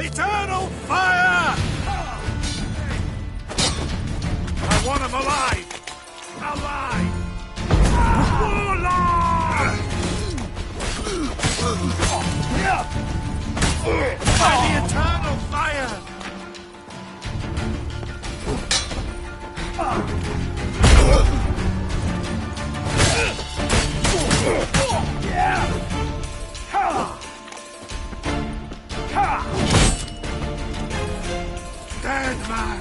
Eternal fire! I want him alive! Alive! Warlord! By the eternal fire! Dead man!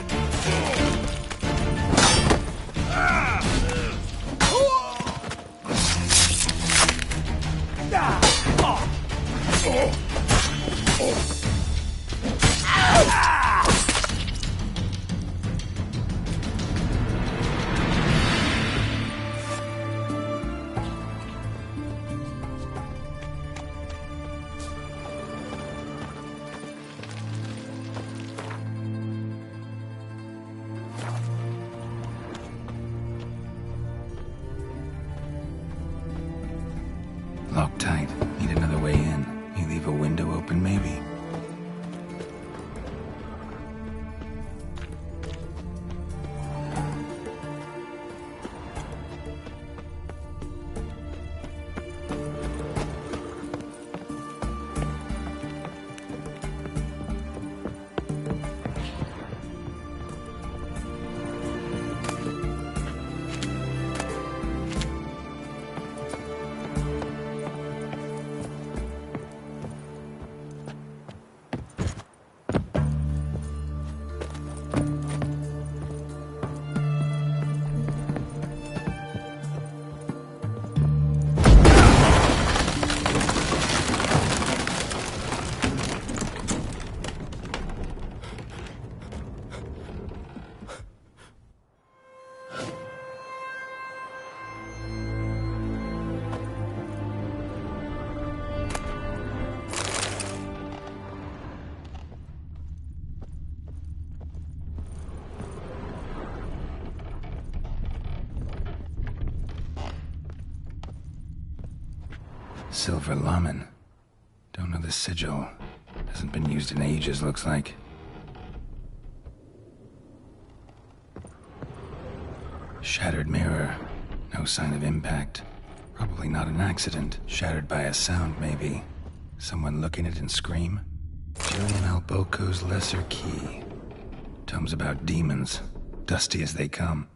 Locked tight. Need another way in. You leave a window open, maybe? Silver Laman. Don't know the sigil. Hasn't been used in ages, looks like. Shattered mirror. No sign of impact. Probably not an accident. Shattered by a sound, maybe. Someone looking at it and scream. Julian Alboco's Lesser Key. Tomes about demons. Dusty as they come.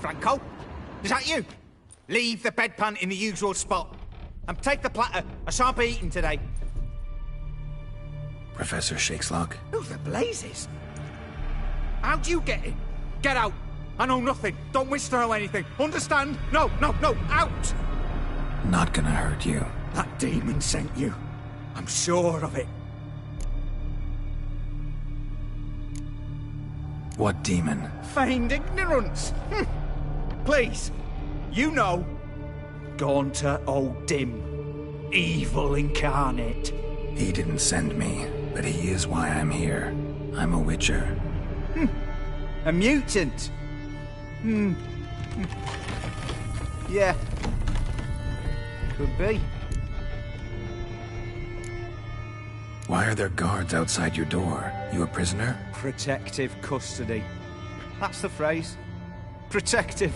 Franco? Is that you? Leave the bedpan in the usual spot. And take the platter. I shan't be eating today. Professor Shakeslock? Who the blazes? How'd you get in? Get out. I know nothing. Don't wish to know anything. Understand? No, out! Not gonna hurt you. That demon sent you. I'm sure of it. What demon? Feigned ignorance. Please, you know. Gaunter O'Dim. Evil incarnate. He didn't send me, but he is why I'm here. I'm a witcher. A mutant. Yeah. Could be. Why are there guards outside your door? You a prisoner? Protective custody. That's the phrase. Protective.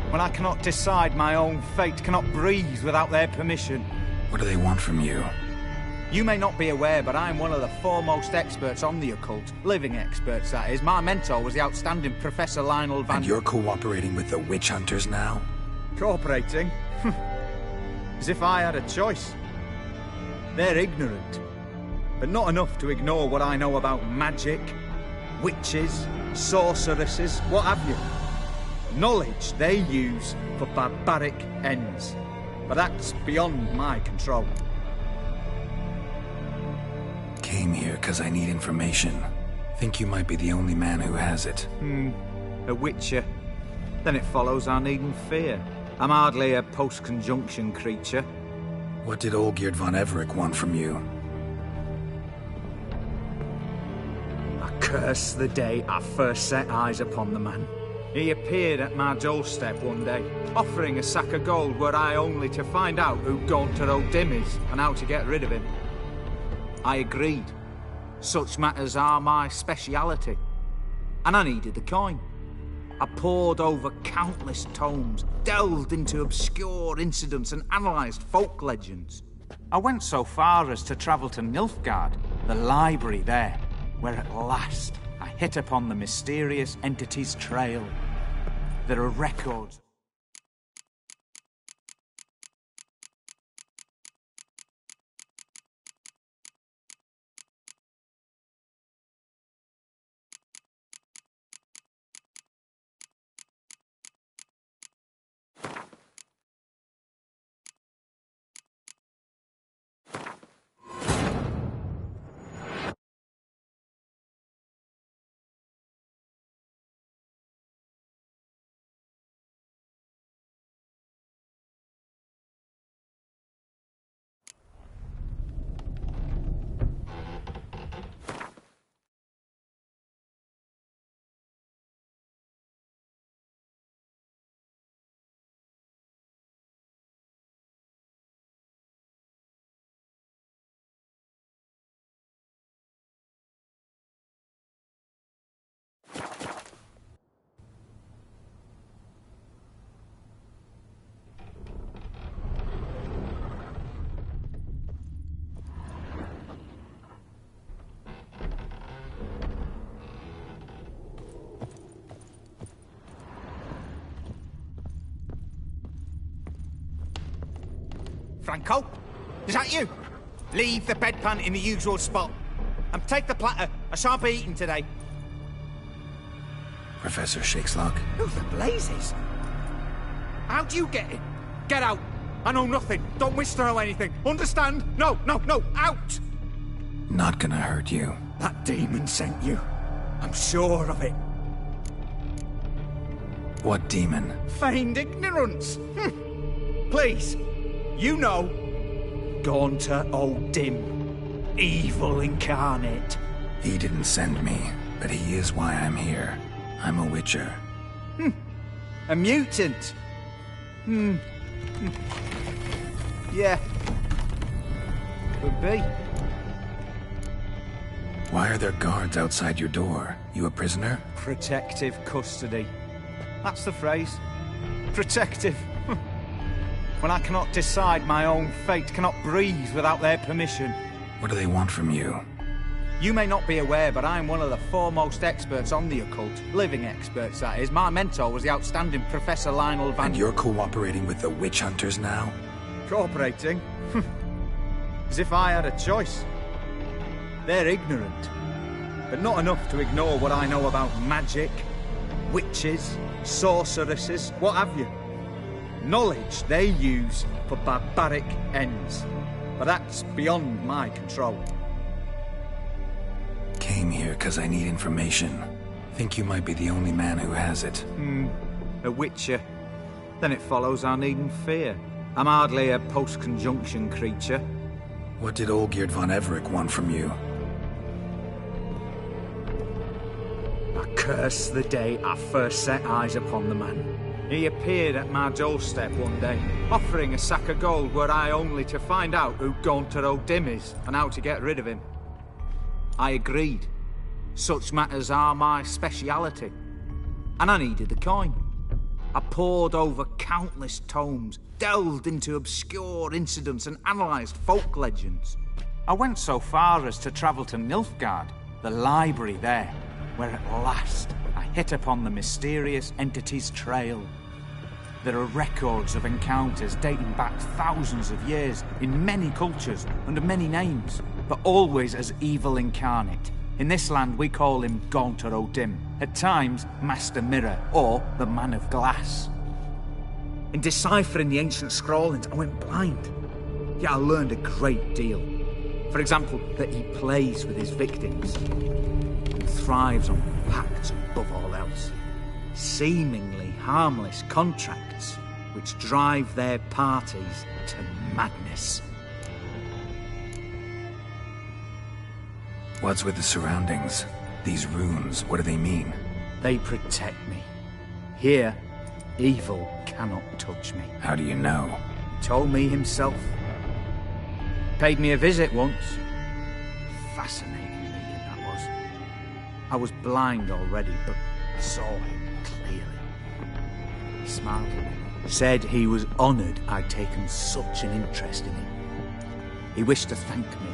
When I cannot decide my own fate, cannot breathe without their permission. What do they want from you? You may not be aware, but I am one of the foremost experts on the occult. Living experts, that is. My mentor was the outstanding Professor Lionel Van... And you're cooperating with the witch hunters now? Cooperating? As if I had a choice. They're ignorant, but not enough to ignore what I know about magic, witches, sorceresses, what have you. Knowledge they use for barbaric ends. But that's beyond my control. Came here because I need information. Think you might be the only man who has it. A witcher. Then it follows I needn't fear. I'm hardly a post-conjunction creature. What did Olgierd von Everec want from you? I curse the day I first set eyes upon the man. He appeared at my doorstep one day, offering a sack of gold were I only to find out who Gaunter O'Dim is and how to get rid of him. I agreed. Such matters are my speciality. And I needed the coin. I pored over countless tomes, delved into obscure incidents and analysed folk legends. I went so far as to travel to Nilfgaard, the library there, where at last I hit upon the mysterious entity's trail. There are records. Franco? Is that you? Leave the bedpan in the usual spot. And take the platter. I shan't be eating today. Professor Shakeslock? Who the blazes? How'd you get in? Get out. I know nothing. Don't wish to know anything. Understand? No, out! Not gonna hurt you. That demon sent you. I'm sure of it. What demon? Feigned ignorance. Please, you know. Gaunter O'Dim. Evil incarnate. He didn't send me, but he is why I'm here. I'm a witcher. A mutant. Yeah. Could be. Why are there guards outside your door? You a prisoner? Protective custody. That's the phrase. Protective. When I cannot decide my own fate, cannot breathe without their permission. What do they want from you? You may not be aware, but I'm one of the foremost experts on the occult. Living experts, that is. My mentor was the outstanding Professor Lionel Van... And you're cooperating with the witch hunters now? Cooperating? As if I had a choice. They're ignorant, but not enough to ignore what I know about magic, witches, sorceresses, what have you. Knowledge they use for barbaric ends, but that's beyond my control. Came here because I need information. Think you might be the only man who has it. A witcher. Then it follows I needn't fear. I'm hardly a post-conjunction creature. What did Olgierd von Everec want from you? I curse the day I first set eyes upon the man. He appeared at my doorstep one day, offering a sack of gold were I only to find out who Gaunter O'Dim is and how to get rid of him. I agreed. Such matters are my speciality. And I needed the coin. I pored over countless tomes, delved into obscure incidents and analysed folk legends. I went so far as to travel to Nilfgaard, the library there, where at last I hit upon the mysterious entity's trail. There are records of encounters dating back thousands of years in many cultures under many names, but always as evil incarnate. In this land we call him Gaunter O'Dim, at times Master Mirror or the Man of Glass. In deciphering the ancient scrawlings I went blind, yet I learned a great deal. For example, that he plays with his victims and thrives on pacts above all else. Seemingly harmless contracts which drive their parties to madness. What's with the surroundings? These runes, what do they mean? They protect me. Here, evil cannot touch me. How do you know? He told me himself. Paid me a visit once. Fascinating meeting that was. I was blind already, but I saw him clearly. He smiled at me. Said he was honoured I'd taken such an interest in him. He wished to thank me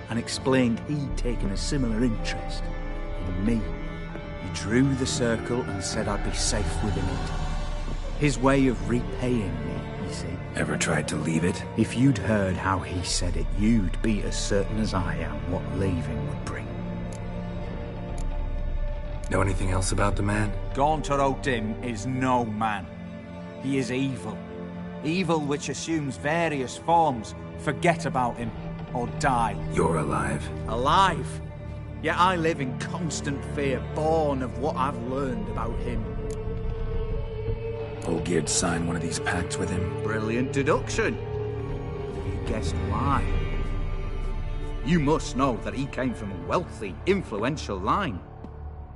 and explained he'd taken a similar interest in me. He drew the circle and said I'd be safe within it. His way of repaying me, you see. Ever tried to leave it? If you'd heard how he said it, you'd be as certain as I am what leaving would bring. Know anything else about the man? Gaunter O'Dim is no man. He is evil. Evil which assumes various forms. Forget about him, or die. You're alive. Alive? Yet I live in constant fear, born of what I've learned about him. Olgierd signed one of these pacts with him. Brilliant deduction. Have you guessed why? You must know that he came from a wealthy, influential line.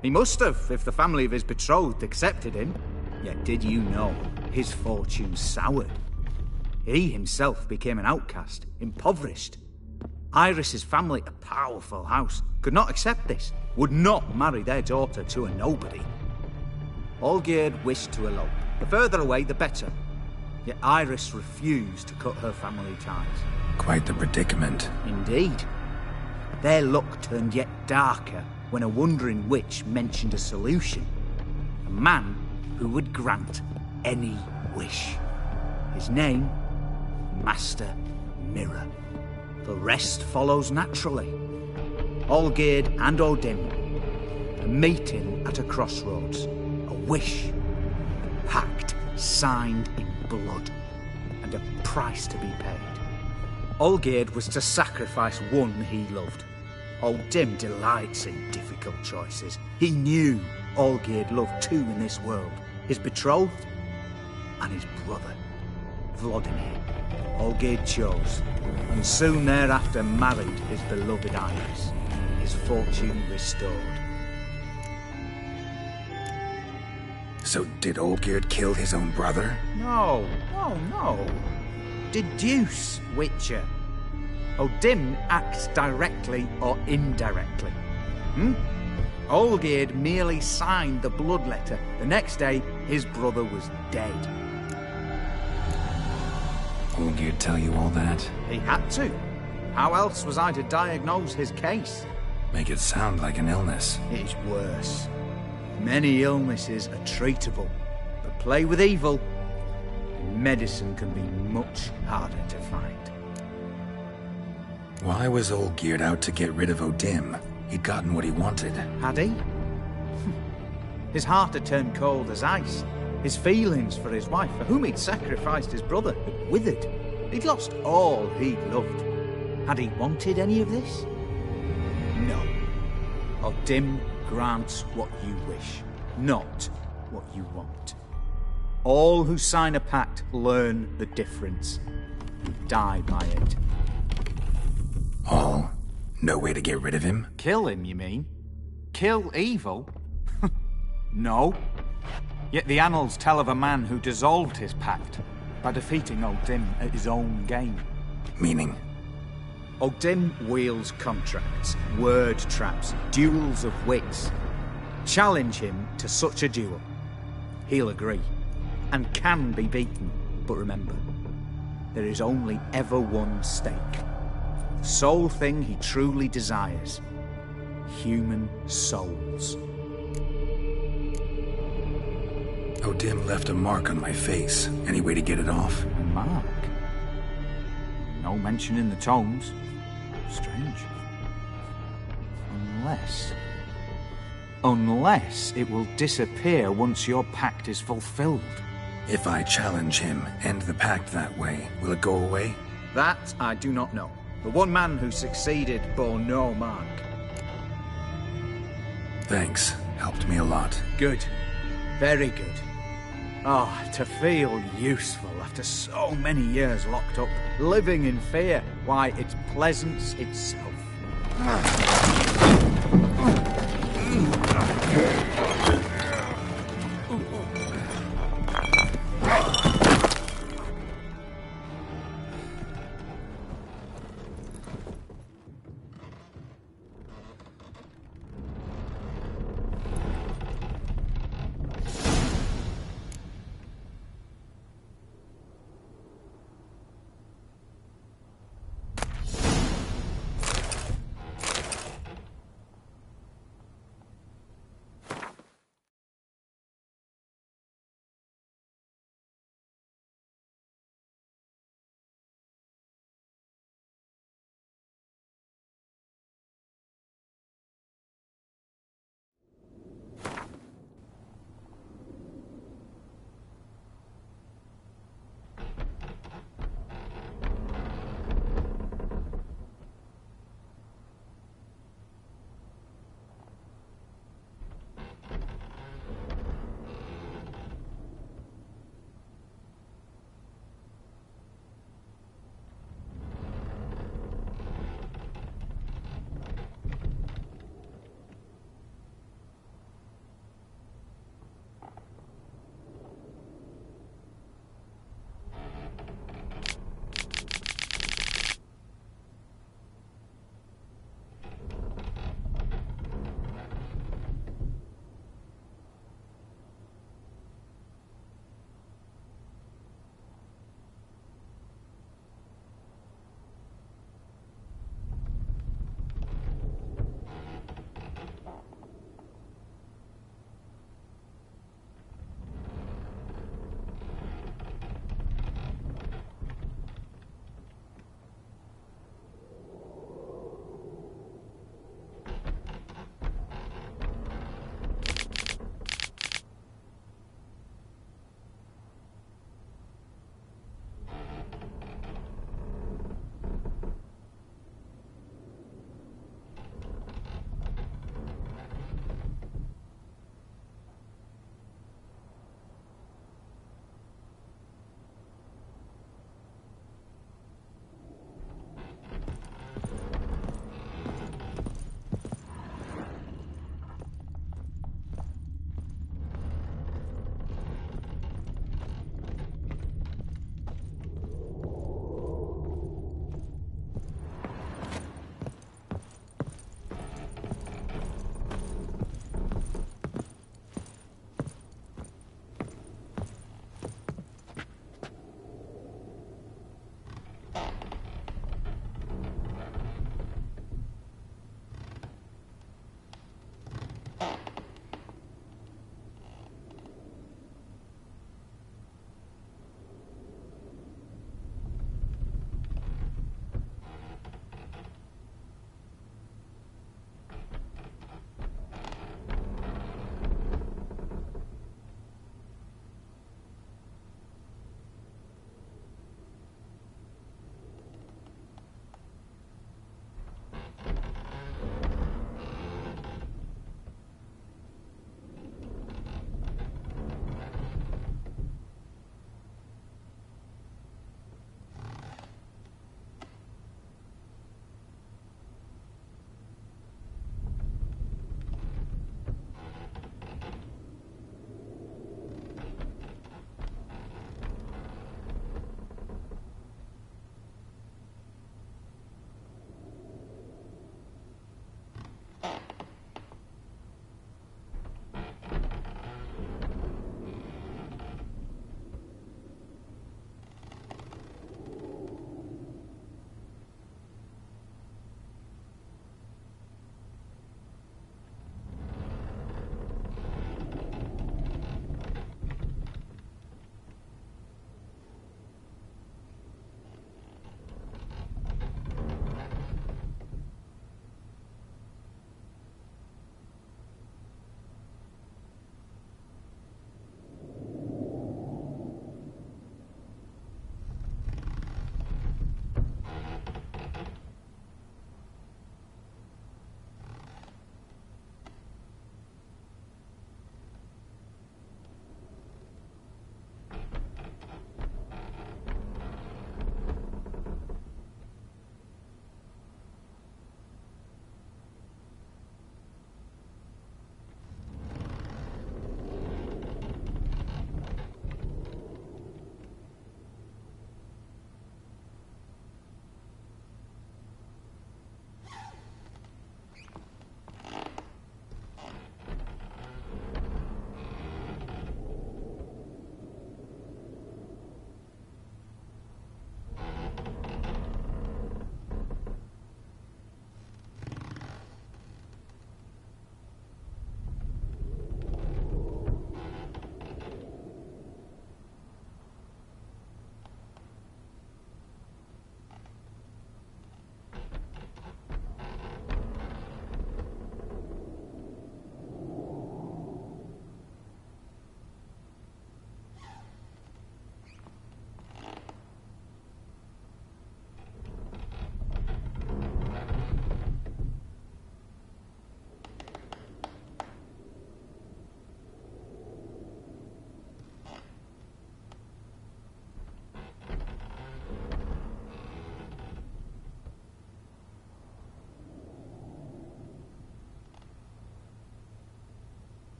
He must have, if the family of his betrothed accepted him. Yet did you know his fortune soured? He himself became an outcast, impoverished. Iris's family, a powerful house, could not accept this, would not marry their daughter to a nobody. Olgierd wished to elope. The further away, the better. Yet Iris refused to cut her family ties. Quite the predicament. Indeed. Their luck turned yet darker when a wandering witch mentioned a solution. A man who would grant any wish. His name, Master Mirror. The rest follows naturally. Olgierd and O'Dim, a meeting at a crossroads, a wish, a pact signed in blood, and a price to be paid. Olgierd was to sacrifice one he loved. O'Dim delights in difficult choices. He knew Olgierd loved two in this world, his betrothed and his brother, Vladimir. Olgierd chose, and soon thereafter married his beloved Iris, his fortune restored. So did Olgierd kill his own brother? No. Deduce, Witcher. O'Dim acts directly or indirectly. Olgierd merely signed the blood letter. The next day, his brother was dead. Olgierd tell you all that? He had to. How else was I to diagnose his case? Make it sound like an illness. It is worse. Many illnesses are treatable, but play with evil, and medicine can be much harder to find. Why was Ol geared out to get rid of O'Dim? He'd gotten what he wanted. Had he? His heart had turned cold as ice. His feelings for his wife, for whom he'd sacrificed his brother, had withered. He'd lost all he'd loved. Had he wanted any of this? No. O'Dim grants what you wish, not what you want. All who sign a pact learn the difference and die by it. All? No way to get rid of him? Kill him, you mean? Kill evil? No. Yet the annals tell of a man who dissolved his pact by defeating O'Dim at his own game. Meaning? O'Dim wields contracts, word traps, duels of wits. Challenge him to such a duel. He'll agree, and can be beaten. But remember, there is only ever one stake. The sole thing he truly desires. Human souls. O'Dim left a mark on my face. Any way to get it off? A mark? No mention in the tomes. Strange. Unless it will disappear once your pact is fulfilled. If I challenge him, end the pact that way, will it go away? That I do not know. The one man who succeeded bore no mark. Thanks. Helped me a lot. Good. Very good. Oh, to feel useful after so many years locked up, living in fear. Why, it's pleasance itself.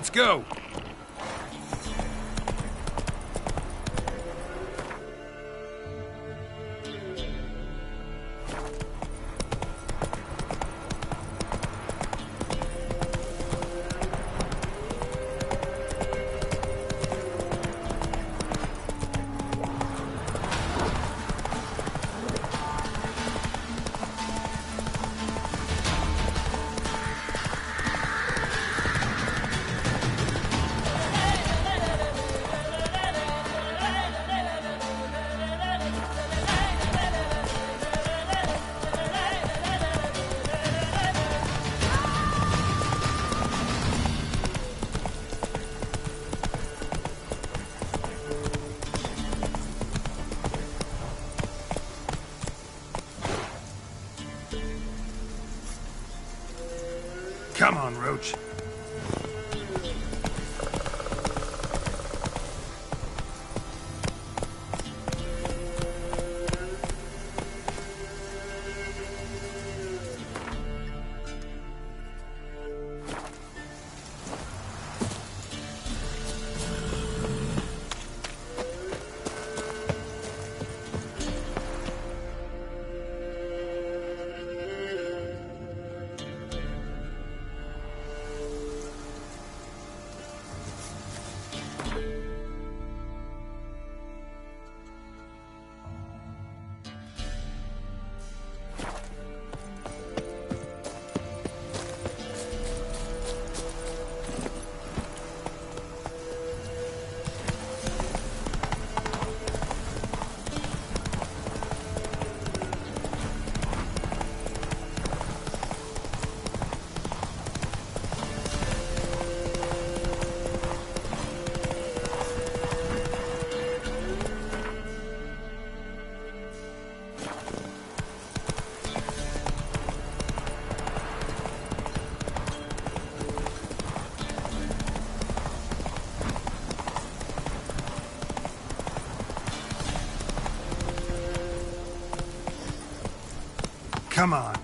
Let's go! Come on, Roach. Come on.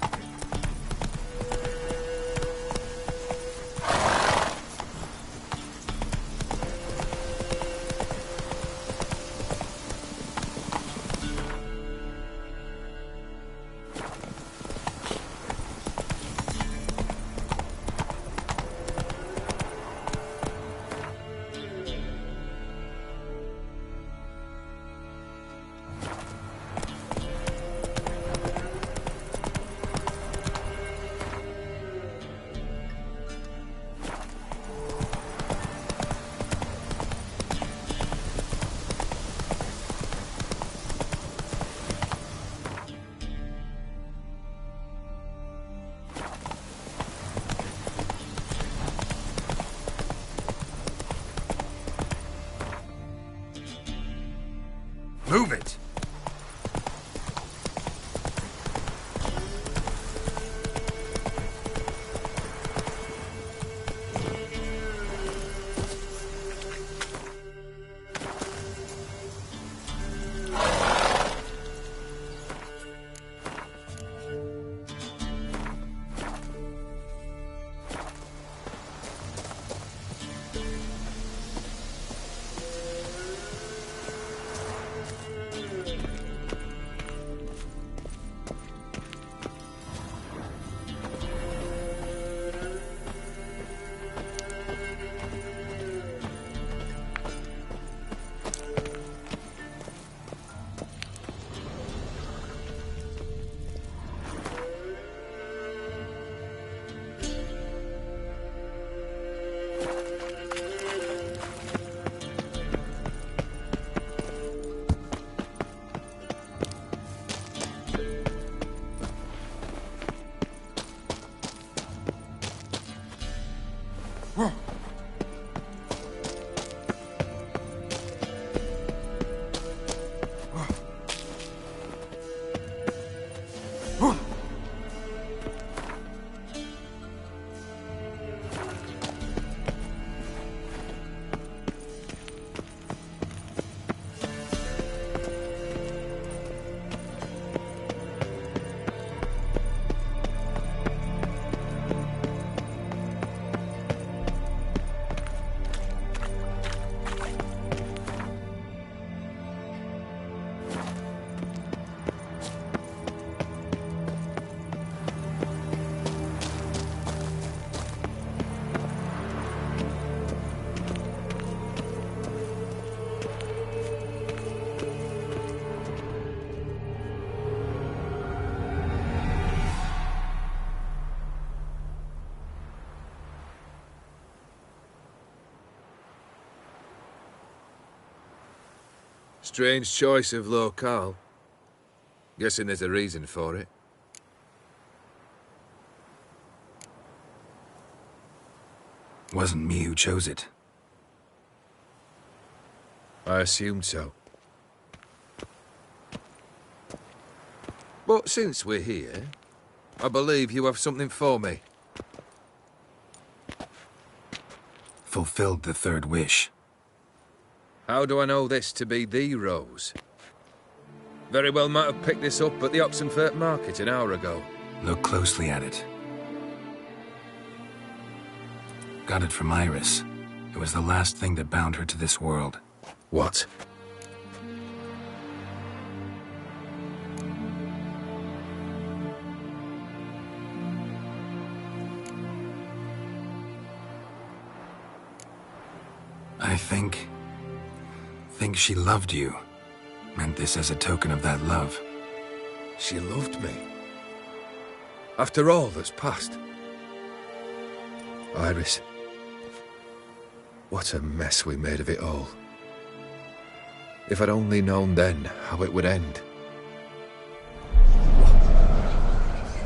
Strange choice of locale. Guessing there's a reason for it. Wasn't me who chose it. I assumed so. But since we're here, I believe you have something for me. Fulfilled the third wish. How do I know this to be the rose? Very well might have picked this up at the Oxenfurt market an hour ago. Look closely at it. Got it from Iris. It was the last thing that bound her to this world. What? I think she loved you. Meant this as a token of that love. She loved me. After all that's passed. Iris. What a mess we made of it all. If I'd only known then how it would end.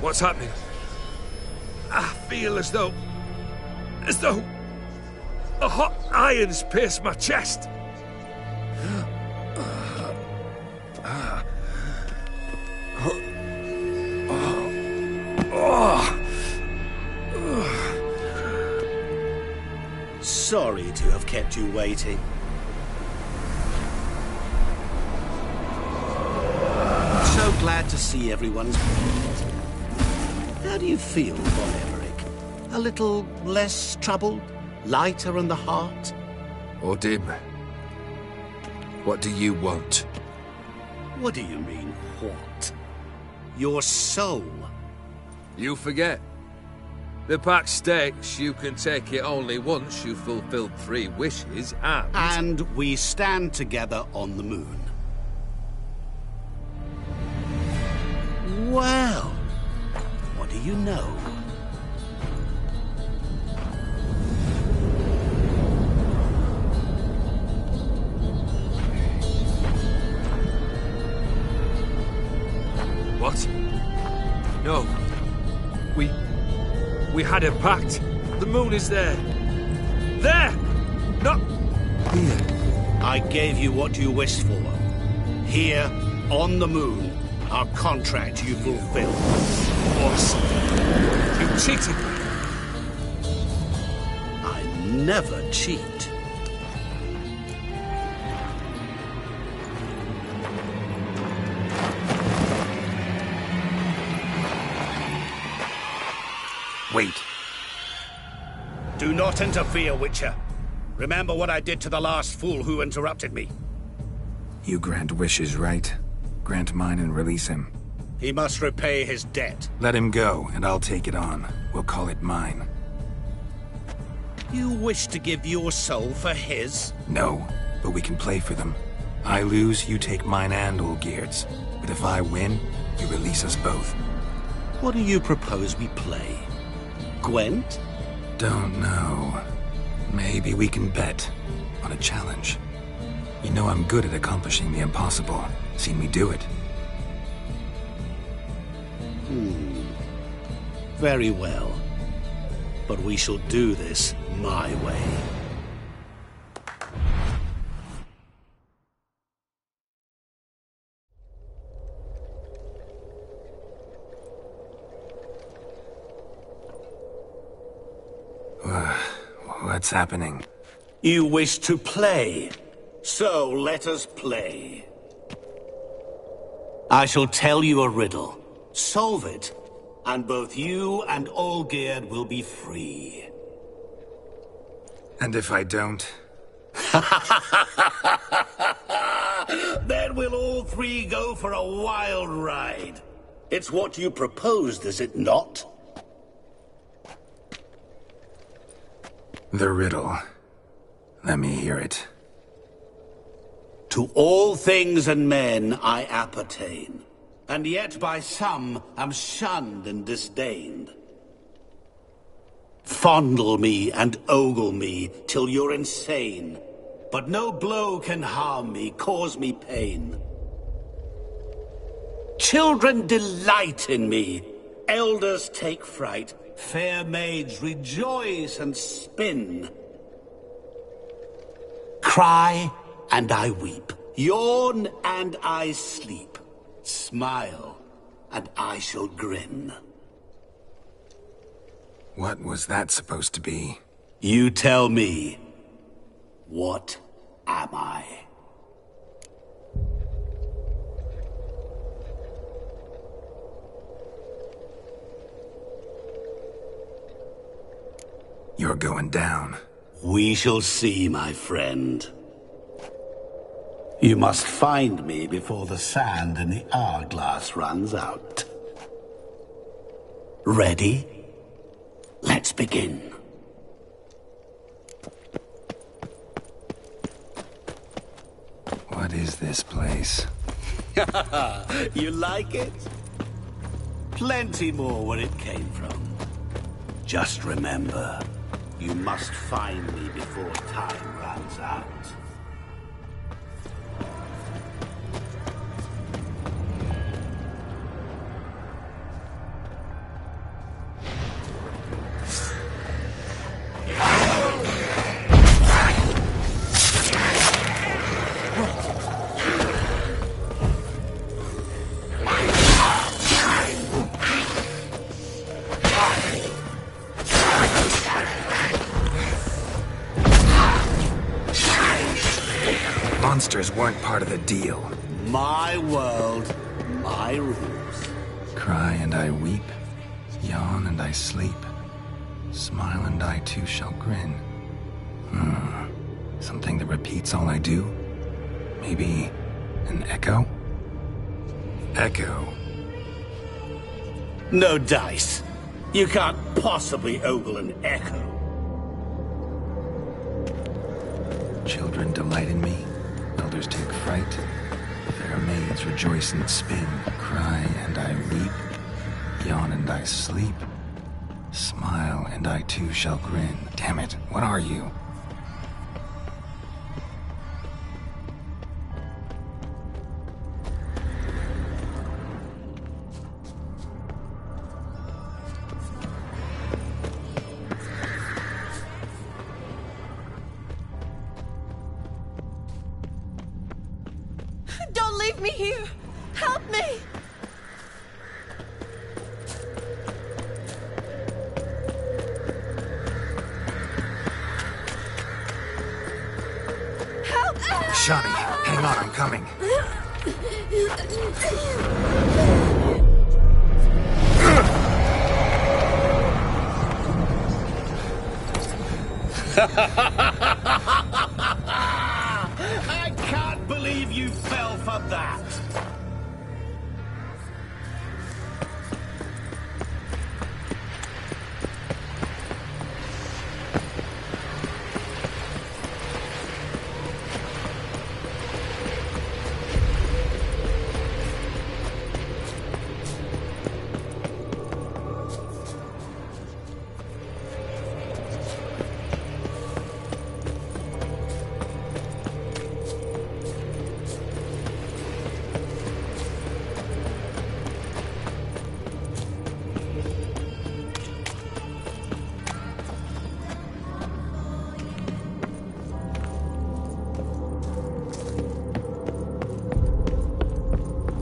What's happening? I feel as though a hot iron's pierced my chest. Sorry to have kept you waiting. So glad to see everyone's pleased. How do you feel, Von Emmerich? A little less troubled? Lighter in the heart? Odim, what do you want? What do you mean, what? Your soul. You forget. The pact states you can take it only once you've fulfilled 3 wishes, And we stand together on the moon. Well, what do you know? What? No. We had a pact. The moon is there. There! Not here. I gave you what you wished for. Here, on the moon, our contract you fulfilled. Awesome. You cheated me. I never cheat. Wait. Do not interfere, Witcher. Remember what I did to the last fool who interrupted me. You grant wishes, right? Grant mine and release him. He must repay his debt. Let him go, and I'll take it on. We'll call it mine. You wish to give your soul for his? No, but we can play for them. I lose, you take mine and Olgierd's. But if I win, you release us both. What do you propose we play? Gwent? Don't know. Maybe we can bet on a challenge. You know I'm good at accomplishing the impossible. Seen me do it. Very well. But we shall do this my way. What's happening? You wish to play, so let us play. I shall tell you a riddle. Solve it, and both you and Olgierd will be free. And if I don't? Then we'll all 3 go for a wild ride. It's what you proposed, is it not? The riddle. Let me hear it. To all things and men I appertain, and yet by some am shunned and disdained. Fondle me and ogle me till you're insane, but no blow can harm me, cause me pain. Children delight in me. Elders take fright. Fair maids rejoice and spin. Cry and I weep. Yawn and I sleep. Smile and I shall grin. What was that supposed to be? You tell me. What am I? You're going down. We shall see, my friend. You must find me before the sand in the hourglass runs out. Ready? Let's begin. What is this place? You like it? Plenty more where it came from. Just remember, you must find me before time runs out. Monsters weren't part of the deal. My world, my rules. Cry and I weep, yawn and I sleep, smile and I too shall grin. Something that repeats all I do? Maybe an echo? Echo. No dice. You can't possibly ogle an echo. Children delight in me, elders take fright, fair maids rejoice and spin, cry and I weep, yawn and I sleep, smile and I too shall grin. Damn it, what are you? Don't leave me here! Help me! Help! Shani, hang on, I'm coming. I can't believe you fell for that!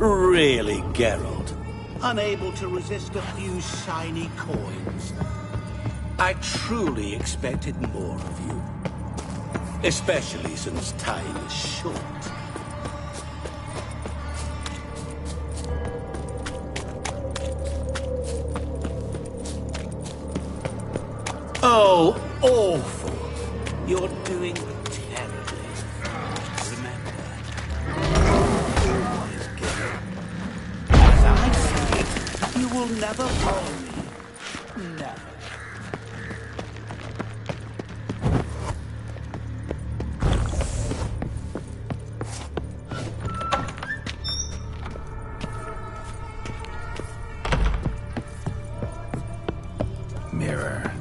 Really, Geralt? Unable to resist a few shiny coins? I truly expected more of you. Especially since time is short. Oh, awful. You're doing terribly. Remember, always Geralt. As I see it, you will never bore me. Never. Mirror.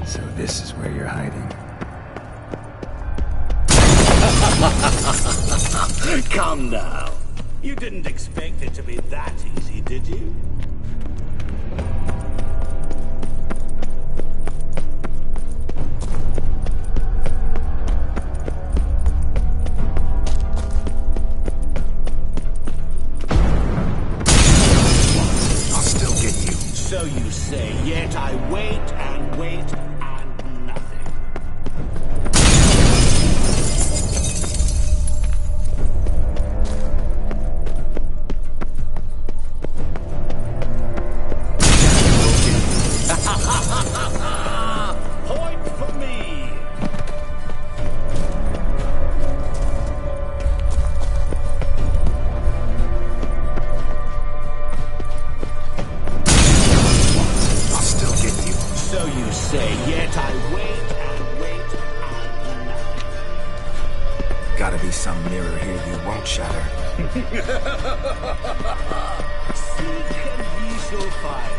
So this is where you're hiding. Come now. You didn't expect it to be that easy, did you? I'll still get you. So you say, yet I wait and wait and nothing. Point for me! I'll still get you. So you say, yet I wait and wait and nothing. Gotta be some mirror here you won't shatter. Seek and ye shall find.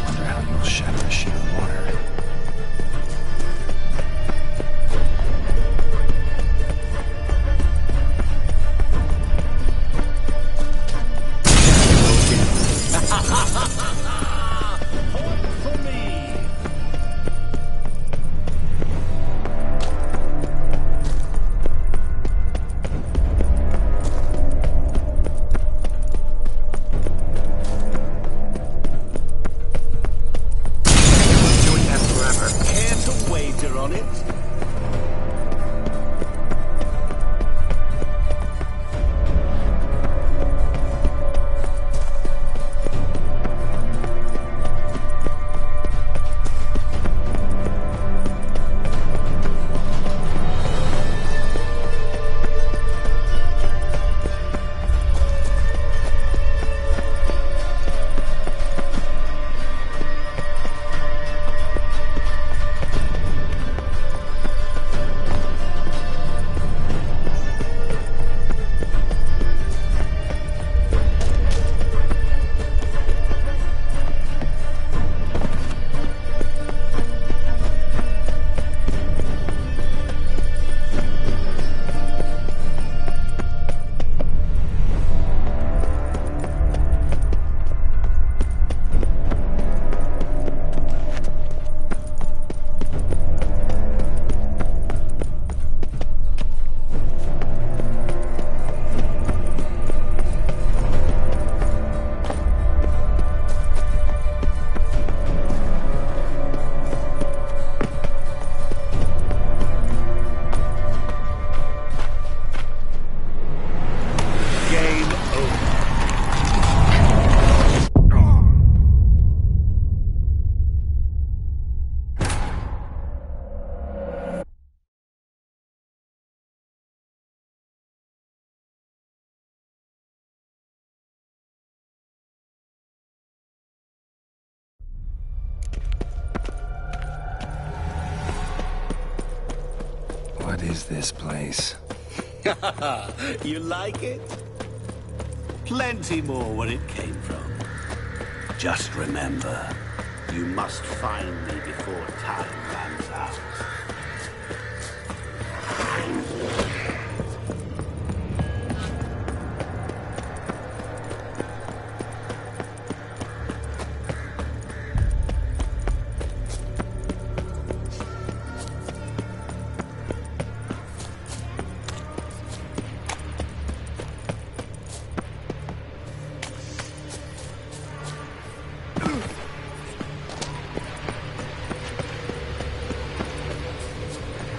Wonder how you'll shatter a sheet of water. Point for me! Doing that forever. Care to wager on it? Game over. What is this place? You like it? Plenty more where it came from. Just remember, you must find me before time runs out.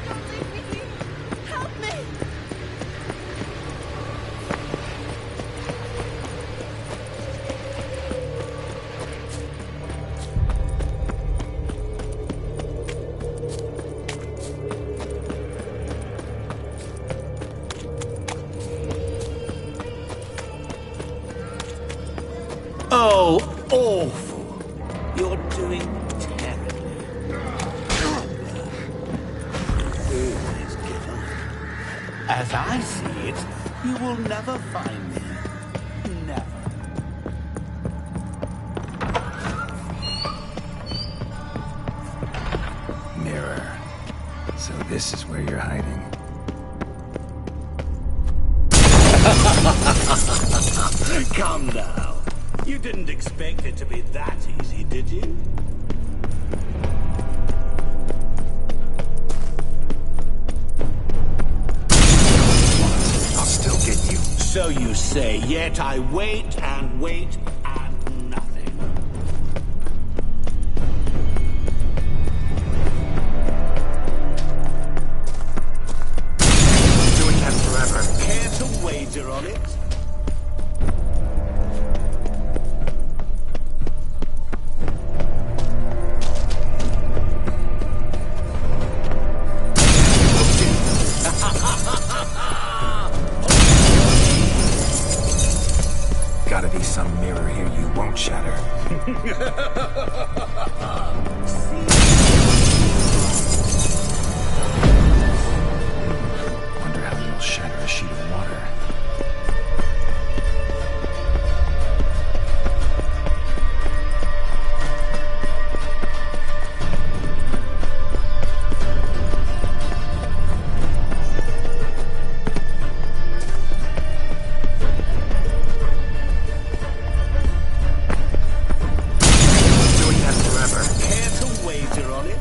Don't leave me here. Help me. Oh, awful. You're doing terribly. Always give up. As I see it, you will never find me. Never. Mirror. So this is where you're hiding. Come now. You didn't expect it to be that easy, did you? I'll still get you. So you say, yet I wait and wait and nothing. Doing that forever. Care to wager on it? Gotta be some mirror here you won't shatter. Wonder how you'll shatter a sheet of water. Doing that forever. Care to wager on it?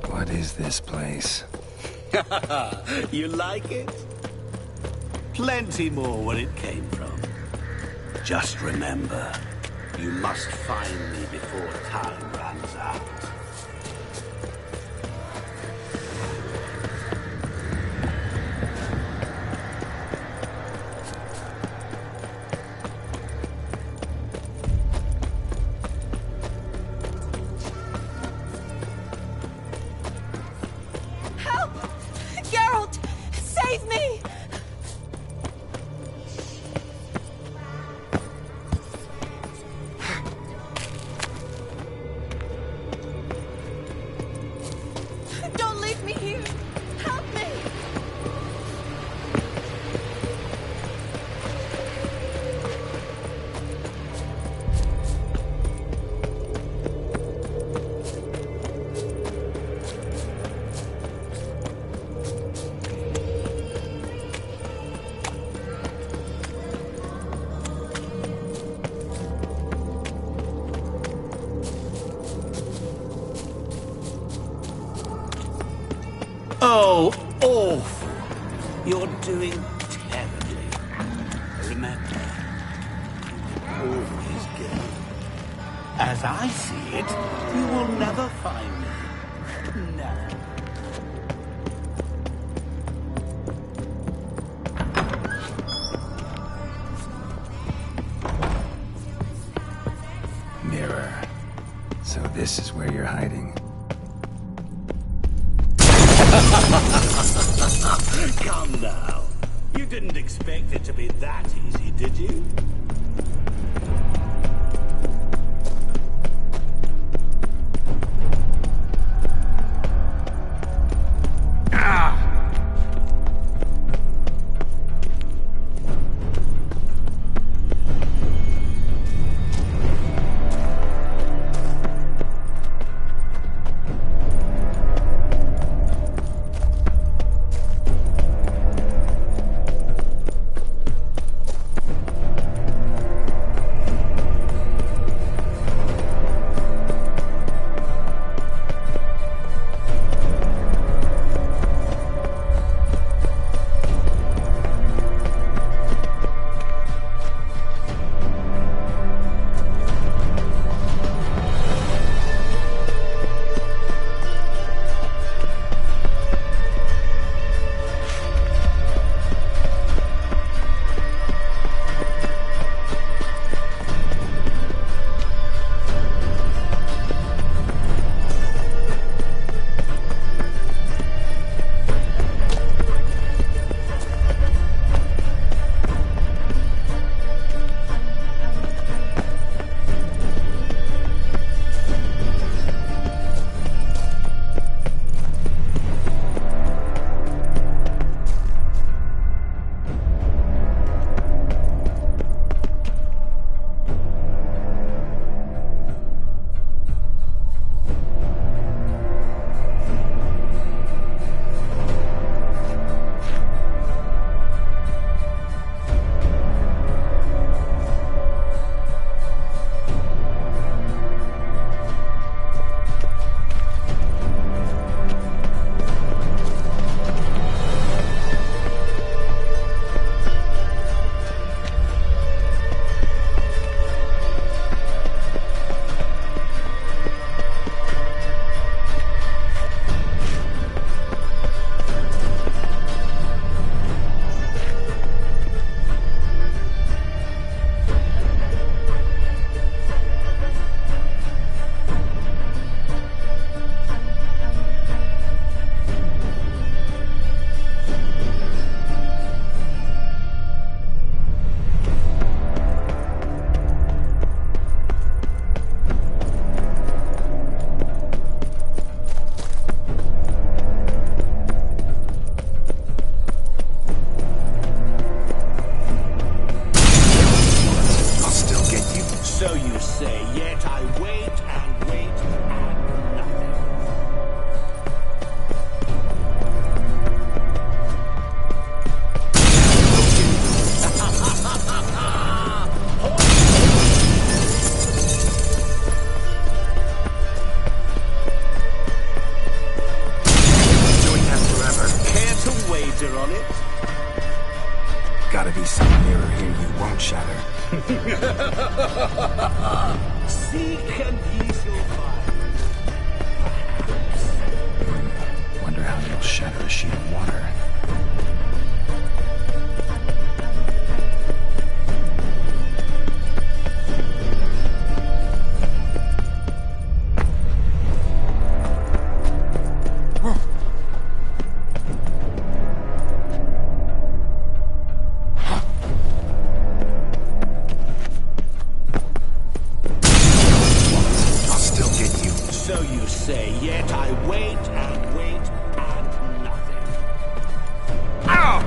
What is this place? You like it? Plenty more where it came from. Just remember, you must find me before time runs out. Help! Geralt! Save me! Don't leave me here! Help me! Oh, awful. You're doing terribly. Remember, you always go. As I see it, you will never find me. Never. Mirror. So this is where you're hiding. Come now. You didn't expect it to be that easy, did you? Seek and ye shall find. Wonder how you'll shatter a sheet of water. So you say, yet I wait and wait and nothing. Ow!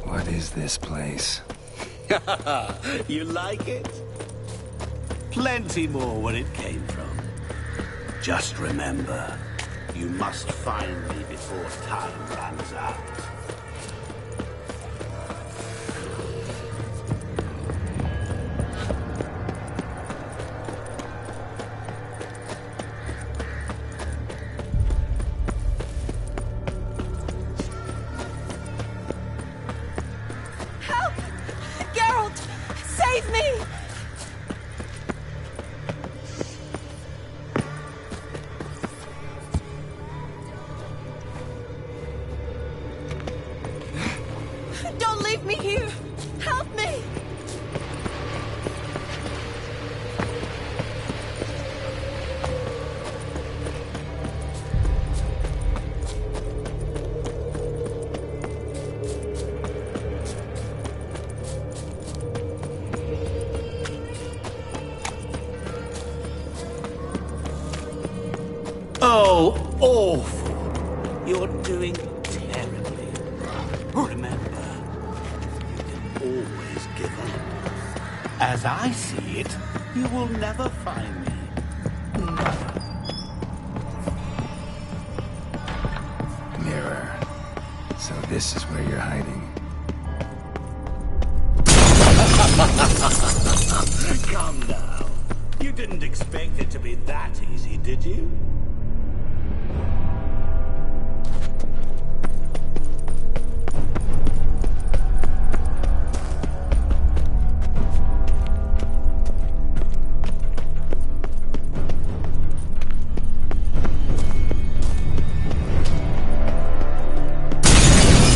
What is this place? You like it? Plenty more where it came from. Just remember, you must find me before time runs out. Help! Geralt! Save me! Don't leave me here! Help me! Oh, awful. You're doing terribly. Remember, you can always give up. As I see it, you will never find me. Mirror. So this is where you're hiding. Come now. You didn't expect it to be that easy, did you?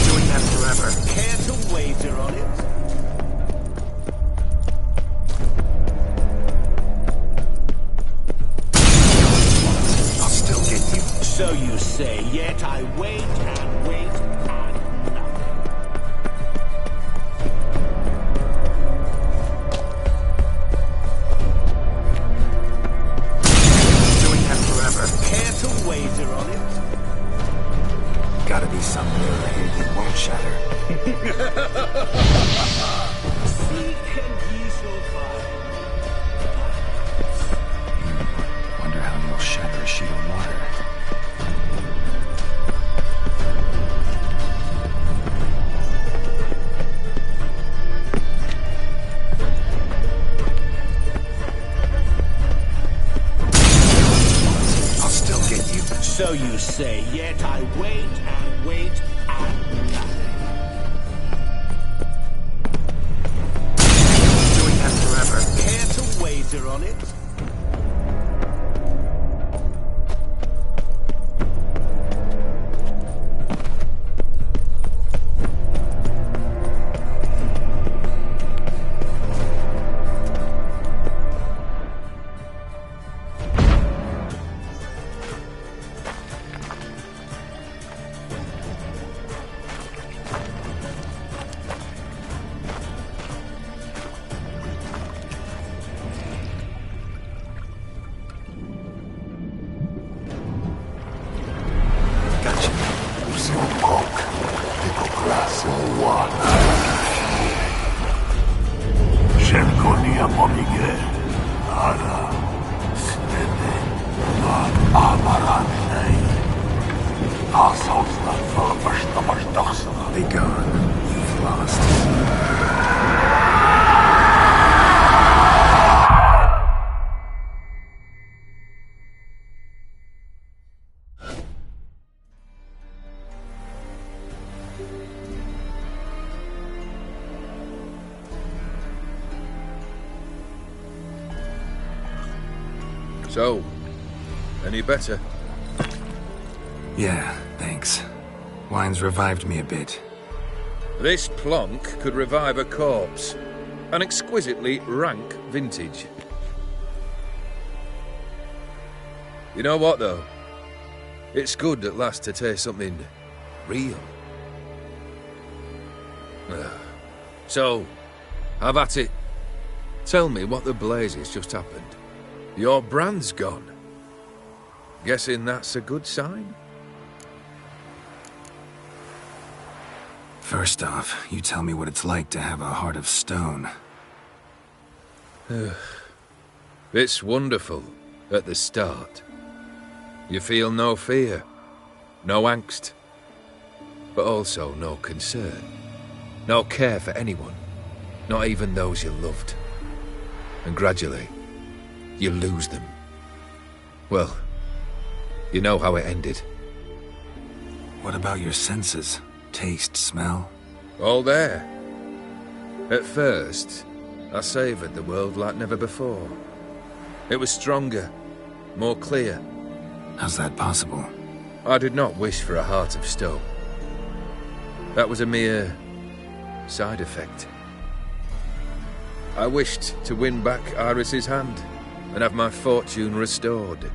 Doing that forever. Care to wager on it? I'll still get you. So you say, yet I wait and wait and nothing. Doing that forever. Care to wager on it? Gotta be some mirror here you won't shatter. Seek and ye shall find. Wonder how you'll shatter you say, yet I wait and wait and nothing. Doing that forever. Care to wager on it? Be gone. You've lost. So, any better? Yeah, thanks. Wine's revived me a bit. This plonk could revive a corpse. An exquisitely rank vintage. You know what, though? It's good at last to taste something real. So, have at it. Tell me what the blazes just happened. Your brand's gone. Guessing that's a good sign? First off, you tell me what it's like to have a heart of stone. It's wonderful at the start. You feel no fear, no angst, but also no concern, no care for anyone, not even those you loved. And gradually, you lose them. Well, you know how it ended. What about your senses? Taste, smell? All there. At first, I savoured the world like never before. It was stronger, more clear. How's that possible? I did not wish for a heart of stone. That was a mere side effect. I wished to win back Iris's hand and have my fortune restored.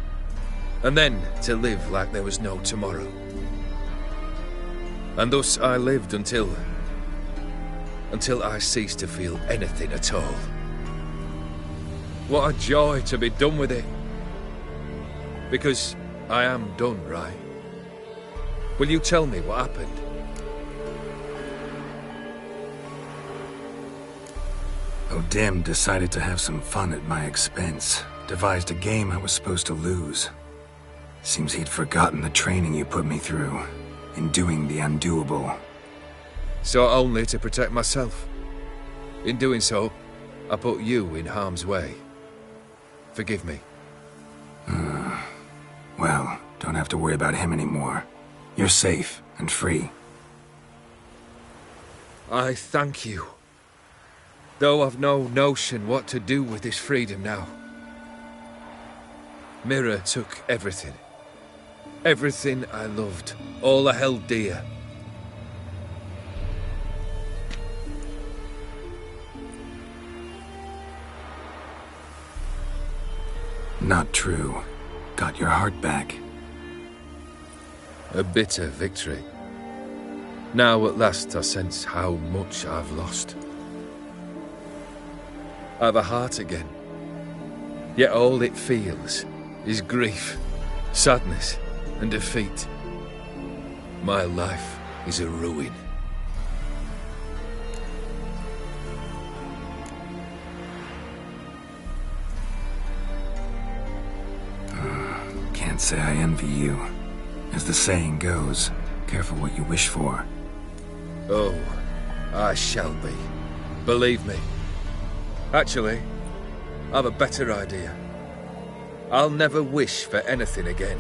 And then to live like there was no tomorrow. And thus I lived until I ceased to feel anything at all. What a joy to be done with it. Because I am done, right? Will you tell me what happened? O'Dim decided to have some fun at my expense. Devised a game I was supposed to lose. Seems he'd forgotten the training you put me through in doing the undoable. So only to protect myself. In doing so, I put you in harm's way. Forgive me. Well, don't have to worry about him anymore. You're safe and free. I thank you. Though I've no notion what to do with this freedom now. Mira took everything. Everything I loved. All I held dear. Not true. Got your heart back. A bitter victory. Now at last I sense how much I've lost. I've a heart again. Yet all it feels is grief, sadness, and defeat. My life is a ruin. Can't say I envy you. As the saying goes, careful what you wish for. Oh, I shall be. Believe me. Actually, I've a better idea. I'll never wish for anything again.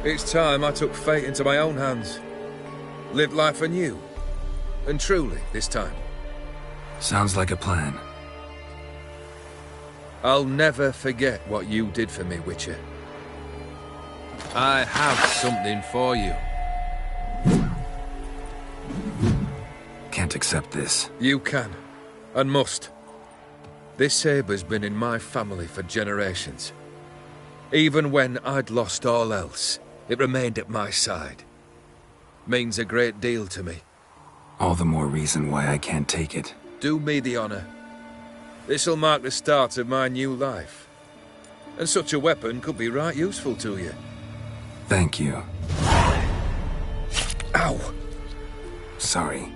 It's time I took fate into my own hands. Lived life anew. And truly, this time. Sounds like a plan. I'll never forget what you did for me, Witcher. I have something for you. Can't accept this. You can, and must. This sabre's been in my family for generations. Even when I'd lost all else, it remained at my side. Means a great deal to me. All the more reason why I can't take it. Do me the honor. This'll mark the start of my new life. And such a weapon could be right useful to you. Thank you. Ow! Sorry.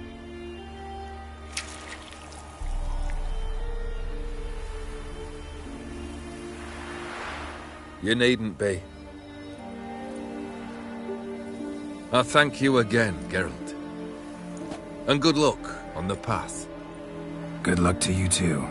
You needn't be. I thank you again, Geralt. And good luck on the path. Good luck to you too.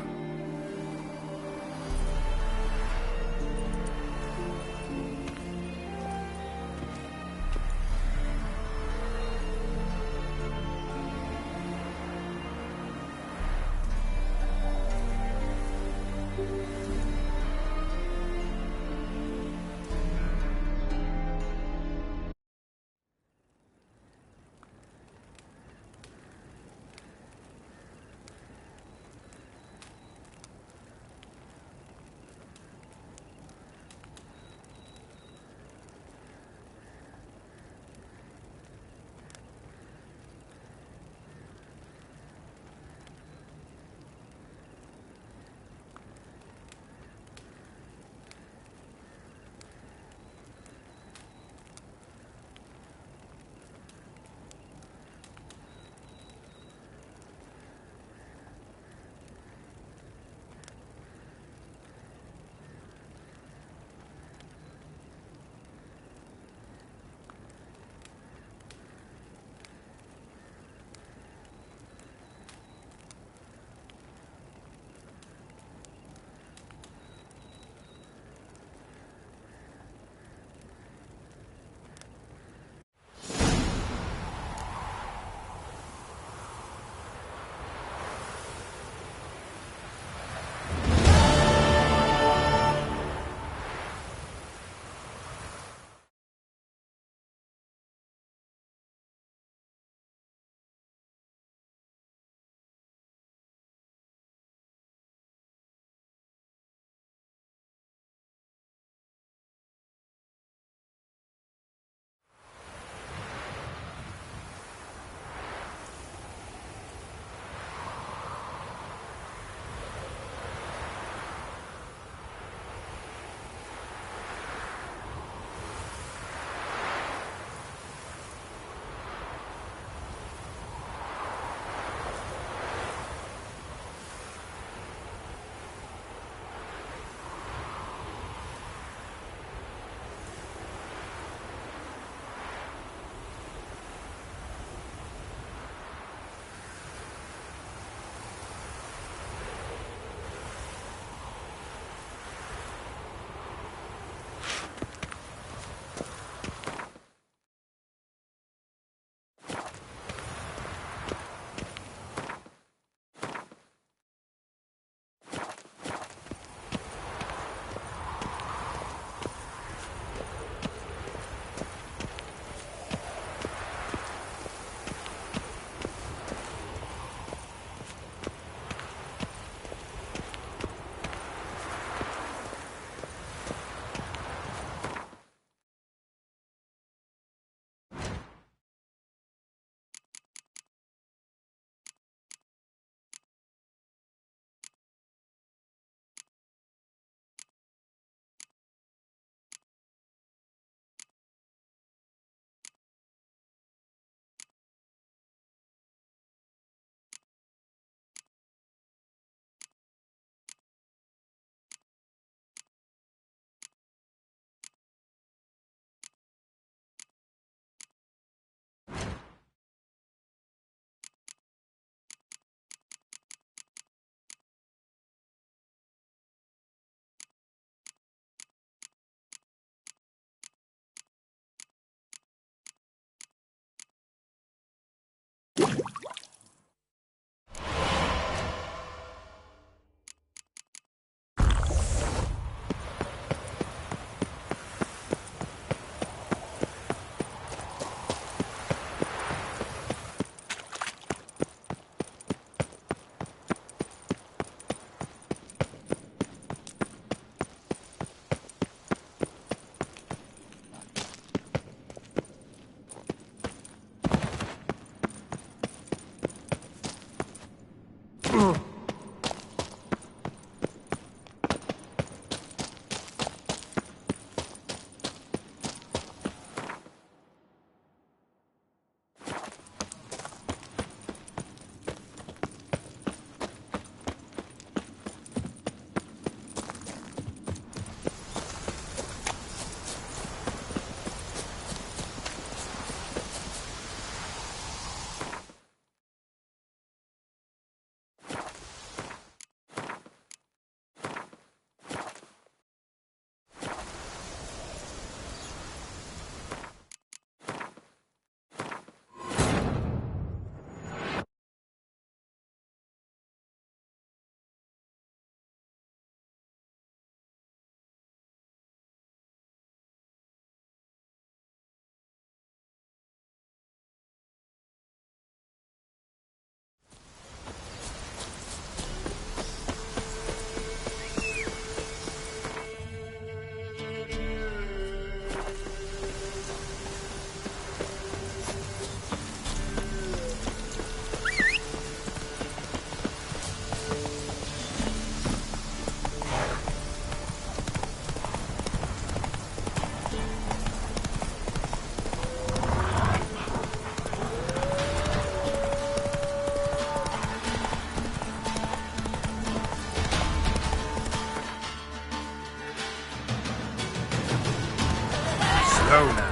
Go now.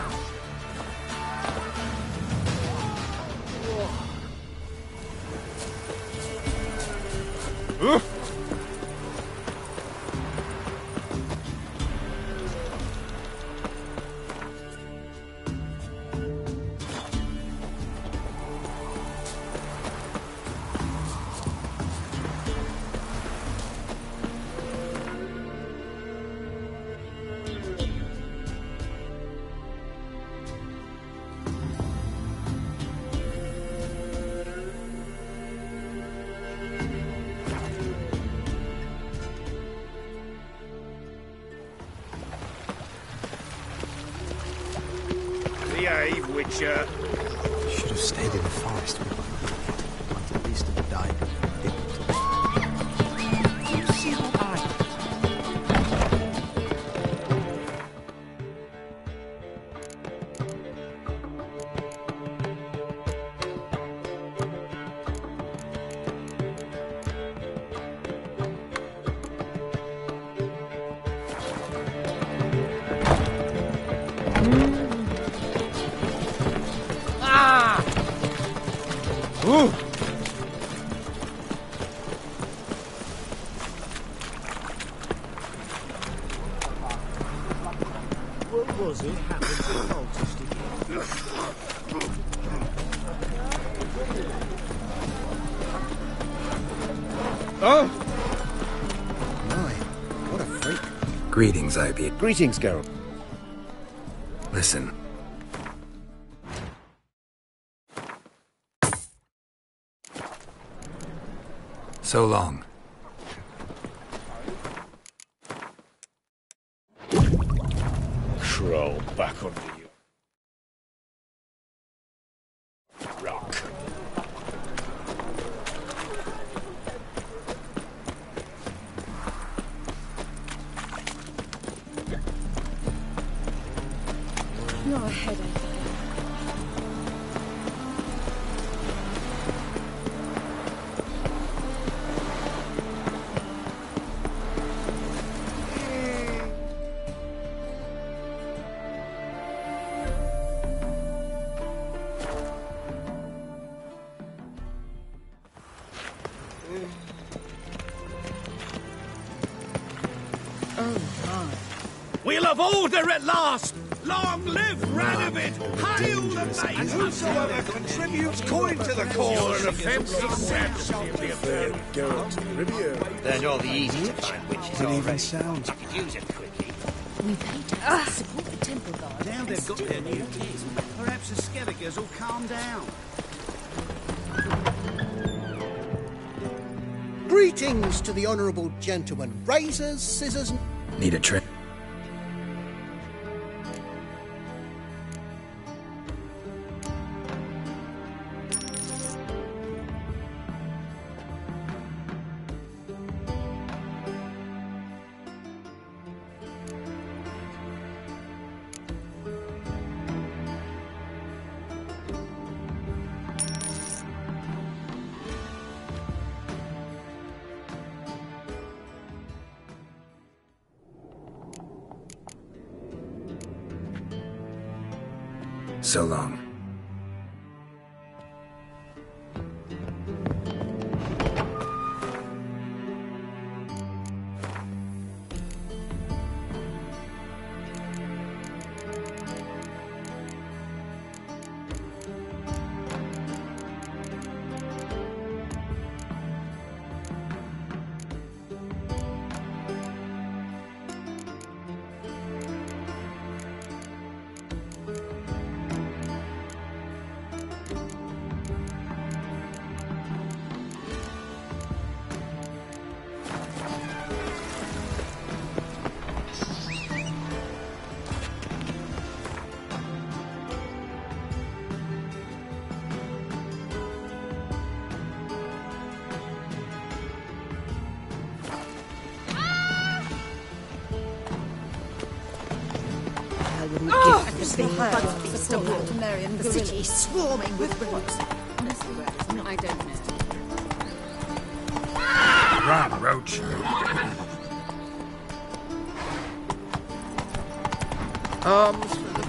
Behave, Witcher. Should have stayed in the forest. At least have died. You see what I... What was it happened to the cultist again? My, what a freak. Greetings, Ivy. Greetings, Geralt. Listen. So long. Crawl back under you. Rock. You're a headache. We'll have order at last! Long live Radovid! Hail the maid! And whosoever contributes coin to the cause! You're an offensive savage! They're not the easy to find witches. It even sounds. I could use a quickie. We paid to support the temple guard. Now they've got their new king. Perhaps the Skelligers will calm down. Greetings to the honourable gentleman. Razors, scissors... Need a trick? So long. The city is swarming with rogues. I don't know. Run, Roach. Arms for the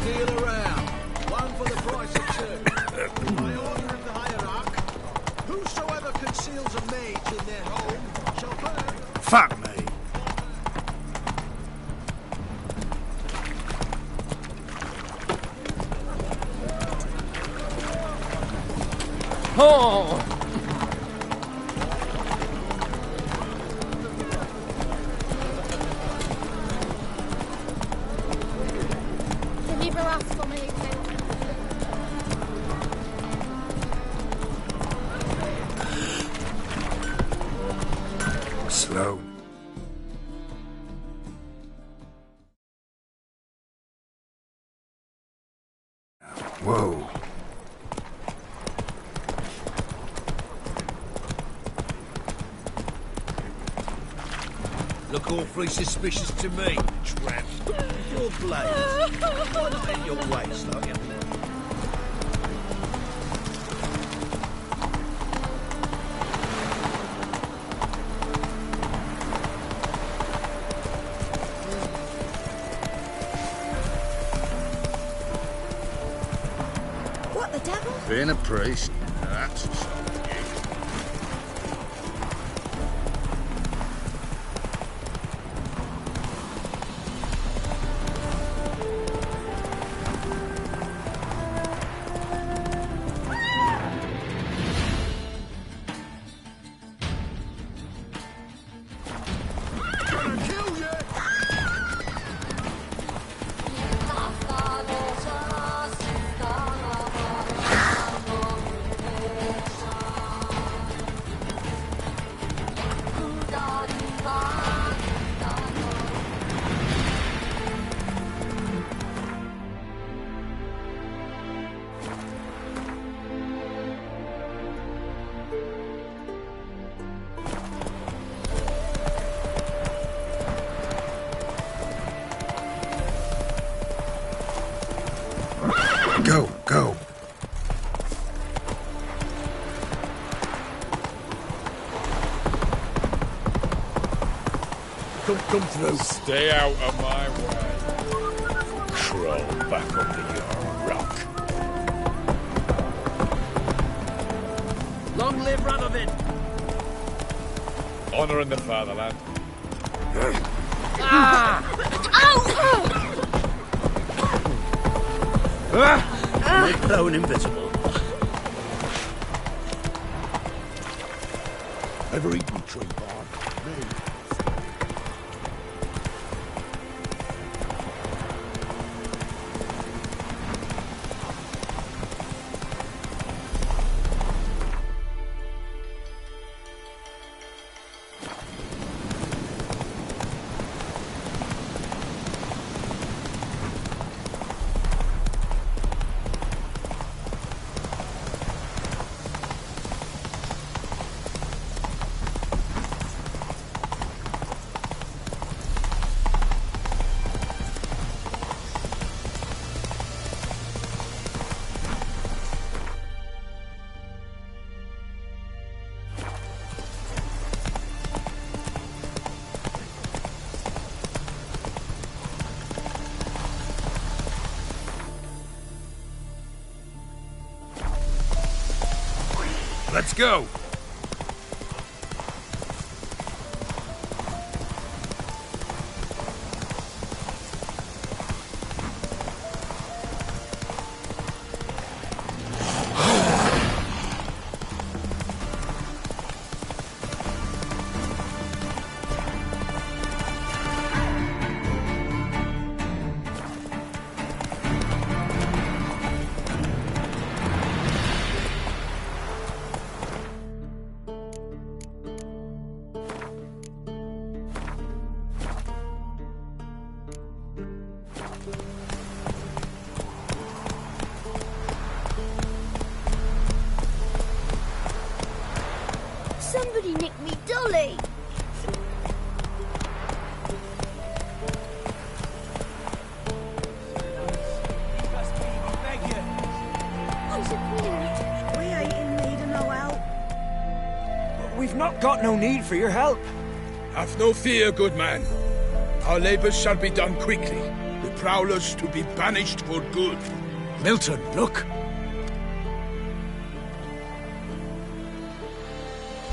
deal around. One for the price of two. By order of the hierarch, whosoever conceals a mage in their home shall burn. Fuck me. Oh! Can you relax for me, Slow. Whoa. Look awfully suspicious to me, tramp. Your blade. Why not in your waist, are you? What the devil? Being a priest, that's a sign. Go, go. Come through. Stay out of my way. Crawl back under your rock. Long live Radovid! Honor in the fatherland. Make blown invisible. Ever eaten tree bark? Me. Let's go. Somebody nicked me dolly. We ain't in need of no help. We've not got no need for your help. Have no fear, good man. Our labours shall be done quickly. The Prowlers to be banished for good. Milton, look!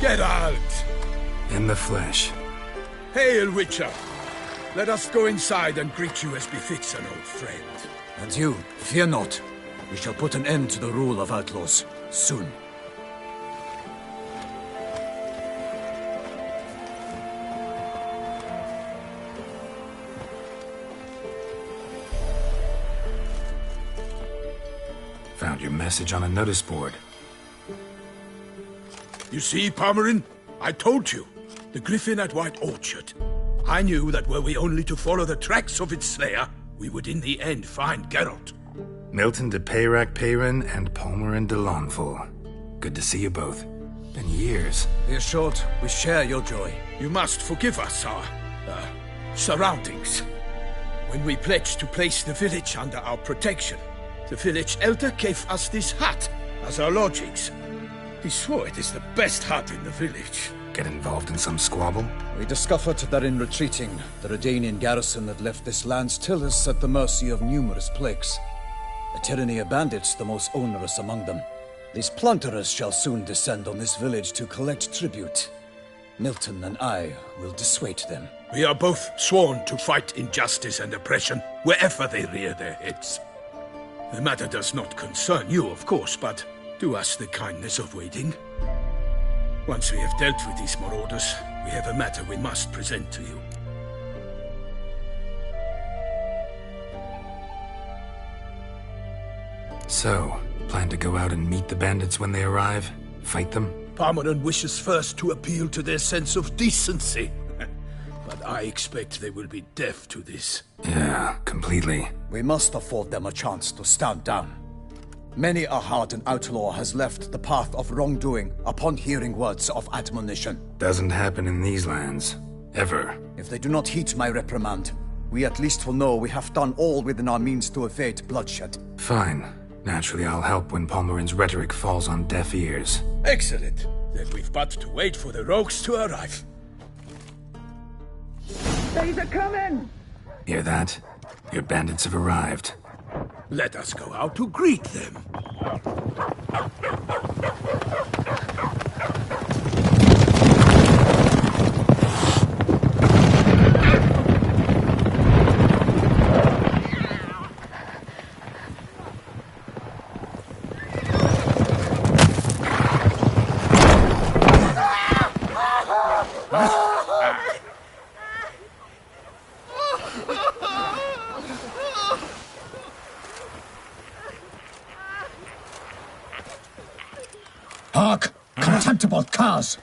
Geralt! In the flesh. Hail, Witcher! Let us go inside and greet you as befits an old friend. And you, fear not. We shall put an end to the rule of outlaws, soon. Found your message on a notice board. You see, Palmerin? I told you. The Griffin at White Orchard. I knew that were we only to follow the tracks of its slayer, we would in the end find Geralt. Milton de Peyrac-Peyran and Palmerin de Launfal. Good to see you both. Been years. Be assured, we share your joy. You must forgive us our, surroundings. When we pledged to place the village under our protection, the village elder gave us this hut as our lodgings. He swore it is the best hut in the village. Get involved in some squabble? We discovered that in retreating, the Redanian garrison had left this land's tillers at the mercy of numerous plagues. A tyranny of bandits, the most onerous among them. These plunderers shall soon descend on this village to collect tribute. Milton and I will dissuade them. We are both sworn to fight injustice and oppression wherever they rear their heads. The matter does not concern you, of course, but do us the kindness of waiting. Once we have dealt with these marauders, we have a matter we must present to you. So, plan to go out and meet the bandits when they arrive? Fight them? Palmerin wishes first to appeal to their sense of decency. But I expect they will be deaf to this. Yeah, completely. We must afford them a chance to stand down. Many a hardened outlaw has left the path of wrongdoing upon hearing words of admonition. Doesn't happen in these lands. Ever. If they do not heed my reprimand, we at least will know we have done all within our means to evade bloodshed. Fine. Naturally, I'll help when Palmerin's rhetoric falls on deaf ears. Excellent. Then we've but to wait for the rogues to arrive. They's a coming! Hear that? Your bandits have arrived. Let us go out to greet them. Hark! Contemptible curs!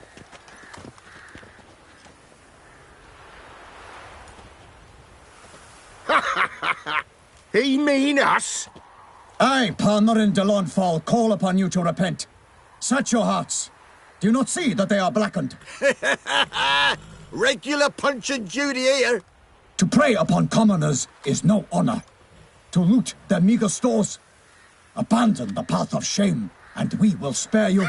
He mean us? I, Palmerin de Launfal, call upon you to repent. Search your hearts. Do you not see that they are blackened? Regular Punch and Judy here. To prey upon commoners is no honor. To loot their meager stores, abandon the path of shame, and we will spare you.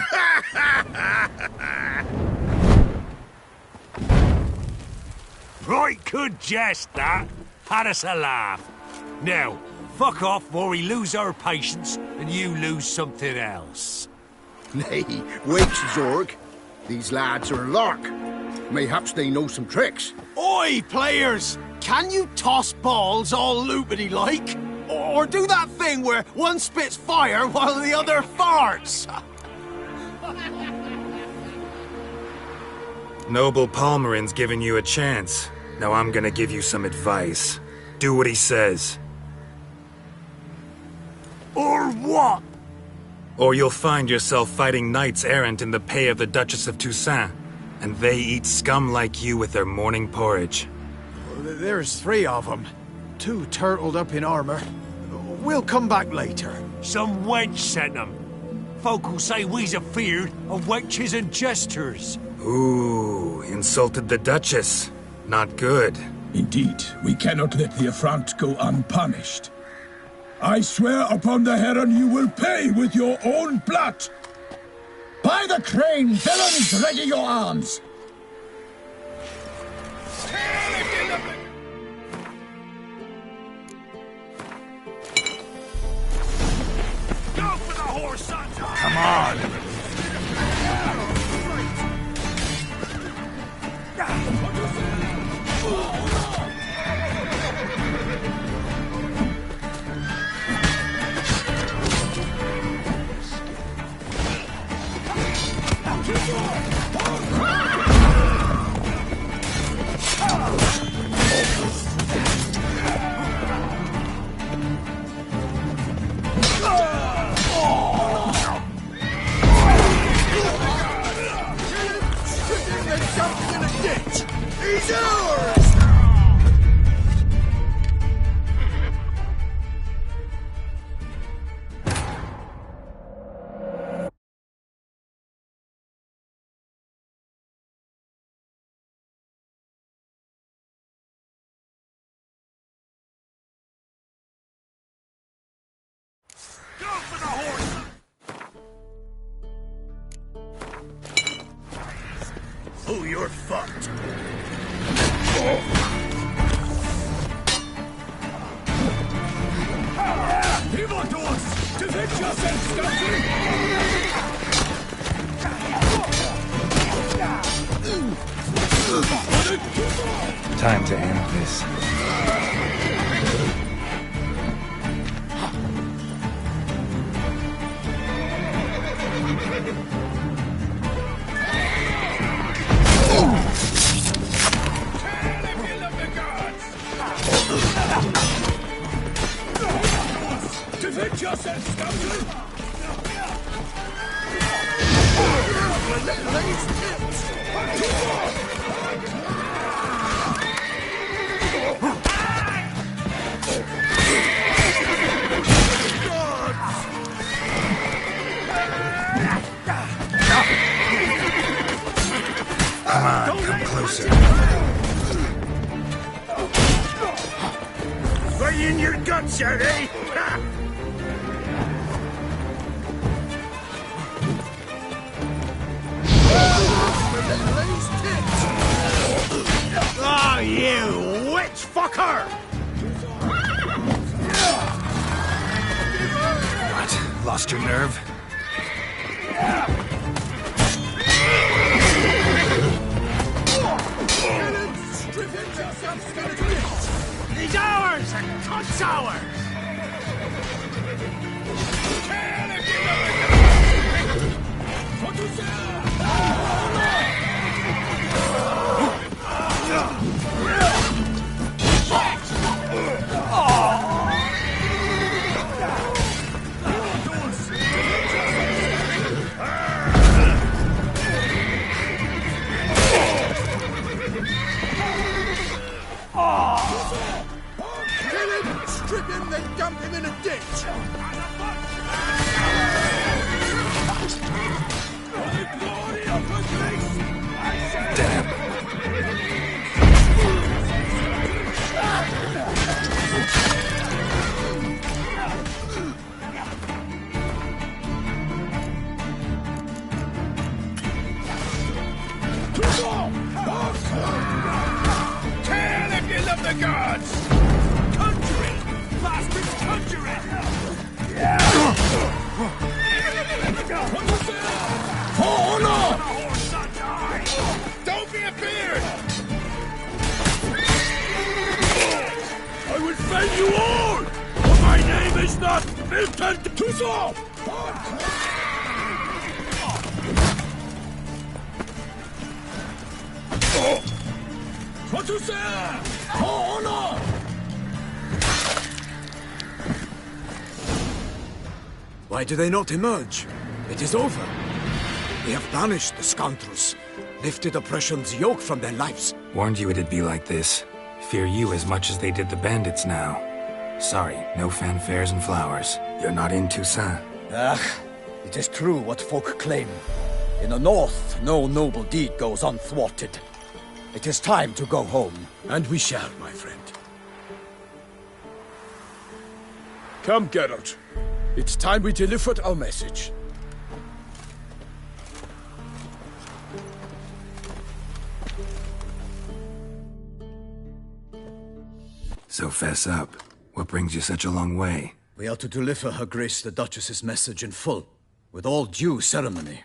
Right good jest, that. Had us a laugh. Now, fuck off before we lose our patience and you lose something else. Nay, wait, Zorg. These lads are a lark. Mayhaps they know some tricks. Oi, players! Can you toss balls all loopity-like? Or do that thing where one spits fire while the other farts? Noble Palmerin's giving you a chance. Now I'm gonna give you some advice. Do what he says. Or what? Or you'll find yourself fighting knights errant in the pay of the Duchess of Toussaint, and they eat scum like you with their morning porridge. There's 3 of them. 2 turtled up in armor. We'll come back later. Some wench sent them. Folk will say we's afeard of wenches and jesters. Ooh, insulted the Duchess. Not good. Indeed, we cannot let the affront go unpunished. I swear upon the Heron you will pay with your own blood. By the crane, villains, ready your arms. Come on! He's ours! Go for the horse! Oh, you're fucked. Pivot to us! Defend yourself, scoundrel! Time to end this. Defend yourself, scoundrel! Come on, come closer. Right in your guts, eh? Oh, you witch fucker! What? Lost your nerve? He's ours! And cunt's ours! Strip him, then dump him in a ditch! Kill if you love the gods! Conjuring! Bastards conjuring! For honor! Don't be a beard! I will fell you all! For my name is not Milton Tuso! What to say? For honor! Why do they not emerge? It is over. We have banished the scoundrels, lifted oppression's yoke from their lives. Warned you it'd be like this. Fear you as much as they did the bandits now. Sorry, no fanfares and flowers. You're not in Toussaint. It is true what folk claim. In the north, no noble deed goes unthwarted. It is time to go home. And we shall, my friend. Come, Geralt. It's time we delivered our message. So fess up. What brings you such a long way? We are to deliver Her Grace the Duchess's message in full. with all due ceremony.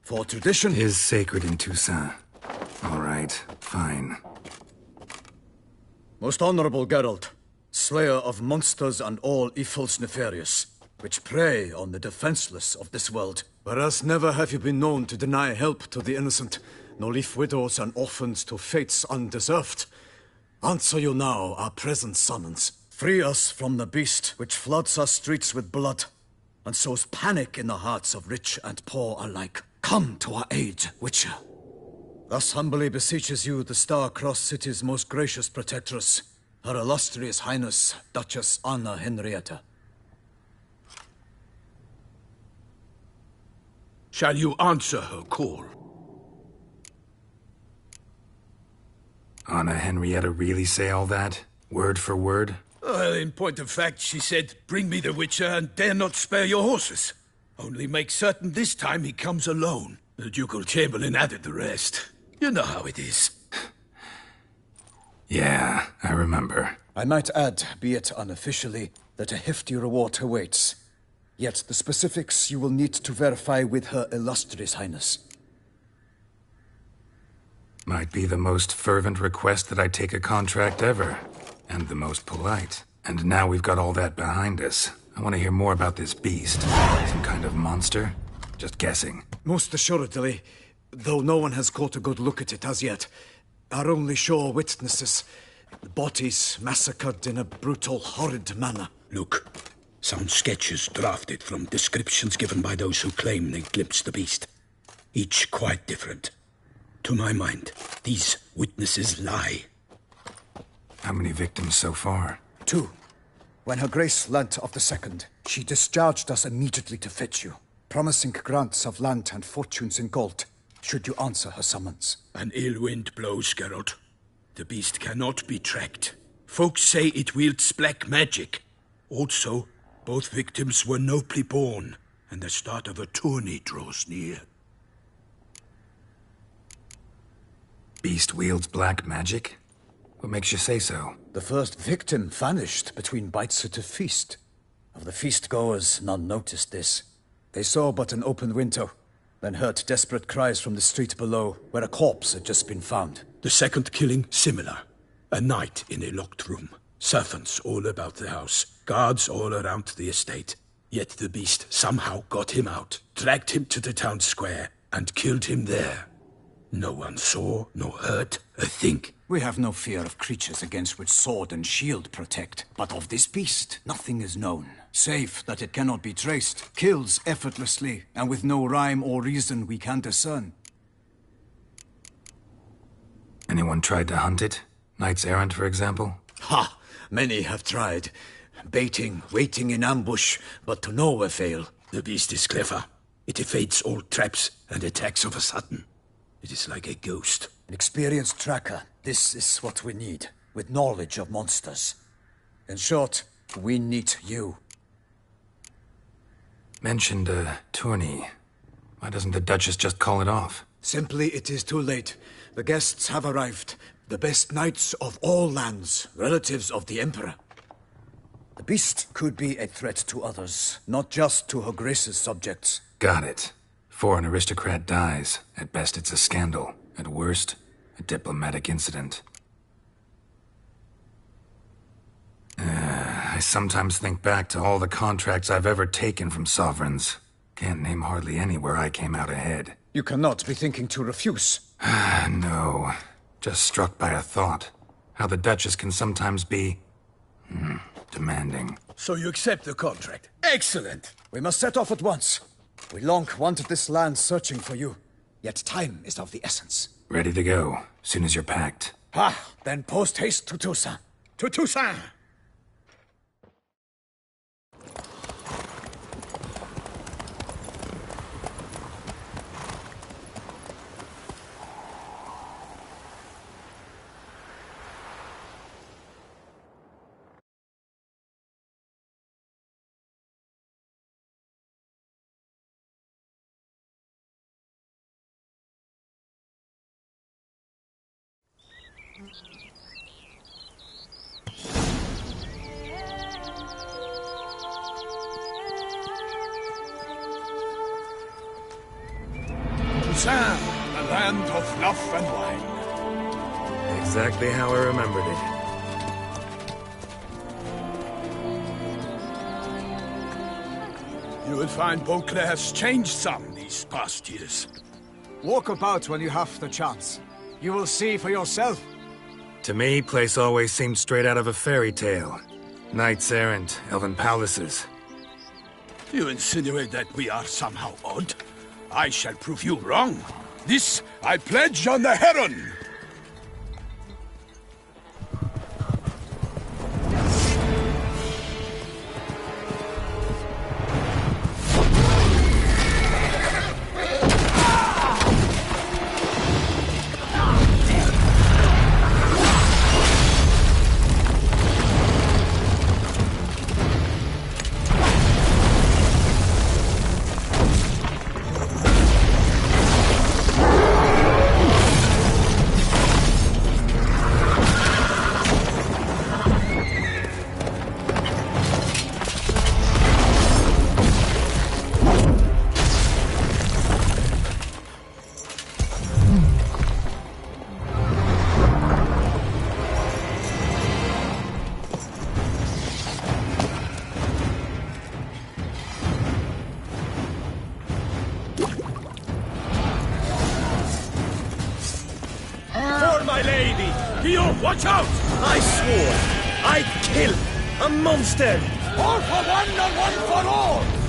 For tradition is sacred in Toussaint. All right, fine. Most honorable Geralt, slayer of monsters and all evils nefarious, which prey on the defenseless of this world. Whereas never have you been known to deny help to the innocent, nor leave widows and orphans to fates undeserved. Answer you now our present summons. Free us from the beast which floods our streets with blood, and sows panic in the hearts of rich and poor alike. Come to our aid, Witcher. Thus humbly beseeches you the Star-Crossed City's most gracious protectress, Her Illustrious Highness, Duchess Anna Henrietta. Shall you answer her call? Anna Henrietta really say all that? Word for word? Well, in point of fact, she said, bring me the Witcher and dare not spare your horses. Only make certain this time he comes alone. The Ducal Chamberlain added the rest. You know how it is. Yeah, I remember. I might add, be it unofficially, that a hefty reward awaits. Yet the specifics you will need to verify with Her Illustrious Highness. Might be the most fervent request that I take a contract ever. And the most polite. And now we've got all that behind us. I want to hear more about this beast. Some kind of monster? Just guessing. Most assuredly, though no one has caught a good look at it as yet. Our only sure witnesses. Bodies massacred in a brutal, horrid manner. Look, some sketches drafted from descriptions given by those who claim they glimpsed the beast. Each quite different. To my mind, these witnesses lie. How many victims so far? 2. When Her Grace learnt of the second, she discharged us immediately to fetch you, promising grants of land and fortunes in gold, should you answer her summons. An ill wind blows, Geralt. The beast cannot be tracked. Folks say it wields black magic. Also, both victims were nobly born, and the start of a tourney draws near. Beast wields black magic? What makes you say so? The first victim vanished between bites at a feast. Of the feast-goers, none noticed this. They saw but an open window, then heard desperate cries from the street below, where a corpse had just been found. The second killing, similar. A night in a locked room. Servants all about the house. Guards all around the estate. Yet the beast somehow got him out, dragged him to the town square, and killed him there. No one saw, nor heard a thing. We have no fear of creatures against which sword and shield protect. But of this beast, nothing is known. Save that it cannot be traced, kills effortlessly, and with no rhyme or reason we can discern. Anyone tried to hunt it? Knights errant, for example? Ha! Many have tried. Baiting, waiting in ambush, but to no avail. The beast is clever. It evades all traps and attacks of a sudden. It is like a ghost. An experienced tracker. This is what we need, with knowledge of monsters. In short, we need you. Mentioned a tourney. Why doesn't the Duchess just call it off? Simply, it is too late. The guests have arrived. The best knights of all lands, relatives of the Emperor. The beast could be a threat to others, not just to Her Grace's subjects. Got it. Before an aristocrat dies, at best it's a scandal. At worst, a diplomatic incident. I sometimes think back to all the contracts I've ever taken from sovereigns. Can't name hardly any where I came out ahead. You cannot be thinking to refuse. No. Just struck by a thought. How the Duchess can sometimes be... demanding. So you accept the contract? Excellent! We must set off at once. We long wanted this land searching for you. Yet time is of the essence. Ready to go, soon as you're packed. Then post-haste to Toussaint. To Toussaint! Toussaint, the land of fluff and wine. Exactly how I remembered it. You will find Beauclair has changed some these past years. Walk about when you have the chance. You will see for yourself. To me, place always seemed straight out of a fairy tale. Knights errant, elven palaces. You insinuate that we are somehow odd? I shall prove you wrong. This I pledge on the Heron! Watch out! I swore I'd kill a monster! All for one and one for all!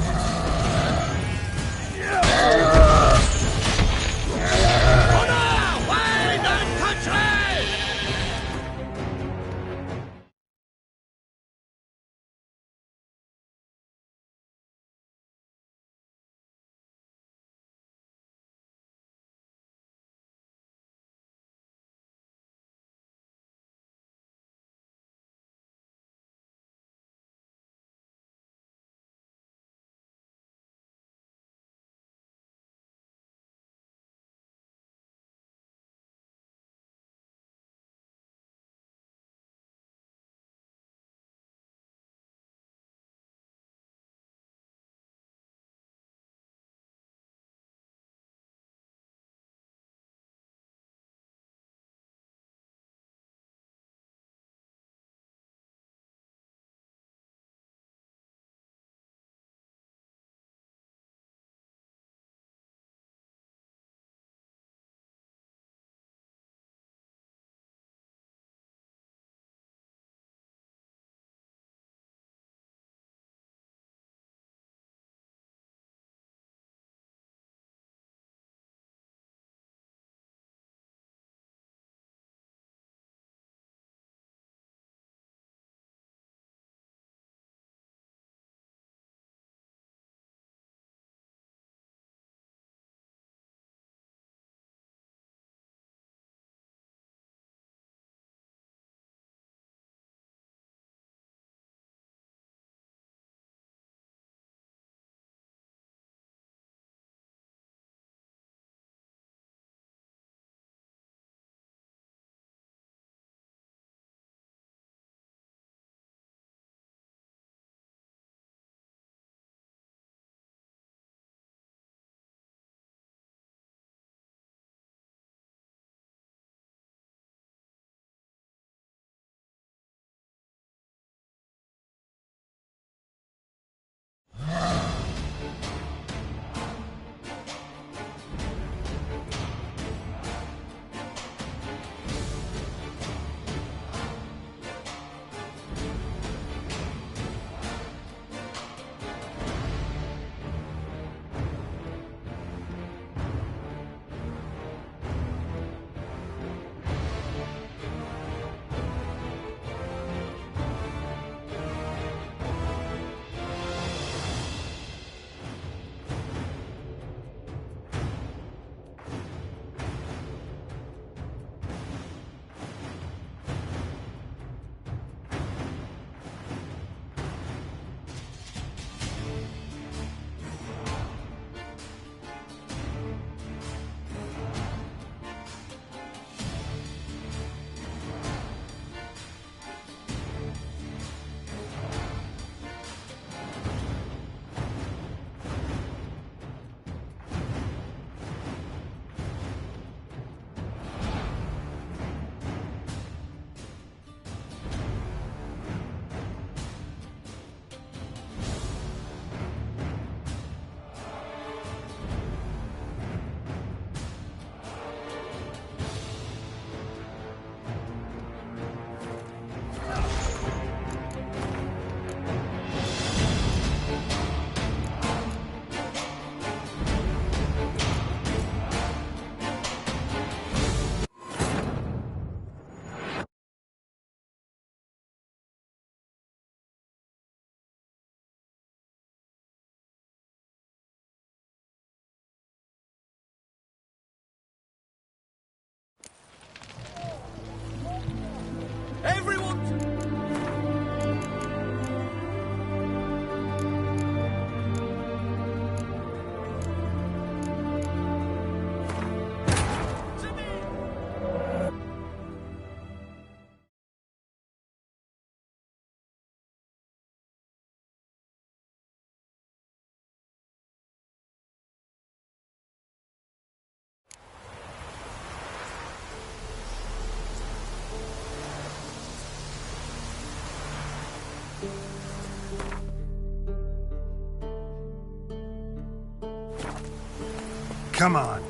come on.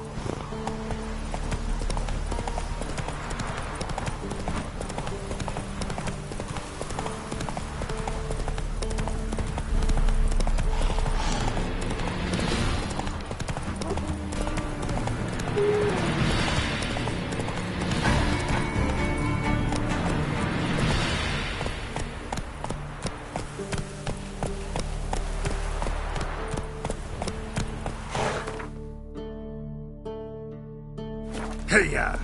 Hey-ya!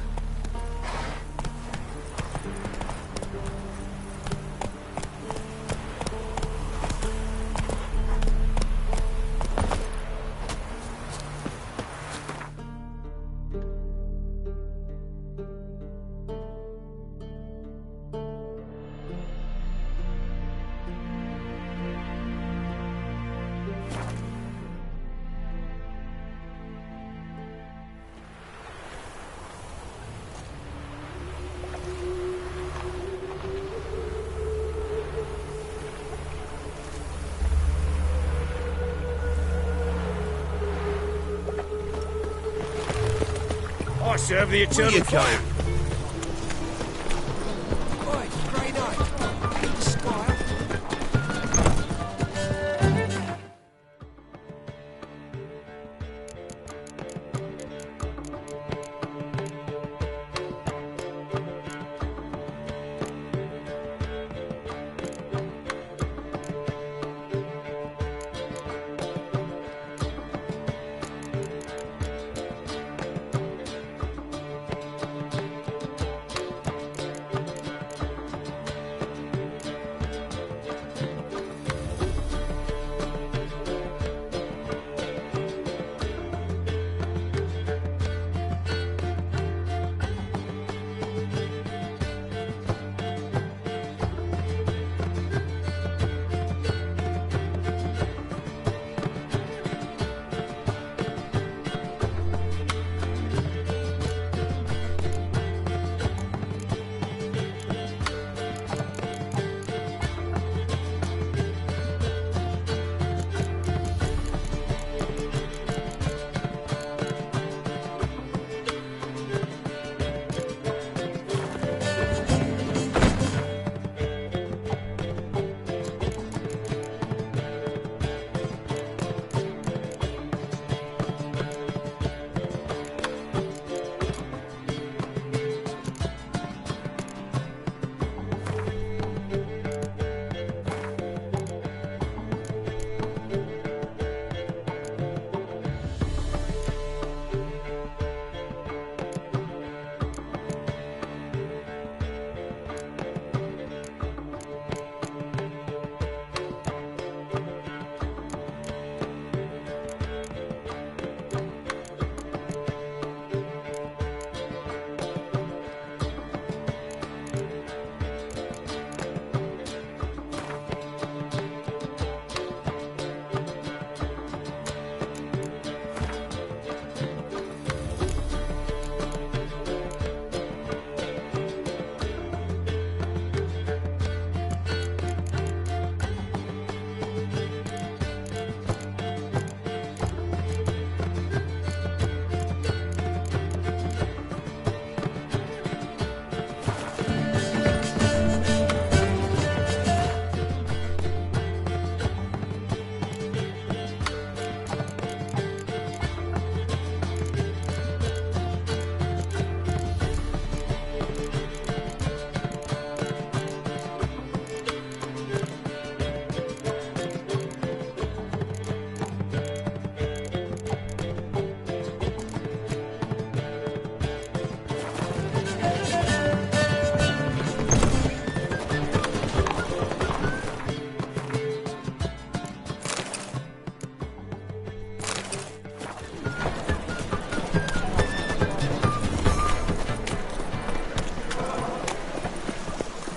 I serve the eternal fire.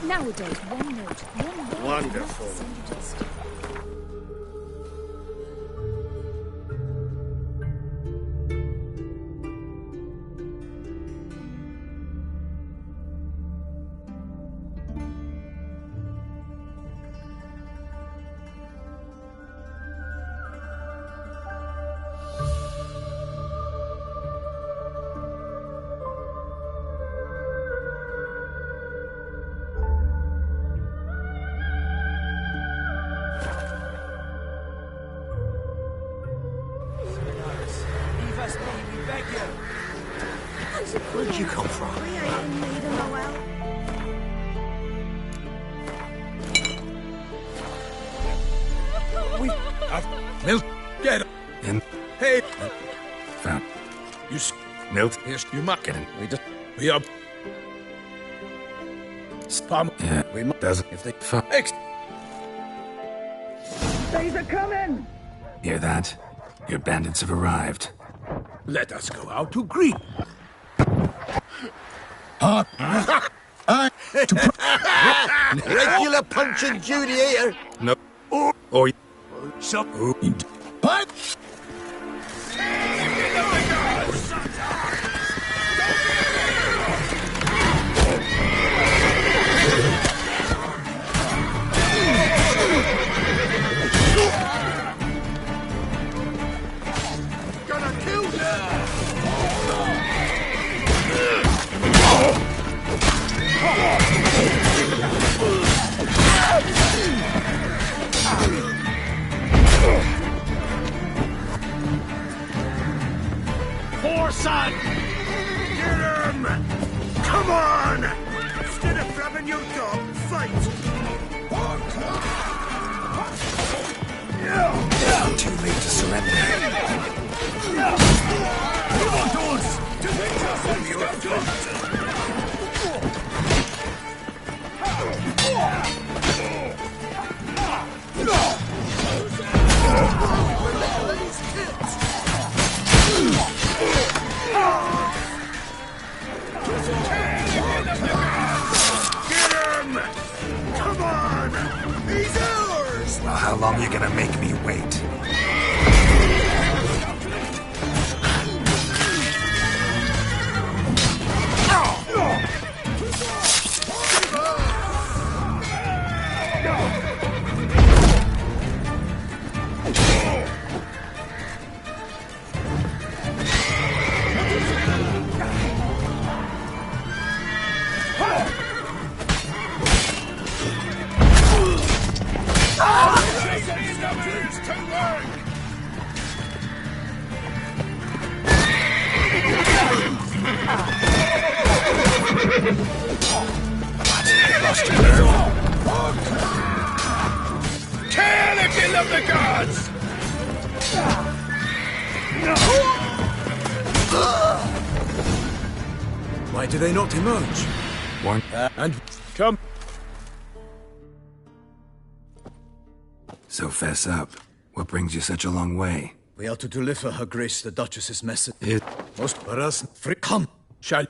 Nowadays, one note, one word. Wonderful. Where'd you come from? We ain't in need of no help. We have milk. Get him. In. Hey. Found. You Milt. Yes, you might get him. We are. Spam. Yeah. We might. Doesn't. If they. They's a coming! Hear that? Your bandits have arrived. Let us go out to greet. Regular Punch and Judy here. No. Or. Sup. But Gonna kill them! Forsyth! Get him! Come on! Instead of grabbing your dog, fight! Too late to surrender. Come on, dogs! Defend yourself, you Get him! Come on! He's ours! Well, how long you gonna make me wait? Lost your nerve. Kill if you love the gods! Why do they not emerge? One. And come. So fess up. What brings you such a long way? We are to deliver Her Grace the Duchess's message. It Most for us. Free. Come. Shall.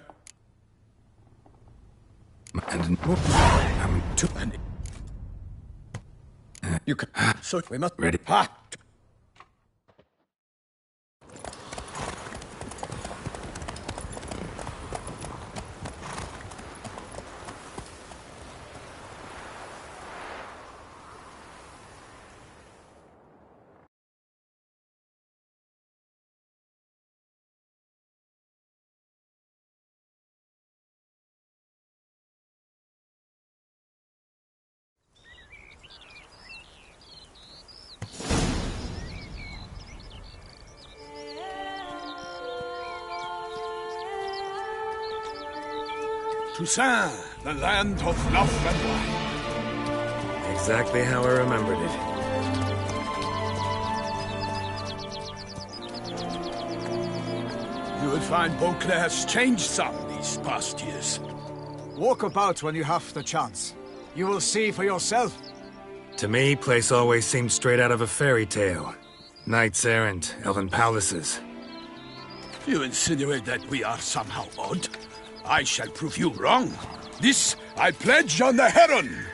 and To and. You can. So we must. ready. Ha! Toussaint, the land of love and wine. Exactly how I remembered it. You will find Beauclair's changed some these past years. Walk about when you have the chance. You will see for yourself. To me, place always seemed straight out of a fairy tale. Knights errant, elven palaces. You insinuate that we are somehow odd? I shall prove you wrong. This I pledge on the Heron.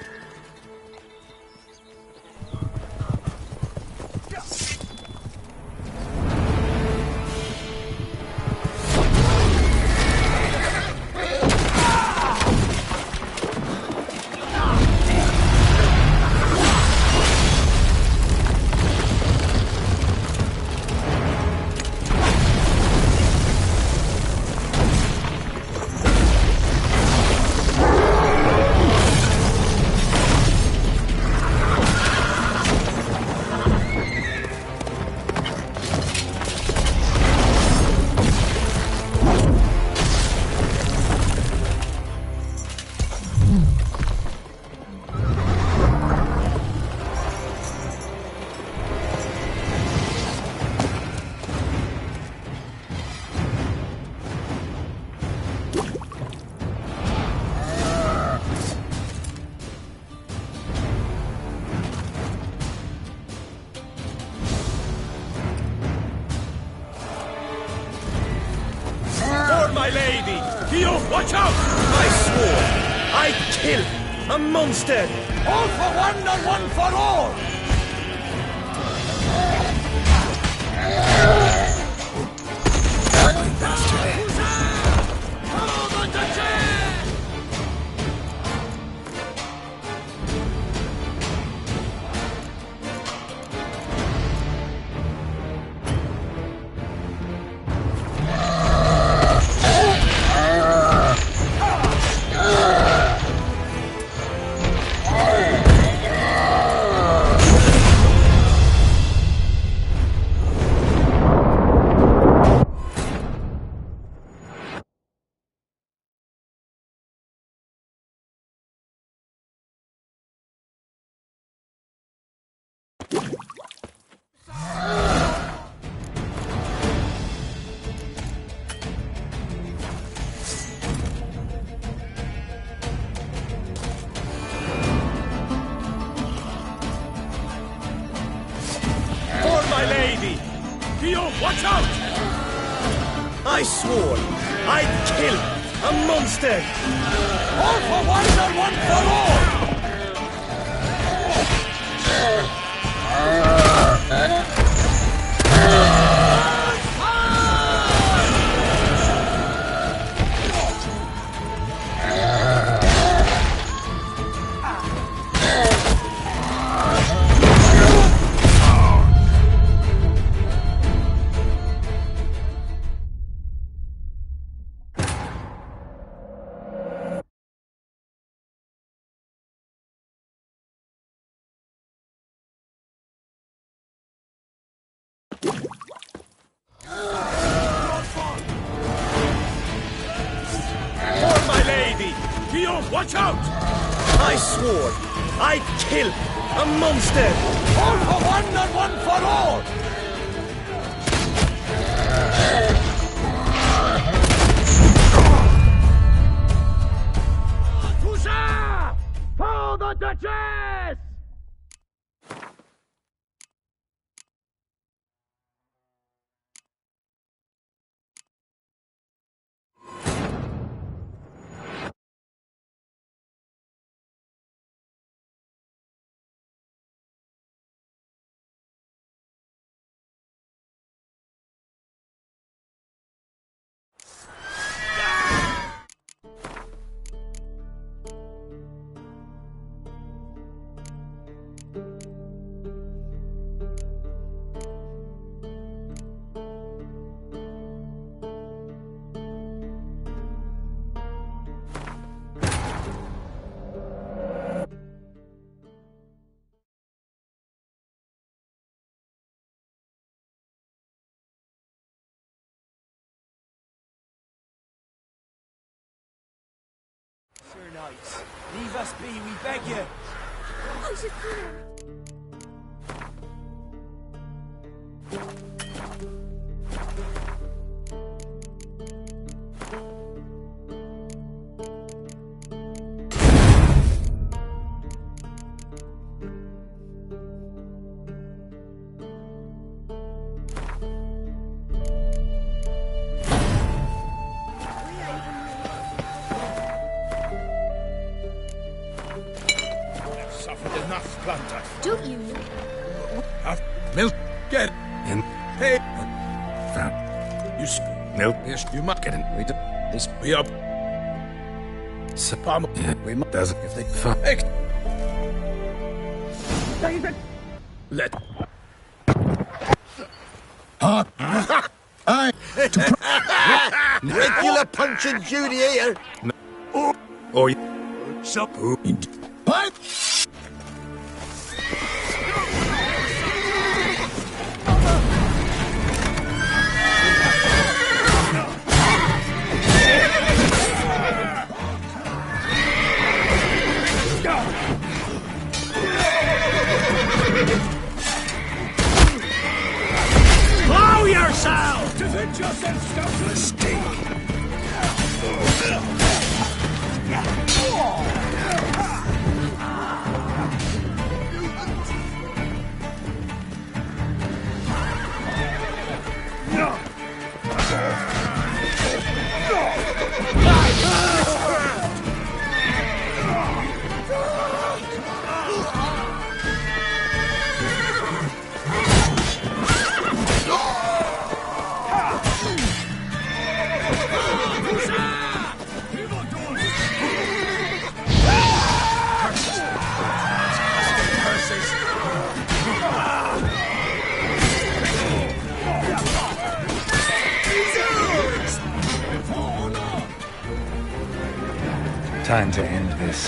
my lady! You watch out! I swore I'd kill a monster! All for one and one for all! Ugly bastard. Follow the Duchess! Watch out! I swore I'd kill a monster! All for one and one for all! Watch out! I swore I'd kill a monster! All for one and one for all! Toucha! For the Duchess! Sir Knight, leave us be, we beg you. I should fear. Enough, Plunter. Don't you? Have milk. Get in. Hey. Found. You milk. Yes, you must get in. We do. This. We are. Sapam. Yeah. We must. Does if they fuck. Let. I. Regular Punch and Judy here. No. Or. Sup. Pipe. Blow yourself! Defend yourself, Scout! Mistake. Time to end this.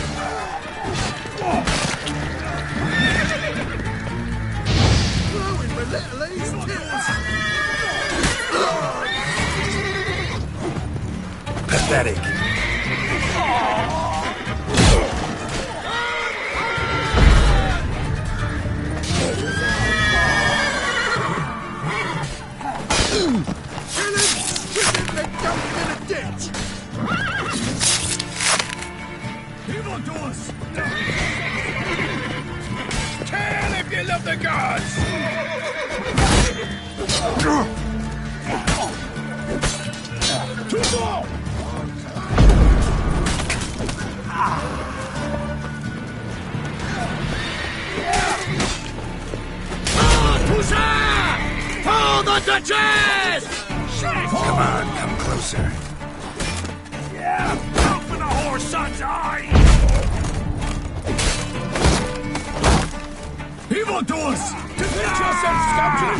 Pathetic. Kill if you love the gods! Two more! Hussar! Hold the Duchess! Come on, come closer. Yeah, open the horse son's eye! Evil doers! Defend yourself, scoundrel!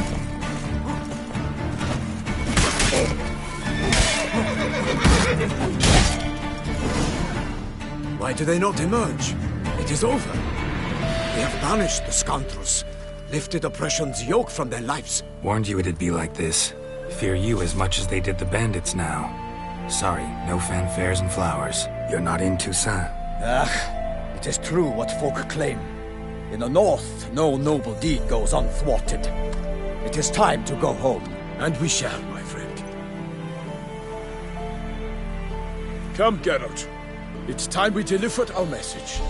Why do they not emerge? It is over. We have banished the scoundrels, lifted oppression's yoke from their lives. Warned you it'd be like this. Fear you as much as they did the bandits now. Sorry, no fanfares and flowers. You're not in Toussaint. It is true what folk claim. In the north, no noble deed goes unthwarted. It is time to go home. And we shall, my friend. Come, Geralt. It's time we delivered our message.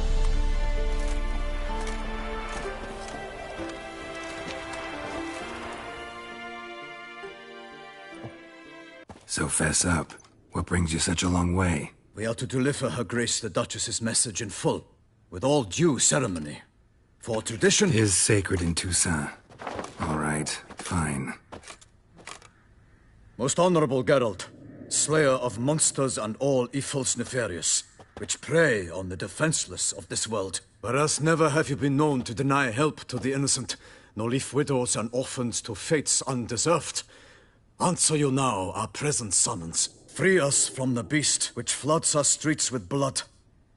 So fess up. What brings you such a long way? We are to deliver Her Grace the Duchess's message in full, with all due ceremony. For tradition is sacred in Toussaint. All right, fine. Most honorable Geralt, slayer of monsters and all evils nefarious, which prey on the defenseless of this world. Whereas never have you been known to deny help to the innocent, nor leave widows and orphans to fates undeserved. Answer you now our present summons. Free us from the beast which floods our streets with blood,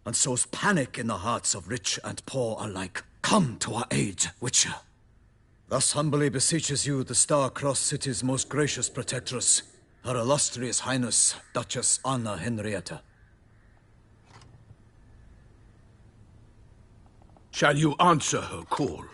and sows panic in the hearts of rich and poor alike. Come to our aid, Witcher. Thus humbly beseeches you the Star-Crossed City's most gracious protectress, Her Illustrious Highness, Duchess Anna Henrietta. Shall you answer her call?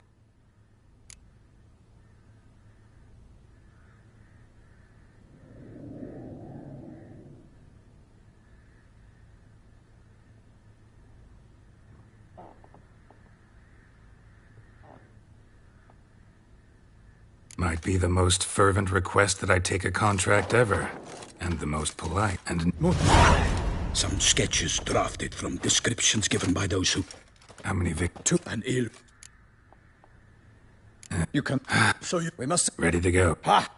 Might be the most fervent request that I take a contract ever. And the most polite and... Some sketches drafted from descriptions given by those who... How many To an ill... You can... So you... We must... Ready to go. Ha!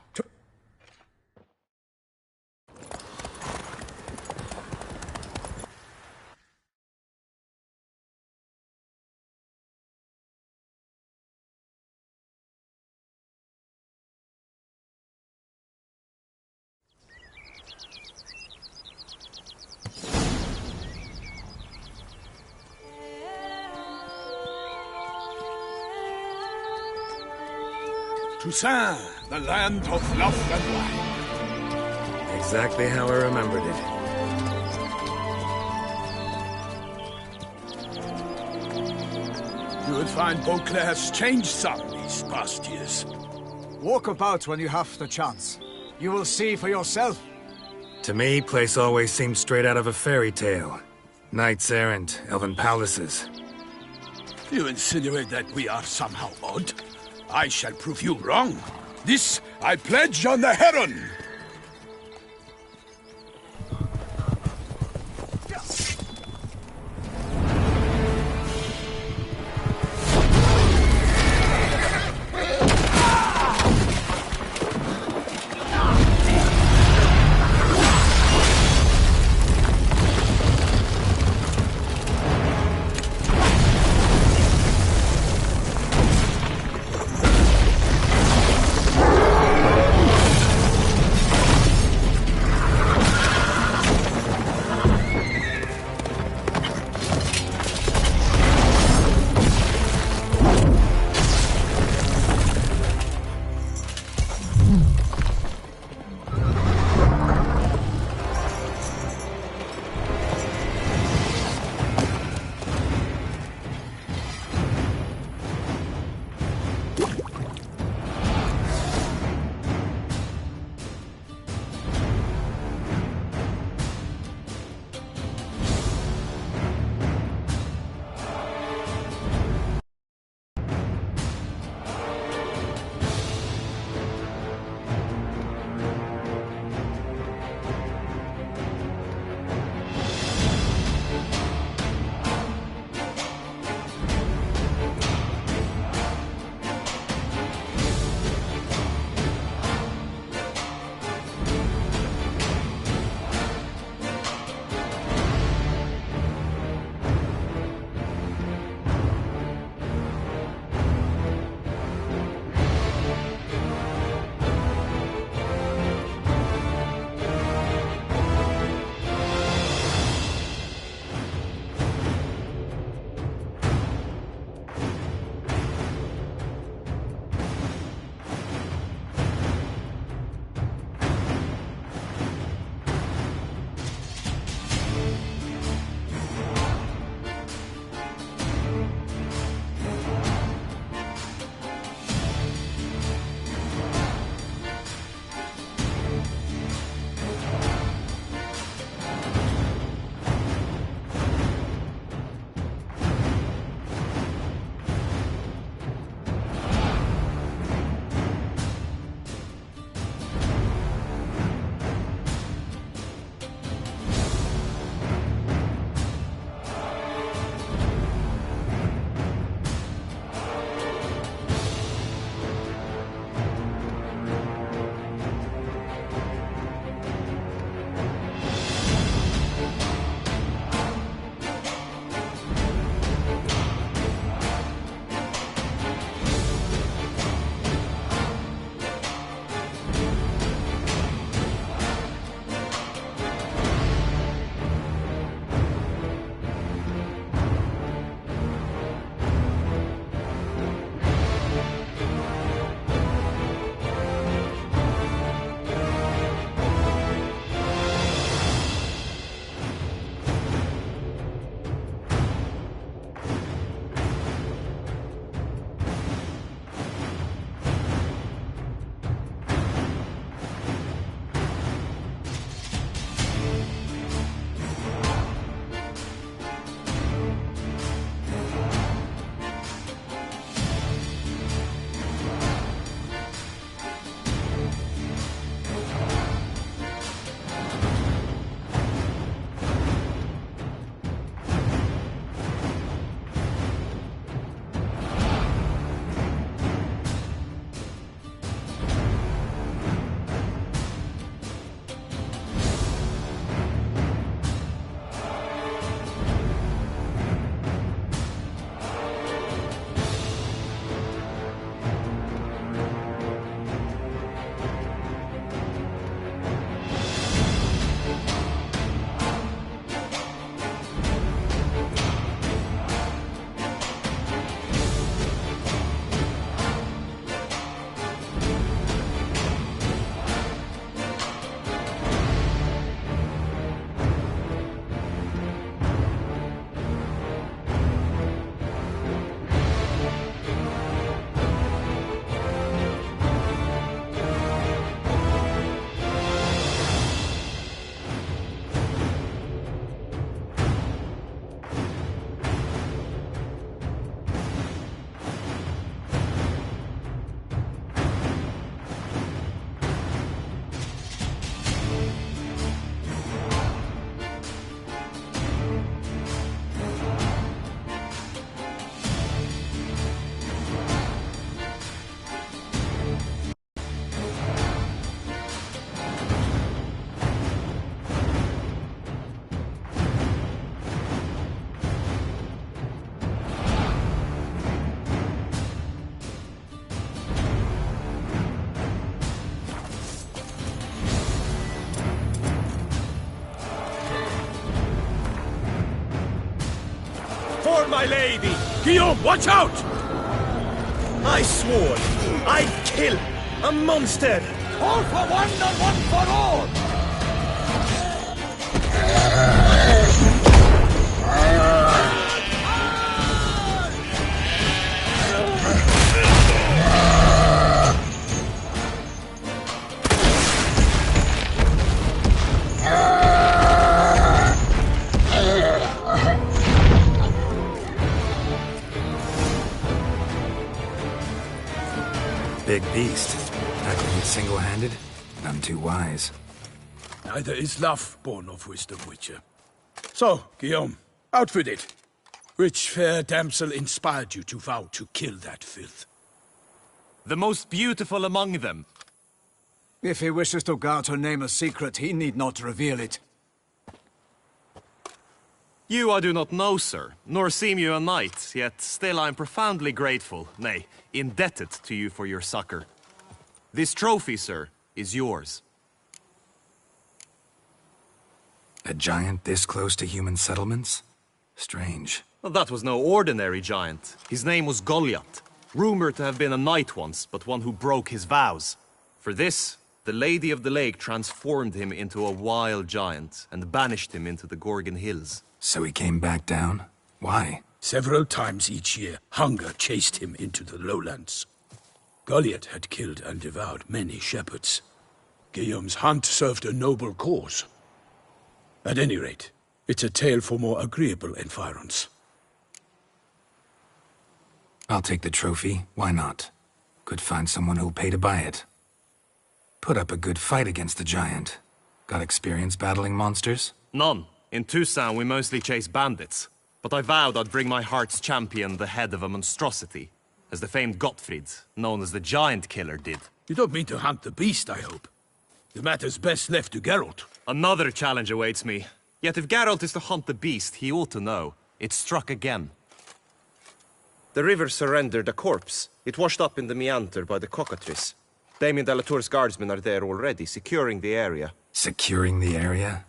Toussaint, the land of love and wine. Exactly how I remembered it. You will find Beauclair has changed some these past years. Walk about when you have the chance. You will see for yourself. To me, place always seemed straight out of a fairy tale. Knights errant, elven palaces. You insinuate that we are somehow odd? I shall prove you wrong. This I pledge on the Heron! my lady! Guillaume, watch out! I swore I'd kill a monster! All for one and one for all! Big beast. Tackling it single-handed? None too wise. Neither is love born of wisdom, Witcher. So, Guillaume, out with it. Which fair damsel inspired you to vow to kill that filth? The most beautiful among them. If he wishes to guard her name a secret, he need not reveal it. You I do not know, sir, nor seem you a knight, yet still I am profoundly grateful, nay, indebted to you for your succor. This trophy, sir, is yours. A giant this close to human settlements? Strange. Well, that was no ordinary giant. His name was Goliath, rumored to have been a knight once, but one who broke his vows. For this, the Lady of the Lake transformed him into a wild giant and banished him into the Gorgon Hills. So he came back down? Why? Several times each year, hunger chased him into the lowlands. Goliath had killed and devoured many shepherds. Guillaume's hunt served a noble cause. At any rate, it's a tale for more agreeable environs. I'll take the trophy. Why not? Could find someone who'll pay to buy it. Put up a good fight against the giant. Got experience battling monsters? None. In Toussaint, we mostly chase bandits. But I vowed I'd bring my heart's champion the head of a monstrosity, as the famed Gottfried, known as the Giant Killer, did. You don't mean to hunt the beast, I hope. The matter's best left to Geralt. Another challenge awaits me. Yet if Geralt is to hunt the beast, he ought to know. It struck again. The river surrendered a corpse. It washed up in the meander by the cockatrice. Damien de la Tour's guardsmen are there already, securing the area. Securing the area?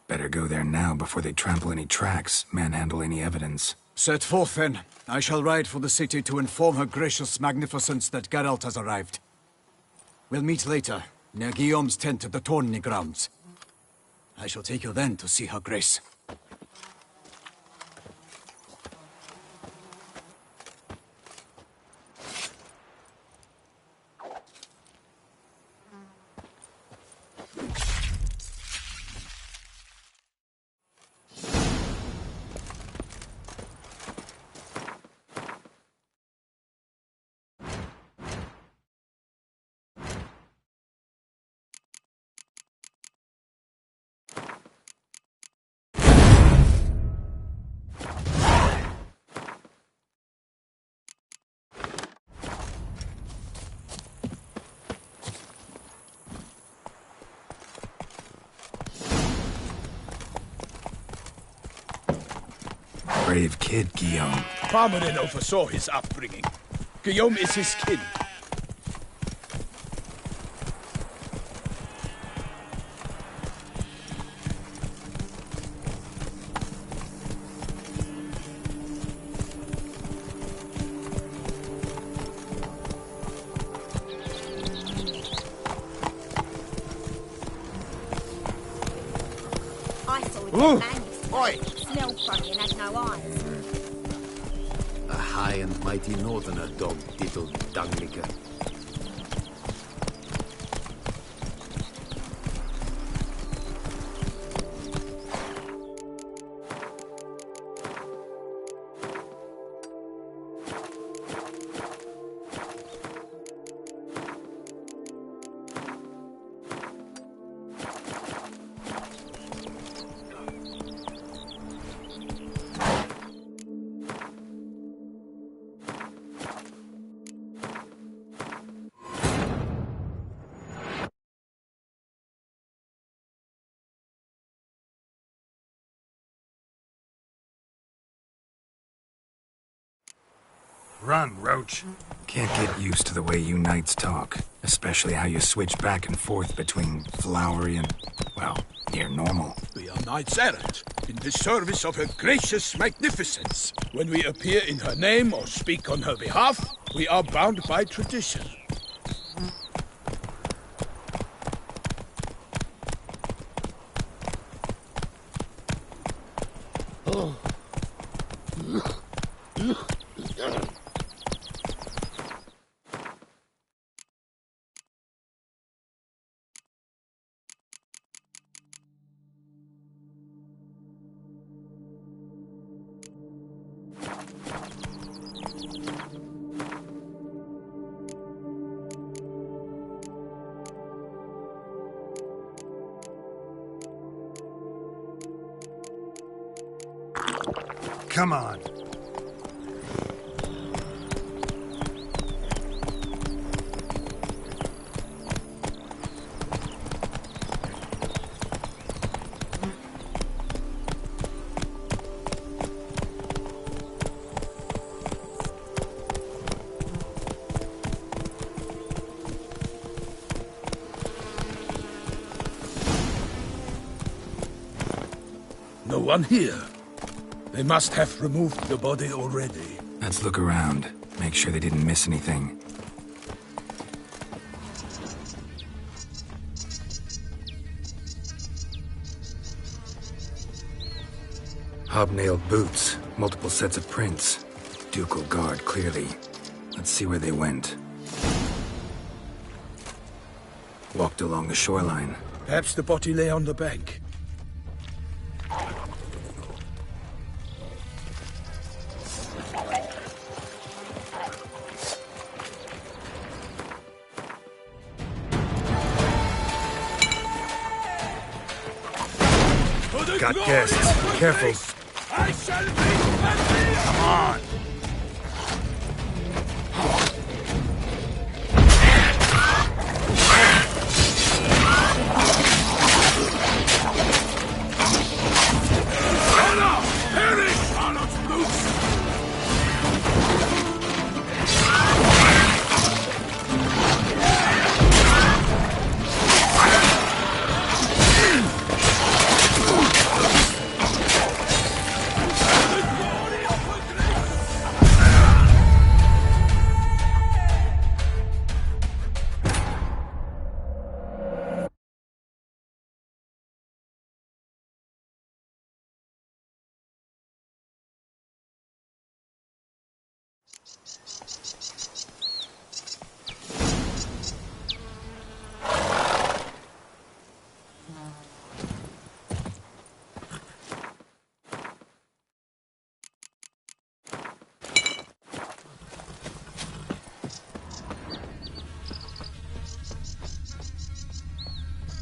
Better go there now before they trample any tracks, manhandle any evidence. Set forth, then. I shall ride for the city to inform her gracious magnificence that Geralt has arrived. We'll meet later, near Guillaume's tent at the tourney grounds. I shall take you then to see her grace. Brave kid, Guillaume. Parmanin oversaw his upbringing. Guillaume is his kin. I saw it in manuscript. Smelled funny and had no eyes. A high and mighty northerner dog diddled dunglicker. Run, Roach. Can't get used to the way you knights talk. Especially how you switch back and forth between flowery and, well, near normal. We are knights errant, in the service of her gracious magnificence. When we appear in her name or speak on her behalf, we are bound by tradition. Come on. No one here. They must have removed the body already. Let's look around. Make sure they didn't miss anything. Hobnailed boots, multiple sets of prints. Ducal guard, clearly. Let's see where they went. Walked along the shoreline. Perhaps the body lay on the bank. Got guests. Careful. I shall be Come on.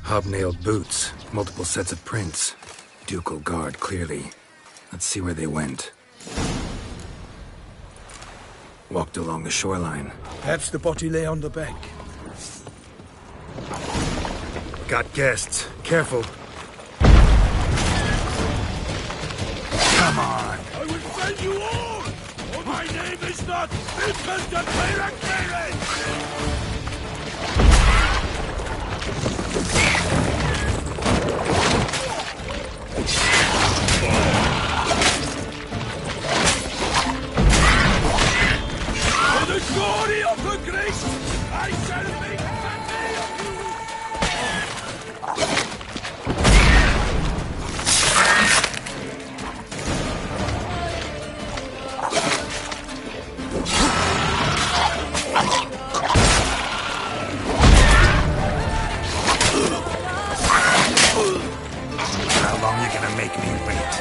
Hobnailed boots, multiple sets of prints. Ducal guard, clearly. Let's see where they went. Walked along the shoreline. Perhaps the body lay on the bank. Got guests. Careful. Come on. I will send you all! For my name is not Vincent de Peyrac-Peyrac! For the glory of her grace, I shall make Sunday of you! How long you gonna make me wait?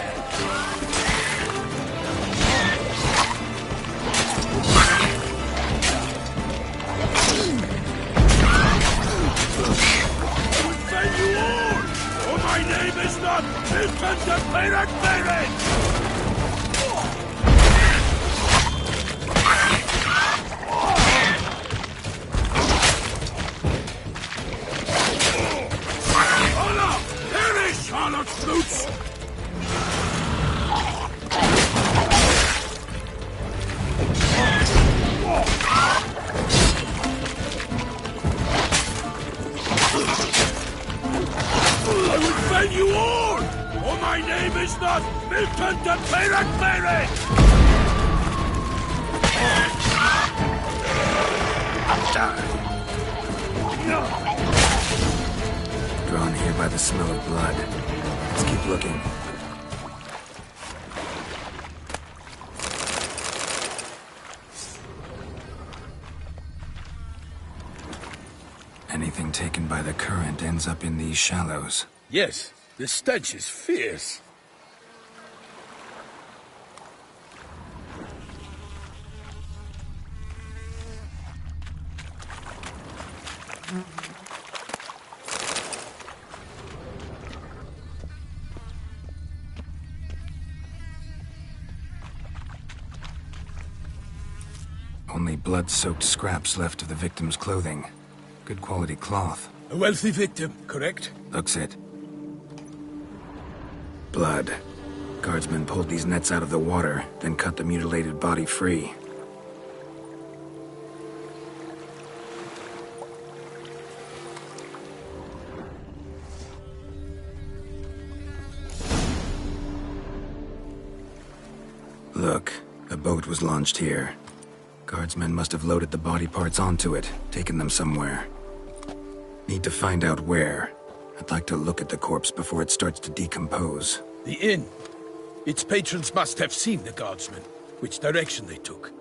Defend you all! For my name is not Vincent de Peyrac-Peyrac! Honor! Perish, Charlotte Flutes! I will fell you all! For my name is not Milton de Peyrac-Meyre! Drawn here by the smell of blood. Let's keep looking. Anything taken by the current ends up in these shallows. Yes, the stench is fierce. Only blood-soaked scraps left of the victim's clothing. Good quality cloth. A wealthy victim, correct? Looks it. Blood. Guardsmen pulled these nets out of the water, then cut the mutilated body free. Look, a boat was launched here. Guardsmen must have loaded the body parts onto it, taken them somewhere. Need to find out where. I'd like to look at the corpse before it starts to decompose. The inn. Its patrons must have seen the guardsmen, which direction they took.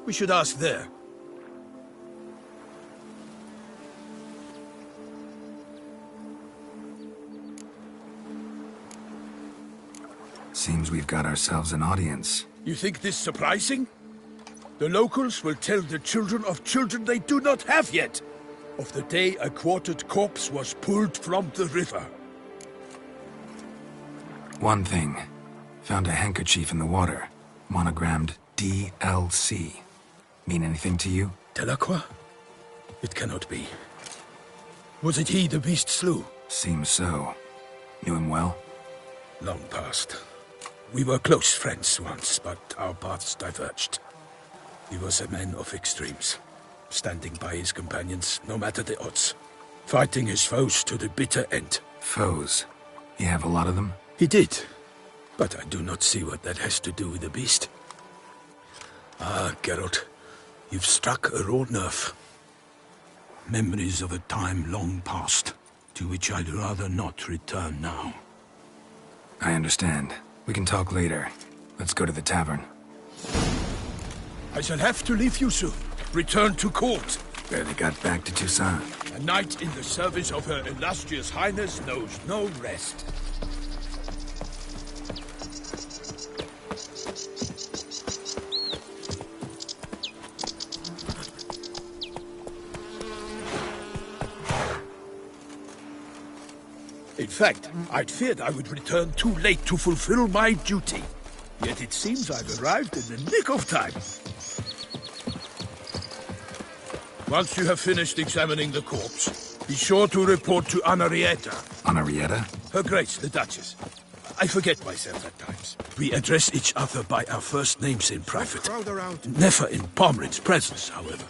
We should ask there. Seems we've got ourselves an audience. You think this surprising? The locals will tell the children of children they do not have yet, of the day a quartered corpse was pulled from the river. One thing. Found a handkerchief in the water. Monogrammed DLC. Mean anything to you? Delacroix? It cannot be. Was it he the beast slew? Seems so. Knew him well? Long past. We were close friends once, but our paths diverged. He was a man of extremes, standing by his companions, no matter the odds. Fighting his foes to the bitter end. Foes? You have a lot of them? He did. But I do not see what that has to do with the beast. Ah, Geralt, you've struck a raw nerve. Memories of a time long past, to which I'd rather not return now. I understand. We can talk later. Let's go to the tavern. I shall have to leave you soon. Return to court. Barely got back to Toussaint. A knight in the service of Her Illustrious Highness knows no rest. In fact, I'd feared I would return too late to fulfill my duty. Yet it seems I've arrived in the nick of time. Once you have finished examining the corpse, be sure to report to Anarietta. Anarietta? Her Grace, the Duchess. I forget myself at times. We address each other by our first names in private. Never in Pomrin's presence, however.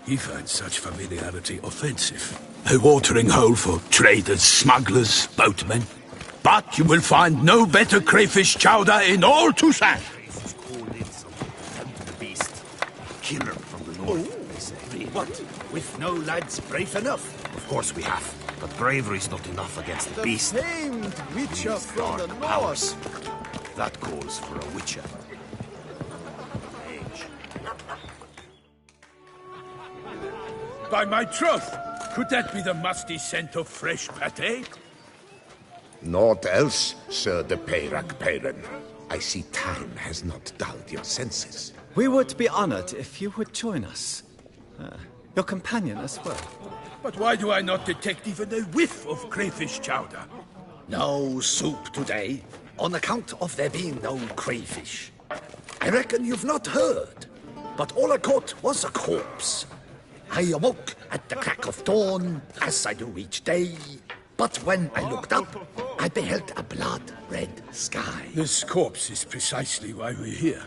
He finds such familiarity offensive. A watering hole for traders, smugglers, boatmen. But you will find no better crayfish chowder in all Toussaint. Killer from the north, they say. What? With no lads brave enough? Of course we have. But bravery's not enough against the beast. The famed Witcher from the north. That calls for a Witcher. By my troth, could that be the musty scent of fresh pâté? Naught else, Sir de Peyrac-Peyren. I see time has not dulled your senses. We would be honored if you would join us. Your companion as well. But why do I not detect even a whiff of crayfish chowder? No soup today, on account of there being no crayfish. I reckon you've not heard, but all I caught was a corpse. I awoke at the crack of dawn, as I do each day. But when I looked up, I beheld a blood-red sky. This corpse is precisely why we're here.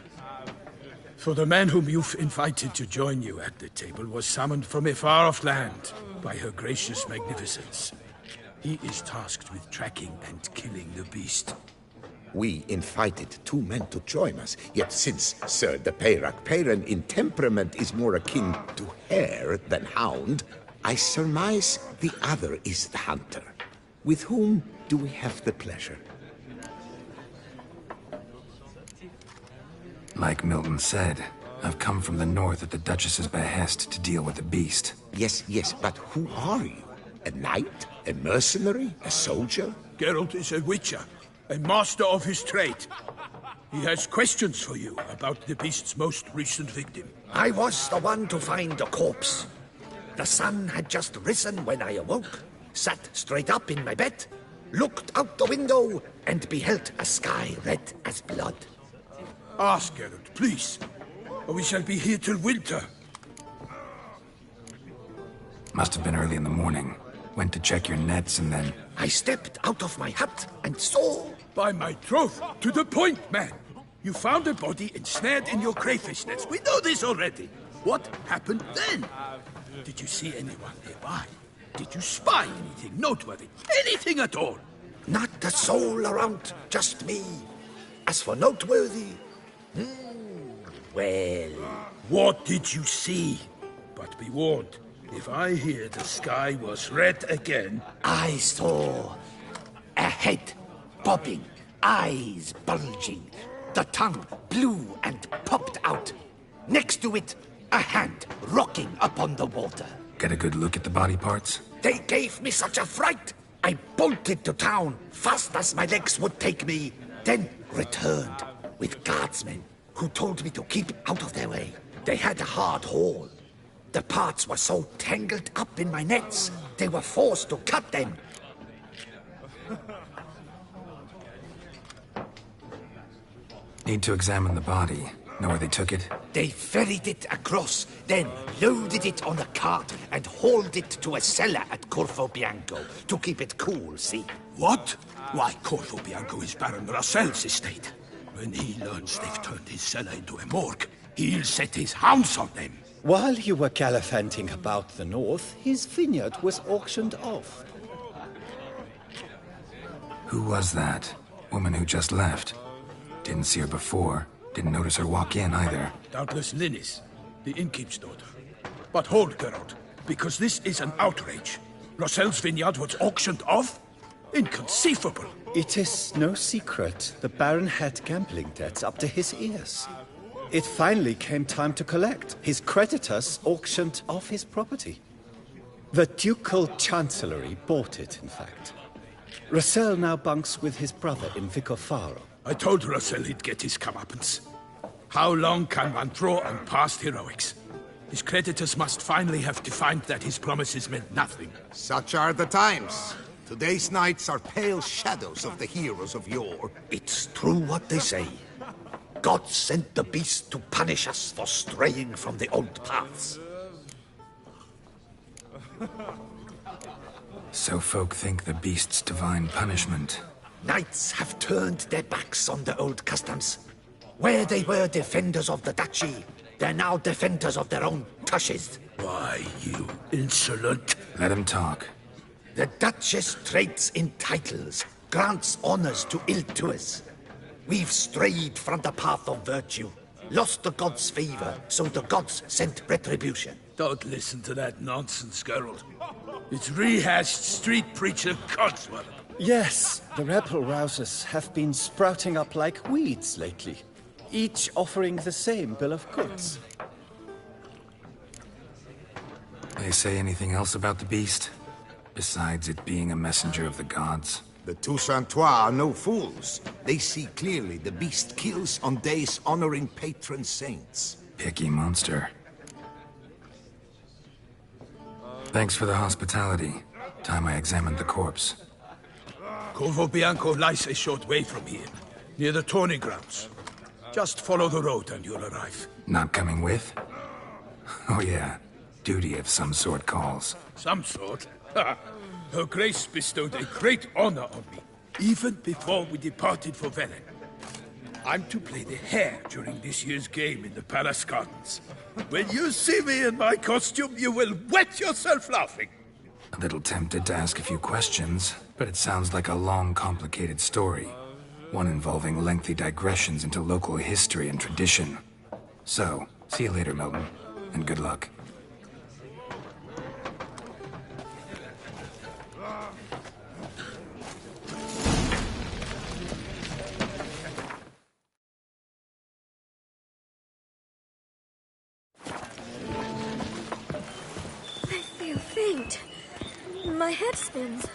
For the man whom you've invited to join you at the table was summoned from a far-off land by her gracious magnificence. He is tasked with tracking and killing the beast. We invited 2 men to join us, yet since Sir de Peyrac Peyren in temperament is more akin to hare than hound, I surmise the other is the hunter. With whom do we have the pleasure? Like Milton said, I've come from the north at the Duchess's behest to deal with the beast. Yes, but who are you? A knight? A mercenary? A soldier? Geralt is a witcher, a master of his trade. He has questions for you about the beast's most recent victim. I was the one to find the corpse. The sun had just risen when I awoke, sat straight up in my bed, looked out the window, and beheld a sky red as blood. Ask, Geralt, please, or we shall be here till winter. Must have been early in the morning. Went to check your nets and then... I stepped out of my hut and saw... By my troth, to the point, man. You found a body ensnared in your crayfish nets. We know this already. What happened then? Did you see anyone nearby? Did you spy anything noteworthy? Anything at all? Not a soul around, just me. As for noteworthy... well... What did you see? But be warned, if I hear the sky was red again... I saw a head bobbing, eyes bulging, the tongue blew and popped out. Next to it, a hand rocking upon the water. Get a good look at the body parts? They gave me such a fright. I bolted to town, fast as my legs would take me, then returned with guardsmen who told me to keep out of their way. They had a hard haul. The parts were so tangled up in my nets, they were forced to cut them. Need to examine the body. Know where they took it? They ferried it across, then loaded it on a cart and hauled it to a cellar at Corvo Bianco to keep it cool, see? What? Why, Corvo Bianco is Baron Russell's estate. When he learns they've turned his cellar into a morgue, he'll set his hounds on them. While you were gallivanting about the north, his vineyard was auctioned off. Who was that? Woman who just left. Didn't see her before. Didn't notice her walk in either. Doubtless Linnis, the innkeep's daughter. But hold, Geralt, because this is an outrage. Russell's vineyard was auctioned off? Inconceivable. It is no secret the Baron had gambling debts up to his ears. It finally came time to collect. His creditors auctioned off his property. The Ducal Chancellery bought it, in fact. Russell now bunks with his brother in Vicofaro. I told Russell he'd get his comeuppance. How long can one throw on past heroics? His creditors must finally have defined that his promises meant nothing. Such are the times. Today's knights are pale shadows of the heroes of yore. It's true what they say. God sent the beast to punish us for straying from the old paths. So folk think the beast's divine punishment. Knights have turned their backs on the old customs. Where they were defenders of the duchy, they're now defenders of their own tushes. Why, you insolent... Let him talk. The Duchess trades in titles, grants honors to ill-doers. We've strayed from the path of virtue, lost the gods' favor, so the gods sent retribution. Don't listen to that nonsense, Geralt. It's rehashed street preacher Codswallop. Yes, the rebel rousers have been sprouting up like weeds lately, each offering the same bill of goods. They say anything else about the beast? Besides it being a messenger of the gods? The Toussaintois are no fools. They see clearly the beast kills on days honoring patron saints. Picky monster. Thanks for the hospitality. Time I examined the corpse. Corvo Bianco lies a short way from here, near the tourney grounds. Just follow the road and you'll arrive. Not coming with? Oh yeah, duty of some sort calls. Some sort? Her Grace bestowed a great honor on me, even before we departed for Velen. I'm to play the hare during this year's game in the Palace Gardens. When you see me in my costume, you will wet yourself laughing. A little tempted to ask a few questions, but it sounds like a long, complicated story. One involving lengthy digressions into local history and tradition. So, see you later, Milton, and good luck. I feel faint. My head spins.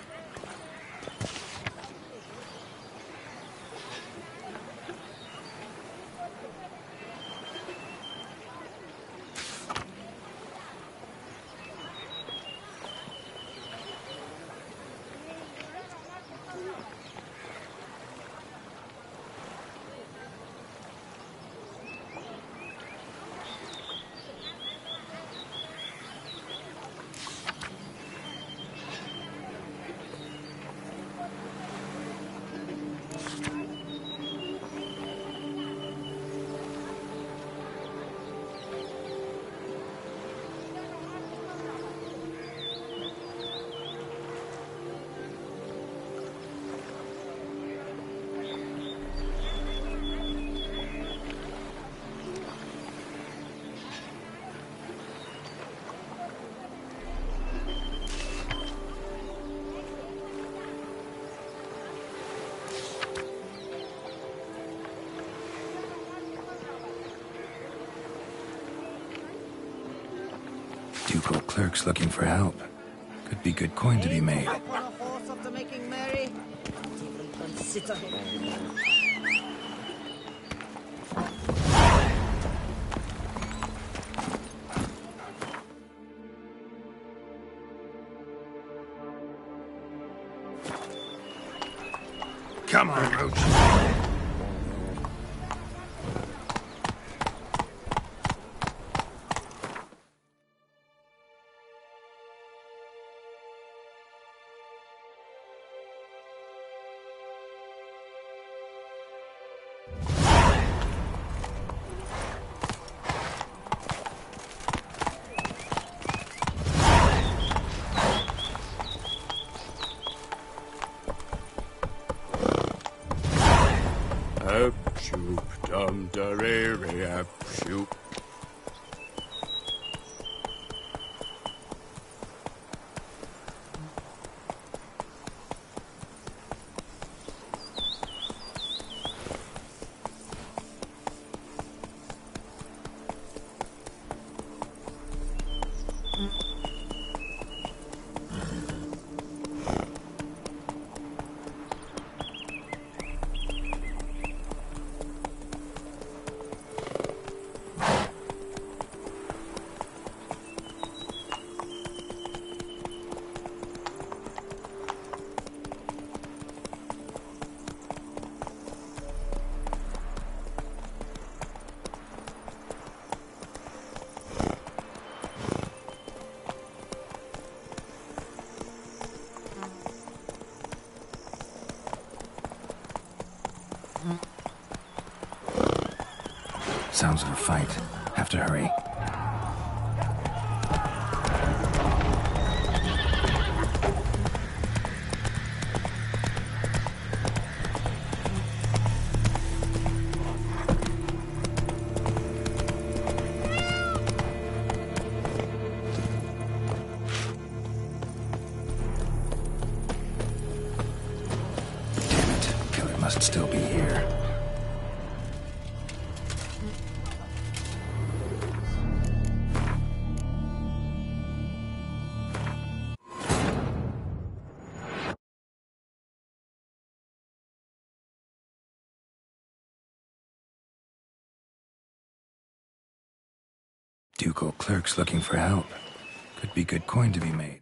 Ducal clerks looking for help. Could be good coin to be made. On a horse after making merry. Not even consider him. Come on, Roach. Up, shoop, dum, da, re, re, up, shoop. Sounds of a fight. Have to hurry. Damn it. Killer must still be here. Ducal clerks looking for help. Could be good coin to be made.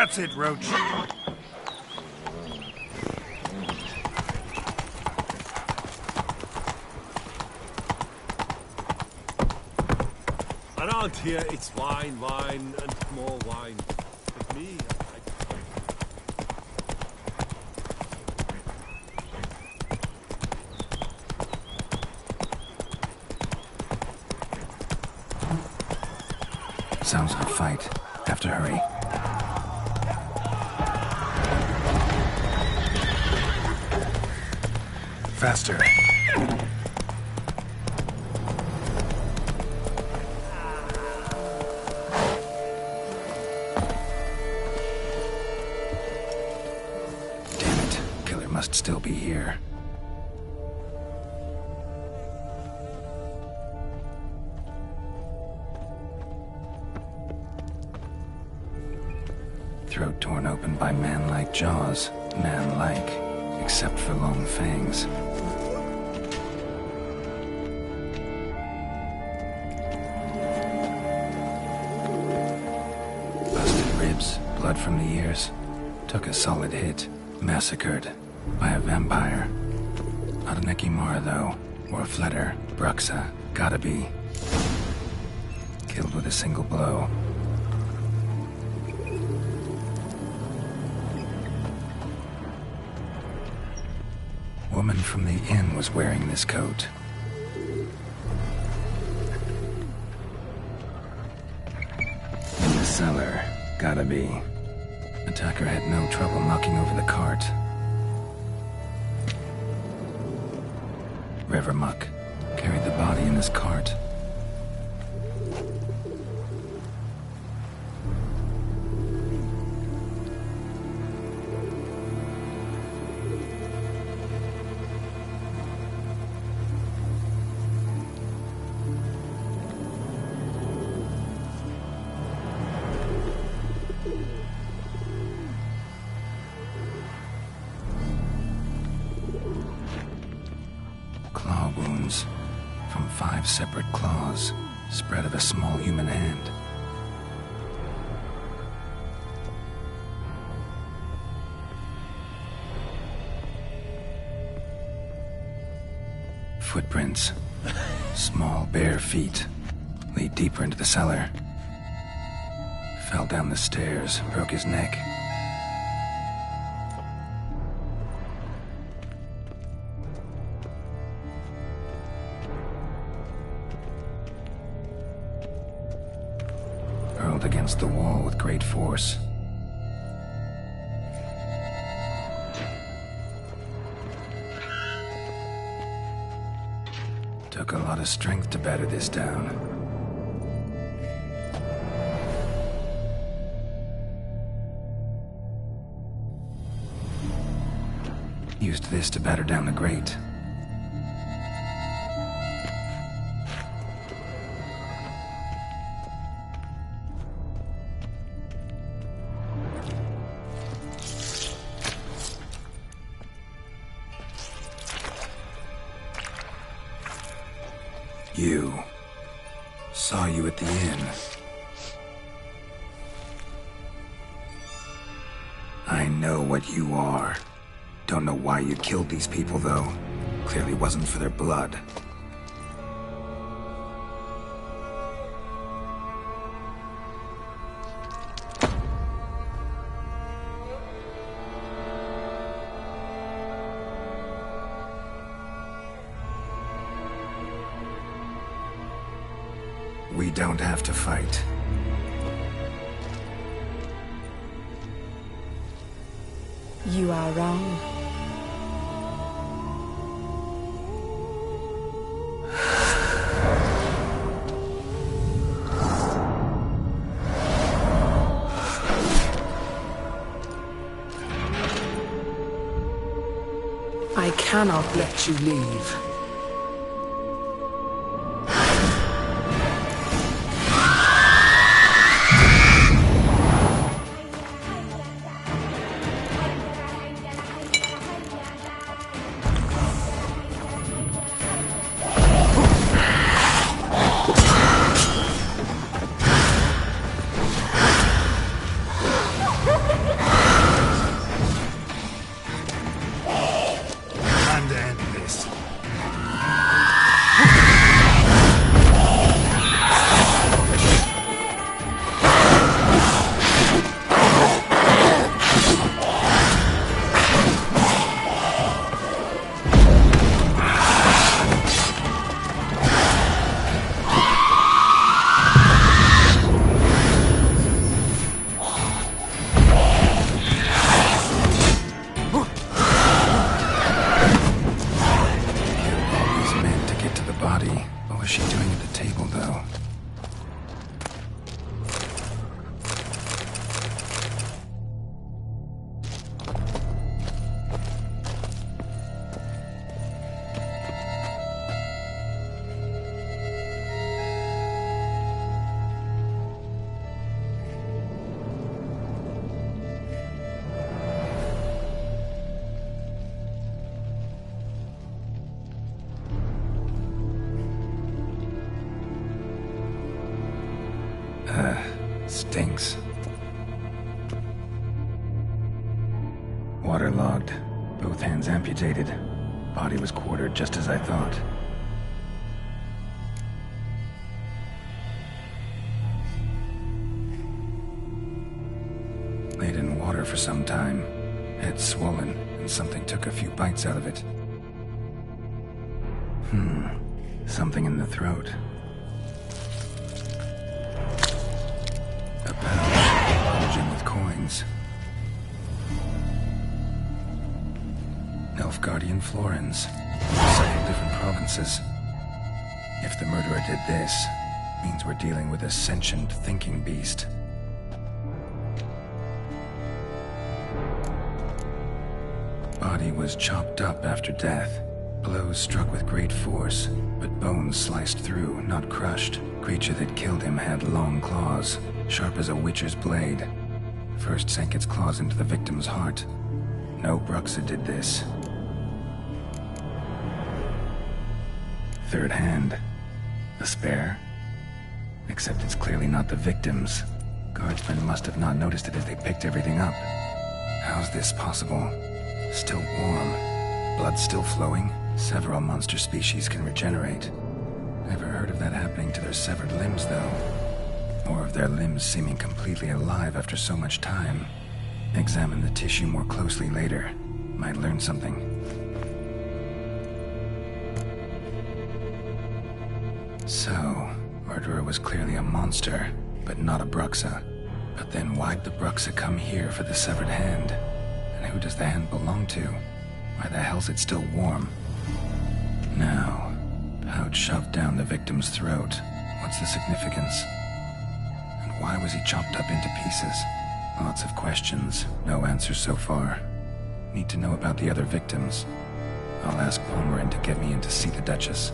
That's it, Roach. Around here, it's wine, wine, and more wine. With me, Sounds like a fight. Have to hurry. Faster. Damn it. Killer must still be here. Throat torn open by man-like jaws. Man-like, except for long fangs. Busted ribs, blood from the ears. Took a solid hit. Massacred by a vampire. Not an Ekimara, though. Or a Fletter. Bruxa. Gotta be. Killed with a single blow. Woman from the inn was wearing this coat. In the cellar. Gotta be. Attacker had no trouble knocking over the cart. River Muck carried the body in his cart. Claw wounds from 5 separate claws, spread of a small human hand. Footprints. Small bare feet lead deeper into the cellar. Fell down the stairs, broke his neck. Hurled against the wall with great force. Took a lot of strength to batter this down. Used this to batter down the grate. You. Saw you at the inn. I know what you are. Don't know why you killed these people, though. Clearly wasn't for their blood. We don't have to fight. You are wrong. I cannot let you leave. stand this. Stinks. Waterlogged. Both hands amputated. Body was quartered just as I thought. Laid in water for some time. Head swollen, and something took a few bites out of it. Something in the throat. A pouch bulging with coins. Nilfgaardian florins. Several different provinces. If the murderer did this, means we're dealing with a sentient thinking beast. Body was chopped up after death. Blows struck with great force, but bones sliced through, not crushed. Creature that killed him had long claws, sharp as a witcher's blade. First sank its claws into the victim's heart. No Bruxa did this. Third hand. A spare? Except it's clearly not the victim's. Guardsmen must have not noticed it as they picked everything up. How's this possible? Still warm. Blood still flowing? Several monster species can regenerate. Never heard of that happening to their severed limbs, though. Or of their limbs seeming completely alive after so much time. Examine the tissue more closely later. Might learn something. So, murderer was clearly a monster, but not a Bruxa. But then why'd the Bruxa come here for the severed hand? And who does the hand belong to? Why the hell's it still warm? Now, pouch shoved down the victim's throat. What's the significance? And why was he chopped up into pieces? Lots of questions, no answers so far. Need to know about the other victims. I'll ask Palmerin to get me in to see the Duchess.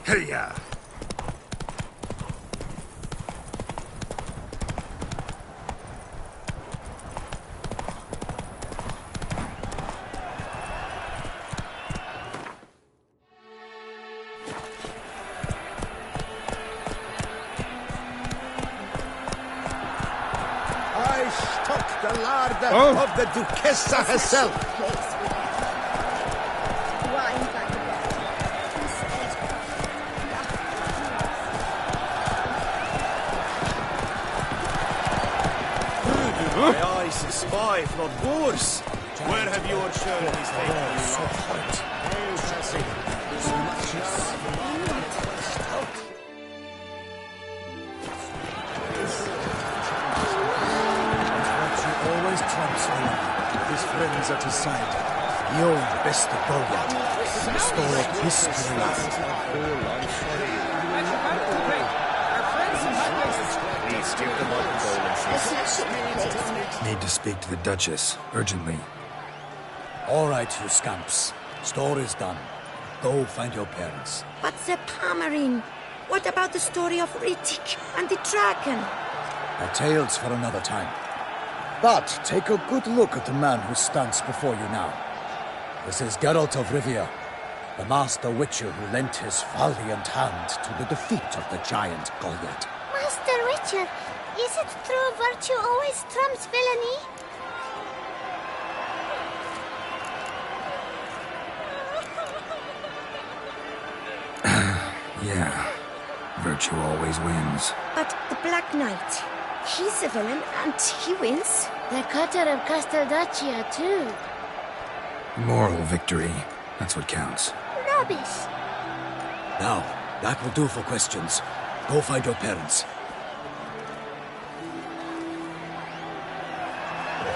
Hey-ya! I stock the larder of the Duchessa herself. My eyes spy from Boers. Where have your journeys Always trumps Olaf. His friends at his side. He owned the best of Goliath. Restored history. Need to speak to the Duchess, urgently. All right, you scamps. Story's done. Go find your parents. But the Pomerine, what about the story of Rittik and the dragon? A tale's for another time. But take a good look at the man who stands before you now. This is Geralt of Rivia, the master witcher who lent his valiant hand to the defeat of the giant Goliath. Master Witcher, is it true virtue always trumps villainy? Yeah, virtue always wins. But the Black Knight, he's a villain and he wins. The cutter of Casteldacia, too. Moral victory, that's what counts. Rubbish. Now, that will do for questions. Go find your parents.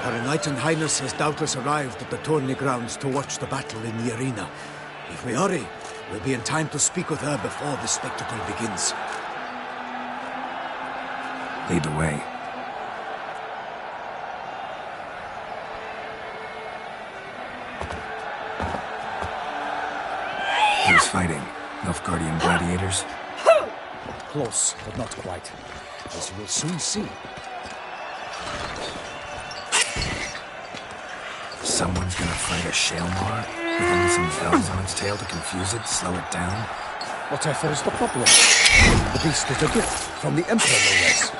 Her Enlightened Highness has doubtless arrived at the tourney grounds to watch the battle in the arena. If we hurry, we'll be in time to speak with her before the spectacle begins. Lead the way. Who's fighting? Nilfgaardian gladiators? Close, but not quite. As you will soon see. Someone's gonna fight a Shaelmar? With only some bells on its tail to confuse it, slow it down? Whatever is the problem? The beast is a gift from the Emperor, no less.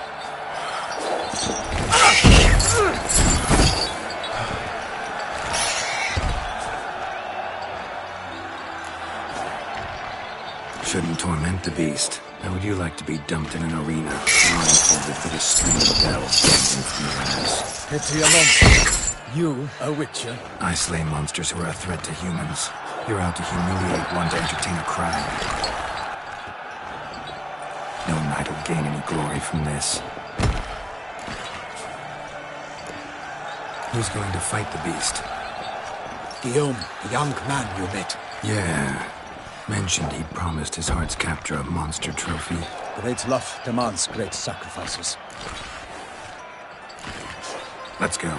Shouldn't torment the beast. How would you like to be dumped in an arena, blindfolded with a string of bells dangling from your ass? Pity a monster. You, a witcher? I slay monsters who are a threat to humans. You're out to humiliate one to entertain a crowd. No knight will gain any glory from this. Who's going to fight the beast? Guillaume, the young man you met. Yeah. Mentioned he'd promised his heart's captor a monster trophy. Great love demands great sacrifices. Let's go.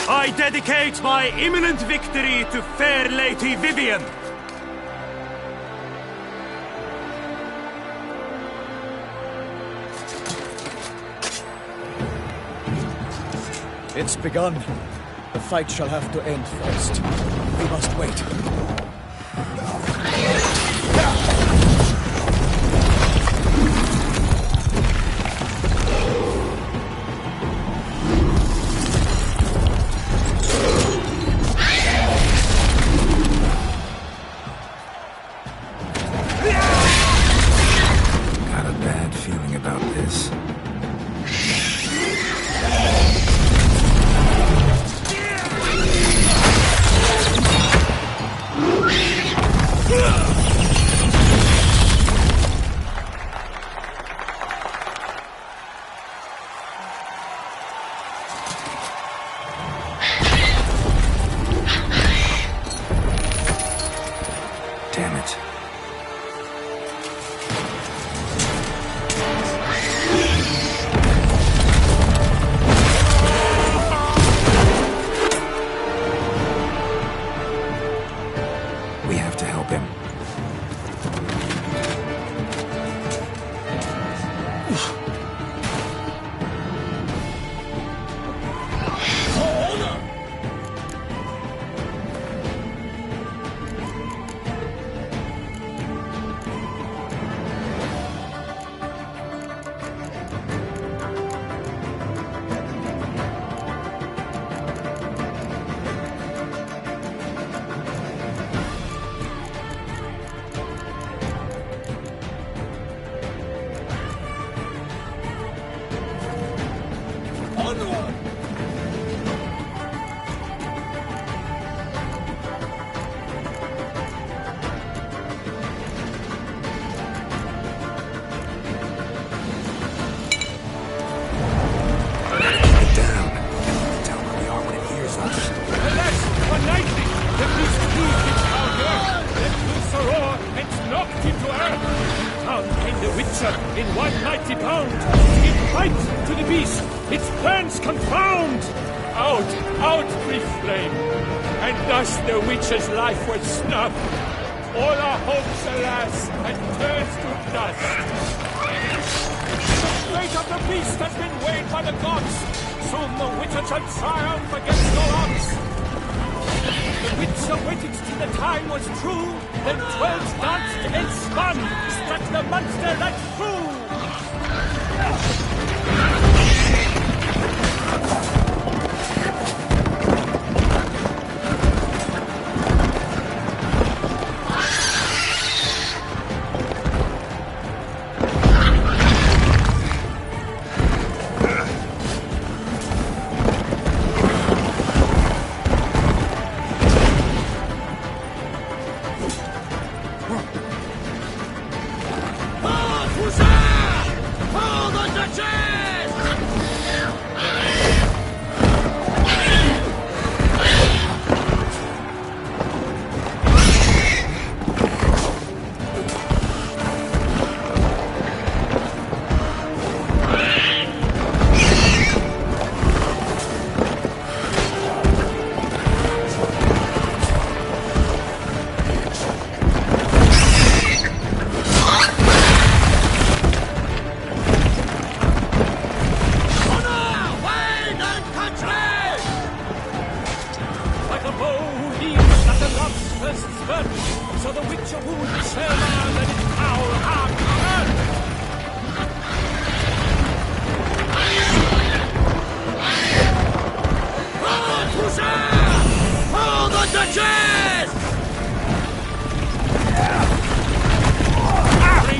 I dedicate my imminent victory to fair Lady Vivian. It's begun. The fight shall have to end first. We must wait. Got a bad feeling about this. in one mighty bound, to give fight to the beast, its plans confound! Out, out, brief flame, and thus the witch's life was snuffed. All our hopes, alas, had turned to dust. The fate of the beast has been weighed by the gods. Soon the witcher shall triumph against no odds. The witcher waited till the time was true, then 12 danced and spun, struck the monster right through.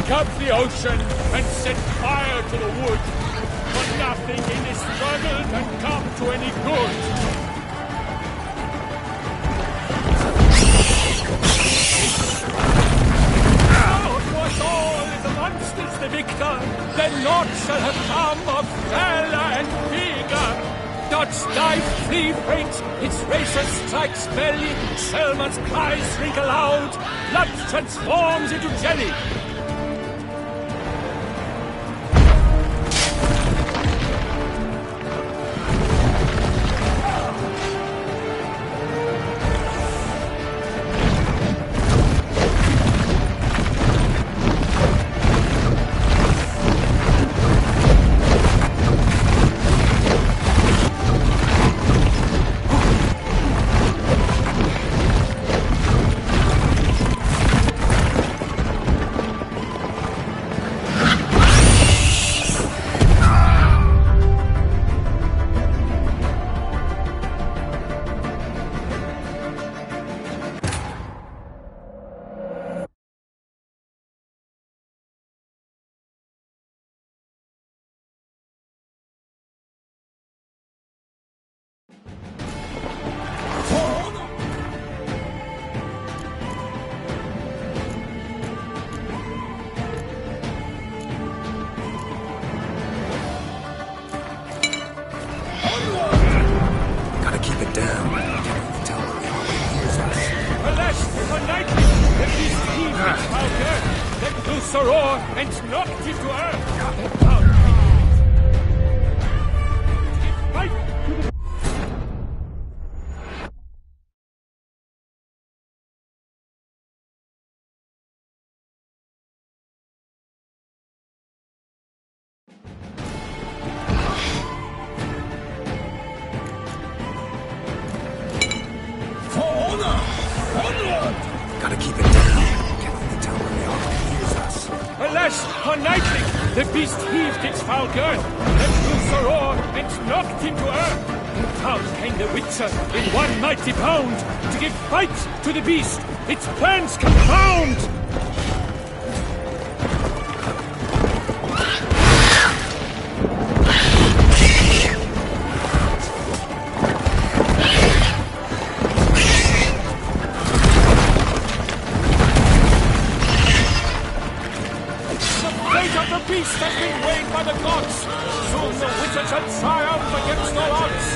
Up the ocean and set fire to the wood, for nothing in this struggle can come to any good. Now for us all is the monsters the victor, then naught shall have come of valor and vigor. Dodge, dive, flee, faint, its racer strikes belly, Selma's cries shriek aloud, blood transforms into jelly. And knocked him to earth. For honor! Onward! Gotta keep it down. Can't let the tower lay off and use us. Alas, for nightly, the beast heaved its foul girth, let loose a roar, and knocked him to earth. Out came the Witcher in one mighty bound, to give fight to the beast, its plans confound! The beast has been weighed by the gods. Soon the Witcher shall triumph against all odds.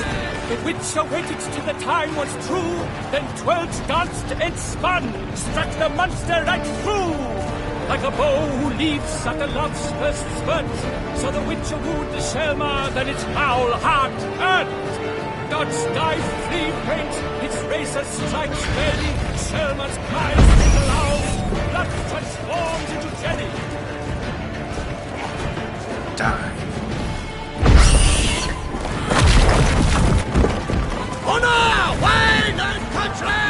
The Witcher waited till the time was true, then 12 danced and spun, struck the monster right through. like a bow who leaps at the love's first spurt. So the witcher wooed the Shelmar, then its howl hard earned. God's dive flea faint, its racer strikes belly. Shelmar's cries take loud, blood transforms into jelly. Die. Honor! Wine and country!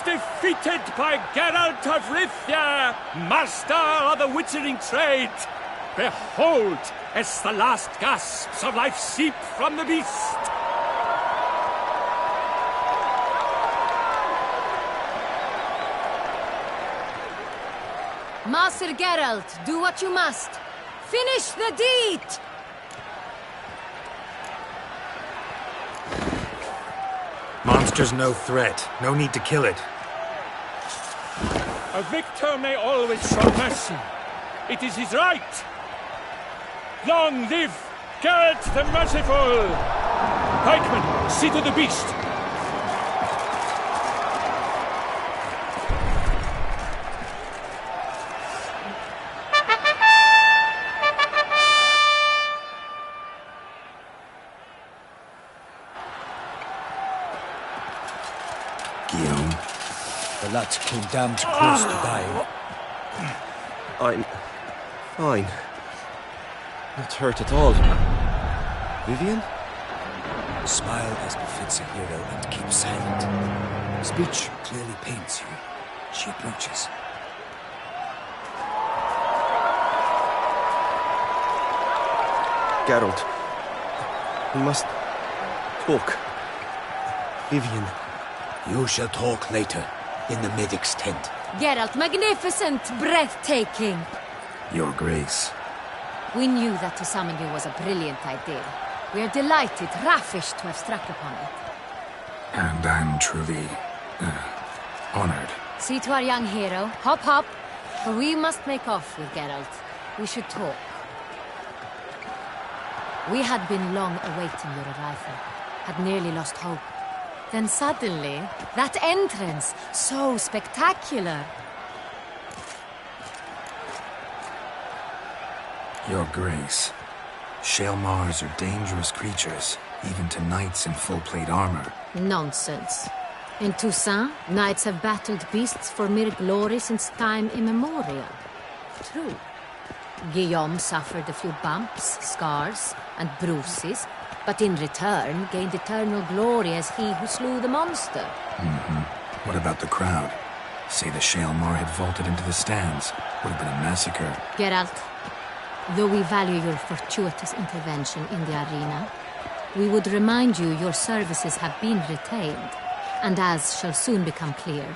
Defeated by Geralt of Rivia, master of the witchering trade. Behold, as the last gasps of life seep from the beast. Master Geralt, do what you must. Finish the deed! Monster's no threat. No need to kill it. A victor may always show mercy. It is his right. Long live Geralt the Merciful! Pikemen, see to the beast. The lad came damned close to dying. I'm fine. Not hurt at all. Vivian? Smile as befits a hero and keep silent. Speech clearly pains you. She approaches. Geralt. We must talk. Vivian. You shall talk later, in the medic's tent. Geralt, magnificent, breathtaking. Your Grace. We knew that to summon you was a brilliant idea. We are delighted, ravished to have struck upon it. And I'm truly honored. See to our young hero. Hop, hop. For we must make off with Geralt. We should talk. We had been long awaiting your arrival. Had nearly lost hope. Then suddenly, that entrance, so spectacular. Your Grace. Shaelmars are dangerous creatures, even to knights in full-plate armor. Nonsense. In Toussaint, knights have battled beasts for mere glory since time immemorial. True. Guillaume suffered a few bumps, scars, and bruises, but in return gained eternal glory as he who slew the monster. What about the crowd? Say the Shaelmar had vaulted into the stands. Would have been a massacre. Geralt, though we value your fortuitous intervention in the arena, we would remind you your services have been retained, and as shall soon become clear,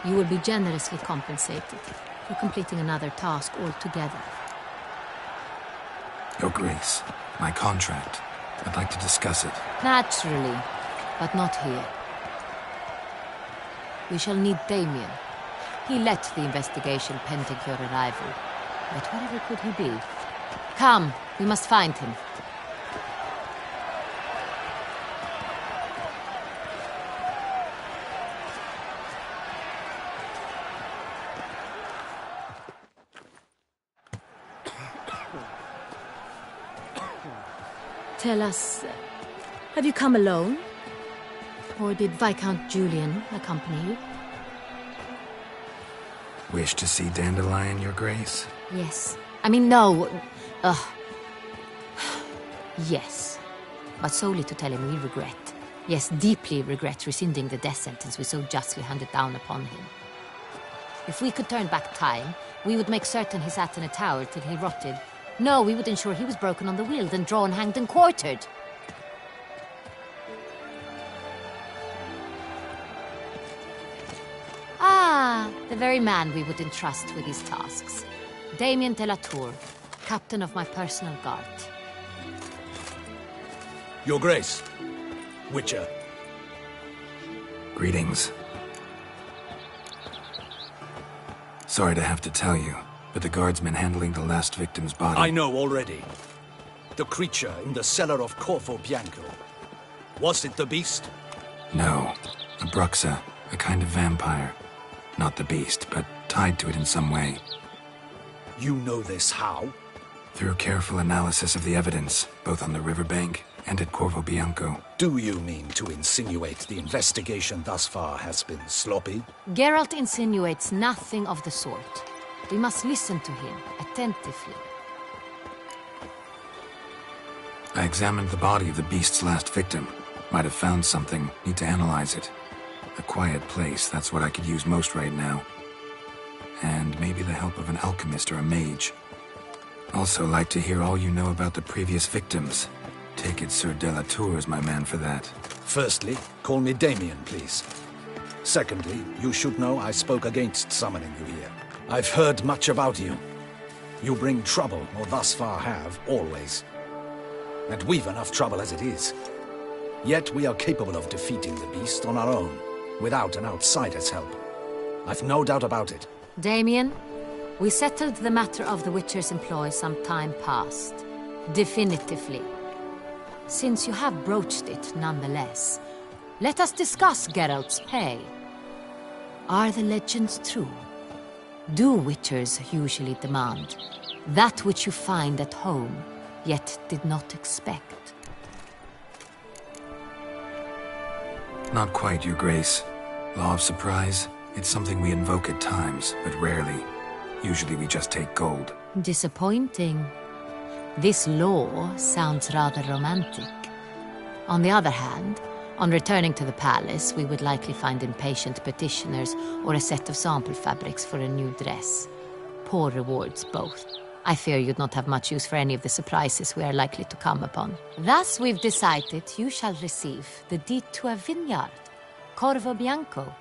you will be generously compensated for completing another task altogether. Your Grace, my contract. I'd like to discuss it. Naturally, but not here. We shall need Damien. He led the investigation pending your arrival. But wherever could he be? Come, we must find him. tell us, have you come alone? Or did Viscount Julian accompany you? Wish to see Dandelion, Your Grace? Yes. I mean, no. Yes. But solely to tell him we regret. Yes, deeply regret rescinding the death sentence we so justly handed down upon him. If we could turn back time, we would make certain he sat in a tower till he rotted. No, we would ensure he was broken on the wheel, then drawn, hanged, and quartered. Ah, the very man we would entrust with these tasks. Damien de la Tour, captain of my personal guard. Your Grace. Witcher. Greetings. Sorry to have to tell you, but the guardsman handling the last victim's body... I know already. The creature in the cellar of Corvo Bianco. Was it the beast? No. A Bruxa, a kind of vampire. Not the beast, but tied to it in some way. You know this how? Through careful analysis of the evidence, both on the riverbank and at Corvo Bianco. Do you mean to insinuate the investigation thus far has been sloppy? Geralt insinuates nothing of the sort. We must listen to him attentively. I examined the body of the beast's last victim. Might have found something. Need to analyze it. A quiet place, that's what I could use most right now. And maybe the help of an alchemist or a mage. Also like to hear all you know about the previous victims. Take it Sir de la Tour is my man for that. Firstly, call me Damien, please. Secondly, you should know I spoke against summoning you here. I've heard much about you. You bring trouble, or thus far have, always. And we've enough trouble as it is. Yet we are capable of defeating the beast on our own, without an outsider's help. I've no doubt about it. Damien, we settled the matter of the Witcher's employ some time past. Definitively. Since you have broached it nonetheless, let us discuss Geralt's pay. Are the legends true? Do Witchers usually demand that which you find at home, yet did not expect? Not quite, Your Grace. Law of surprise, it's something we invoke at times, but rarely. Usually we just take gold. Disappointing. This law sounds rather romantic. On the other hand, on returning to the palace, we would likely find impatient petitioners or a set of sample fabrics for a new dress. Poor rewards, both. I fear you'd not have much use for any of the surprises we are likely to come upon. Thus, we've decided you shall receive the deed to a vineyard, Corvo Bianco,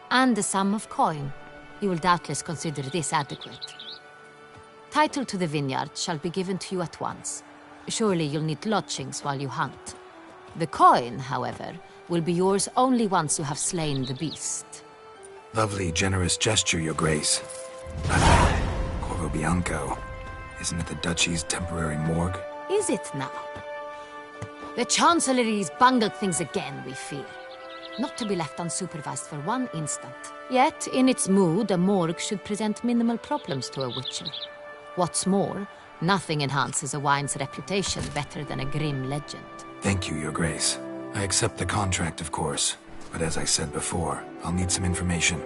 and a sum of coin. You will doubtless consider this adequate. Title to the vineyard shall be given to you at once. Surely you'll need lodgings while you hunt. The coin, however, will be yours only once you have slain the beast. Lovely, generous gesture, Your Grace. Corvo Bianco. Isn't it the Duchy's temporary morgue? Is it now? The Chancellery's bungled things again, we fear. Not to be left unsupervised for one instant. Yet, in its mood, a morgue should present minimal problems to a Witcher. What's more, nothing enhances a wine's reputation better than a grim legend. Thank you, Your Grace. I accept the contract, of course. But as I said before, I'll need some information.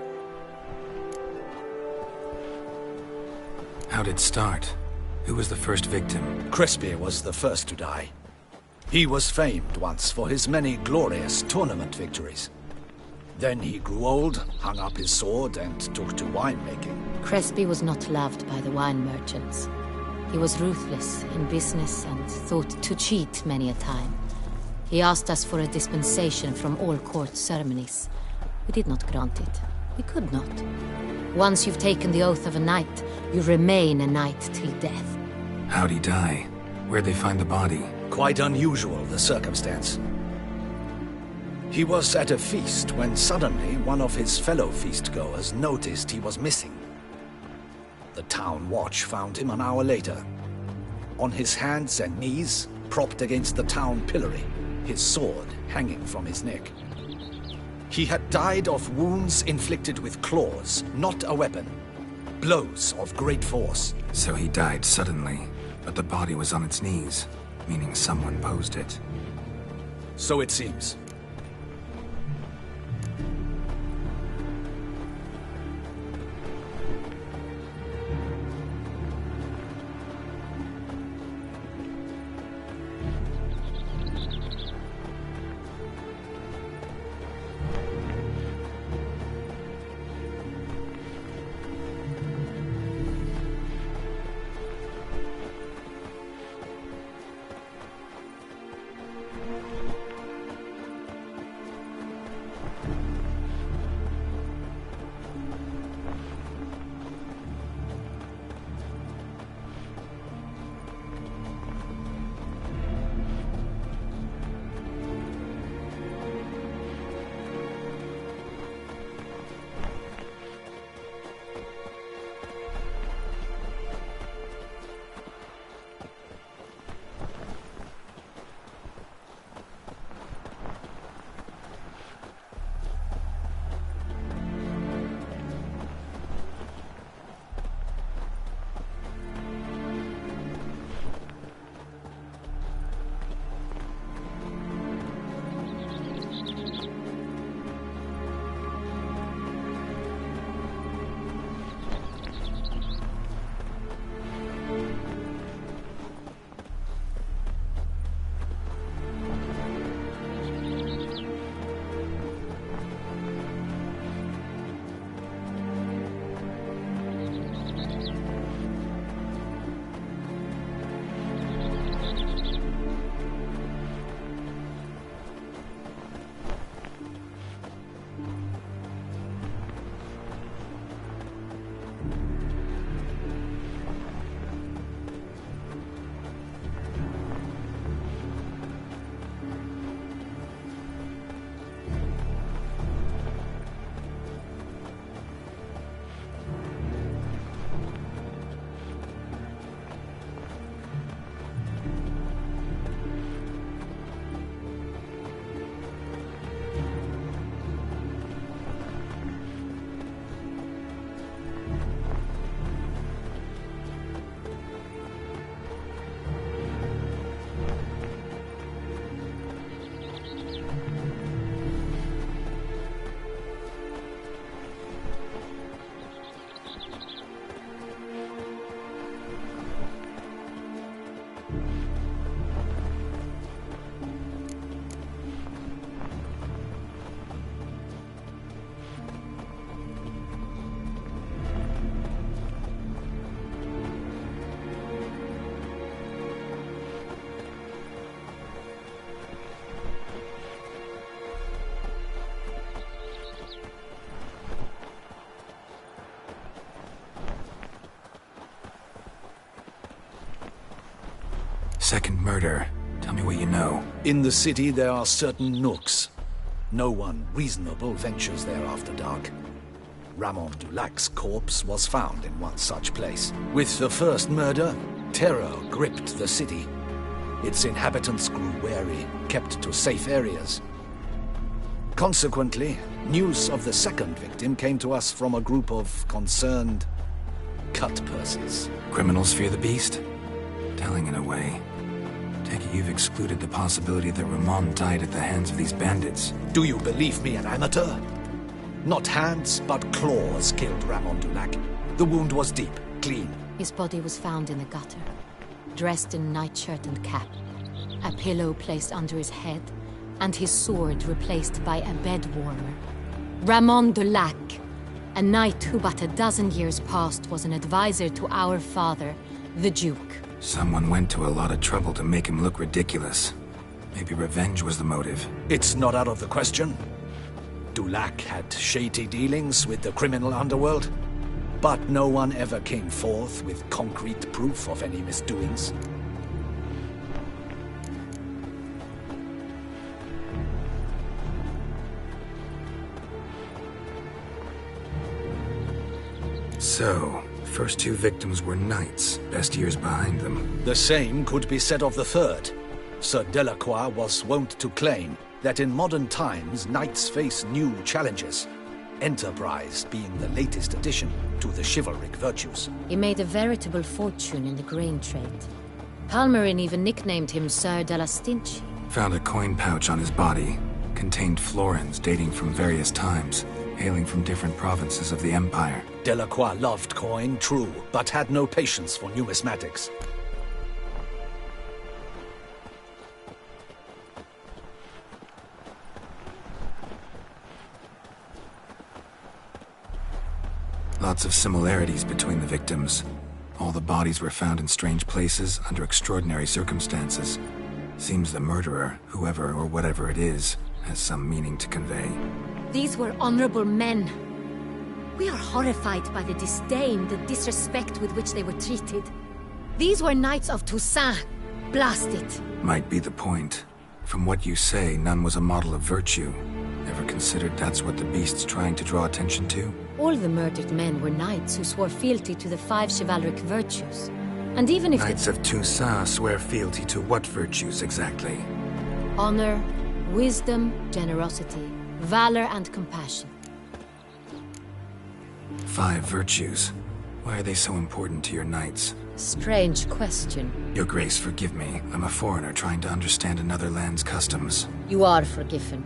How'd it start? Who was the first victim? Crespia was the first to die. He was famed once for his many glorious tournament victories. Then he grew old, hung up his sword, and took to winemaking. Crespi was not loved by the wine merchants. He was ruthless in business and thought to cheat many a time. He asked us for a dispensation from all court ceremonies. We did not grant it. We could not. Once you've taken the oath of a knight, you remain a knight till death. How'd he die? Where'd they find the body? Quite unusual, the circumstance. He was at a feast when suddenly one of his fellow feastgoers noticed he was missing. The town watch found him an hour later. On his hands and knees, propped against the town pillory, his sword hanging from his neck. He had died of wounds inflicted with claws, not a weapon. Blows of great force. So he died suddenly, but the body was on its knees. meaning someone posed it. So it seems. Second murder. Tell me what you know. In the city, there are certain nooks. No one reasonable ventures there after dark. Ramon Dulac's corpse was found in one such place. With the first murder, terror gripped the city. Its inhabitants grew wary, kept to safe areas. Consequently, news of the second victim came to us from a group of concerned cut-purses. Criminals fear the beast? Telling in a way. Take it you've excluded the possibility that Ramon died at the hands of these bandits. Do you believe me an amateur? Not hands, but claws killed Ramon Dulac. The wound was deep, clean. His body was found in the gutter, dressed in nightshirt and cap, a pillow placed under his head, and his sword replaced by a bed warmer. Ramon Dulac, a knight who but a dozen years past was an advisor to our father, the Duke. Someone went to a lot of trouble to make him look ridiculous. Maybe revenge was the motive. It's not out of the question. Dulac had shady dealings with the criminal underworld, but no one ever came forth with concrete proof of any misdoings. So, first two victims were knights, best years behind them. The same could be said of the third. Sir Delacroix was wont to claim that in modern times knights face new challenges, enterprise being the latest addition to the chivalric virtues. He made a veritable fortune in the grain trade. Palmerin even nicknamed him Sir de la Stinchi. Found a coin pouch on his body. Contained florins dating from various times, hailing from different provinces of the Empire. Delacroix loved coin, true, but had no patience for numismatics. Lots of similarities between the victims. All the bodies were found in strange places under extraordinary circumstances. Seems the murderer, whoever or whatever it is, has some meaning to convey. These were honorable men. We are horrified by the disdain, the disrespect with which they were treated. These were knights of Toussaint. Blast it. Might be the point. From what you say, none was a model of virtue. Ever considered that's what the beast's trying to draw attention to? All the murdered men were knights who swore fealty to the 5 chivalric virtues. And even if Knights of Toussaint swear fealty to what virtues exactly? honor, wisdom, generosity, valor, and compassion. 5 virtues. Why are they so important to your knights? Strange question. Your Grace, forgive me. I'm a foreigner trying to understand another land's customs. You are forgiven.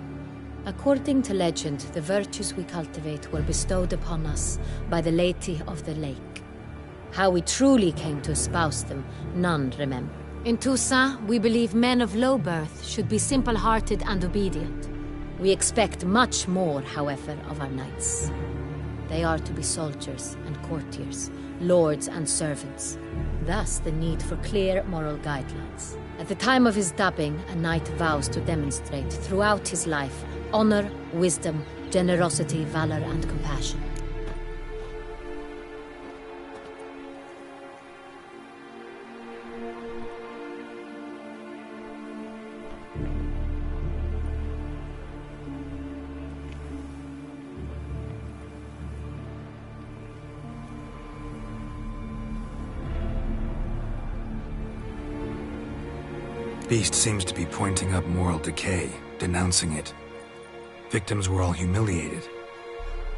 According to legend, the virtues we cultivate were bestowed upon us by the Lady of the Lake. How we truly came to espouse them, none remember. In Toussaint, we believe men of low birth should be simple-hearted and obedient. We expect much more, however, of our knights. They are to be soldiers and courtiers, lords and servants. Thus, the need for clear moral guidelines. At the time of his dubbing, a knight vows to demonstrate throughout his life honor, wisdom, generosity, valor, and compassion. Beast seems to be pointing up moral decay, denouncing it. Victims were all humiliated.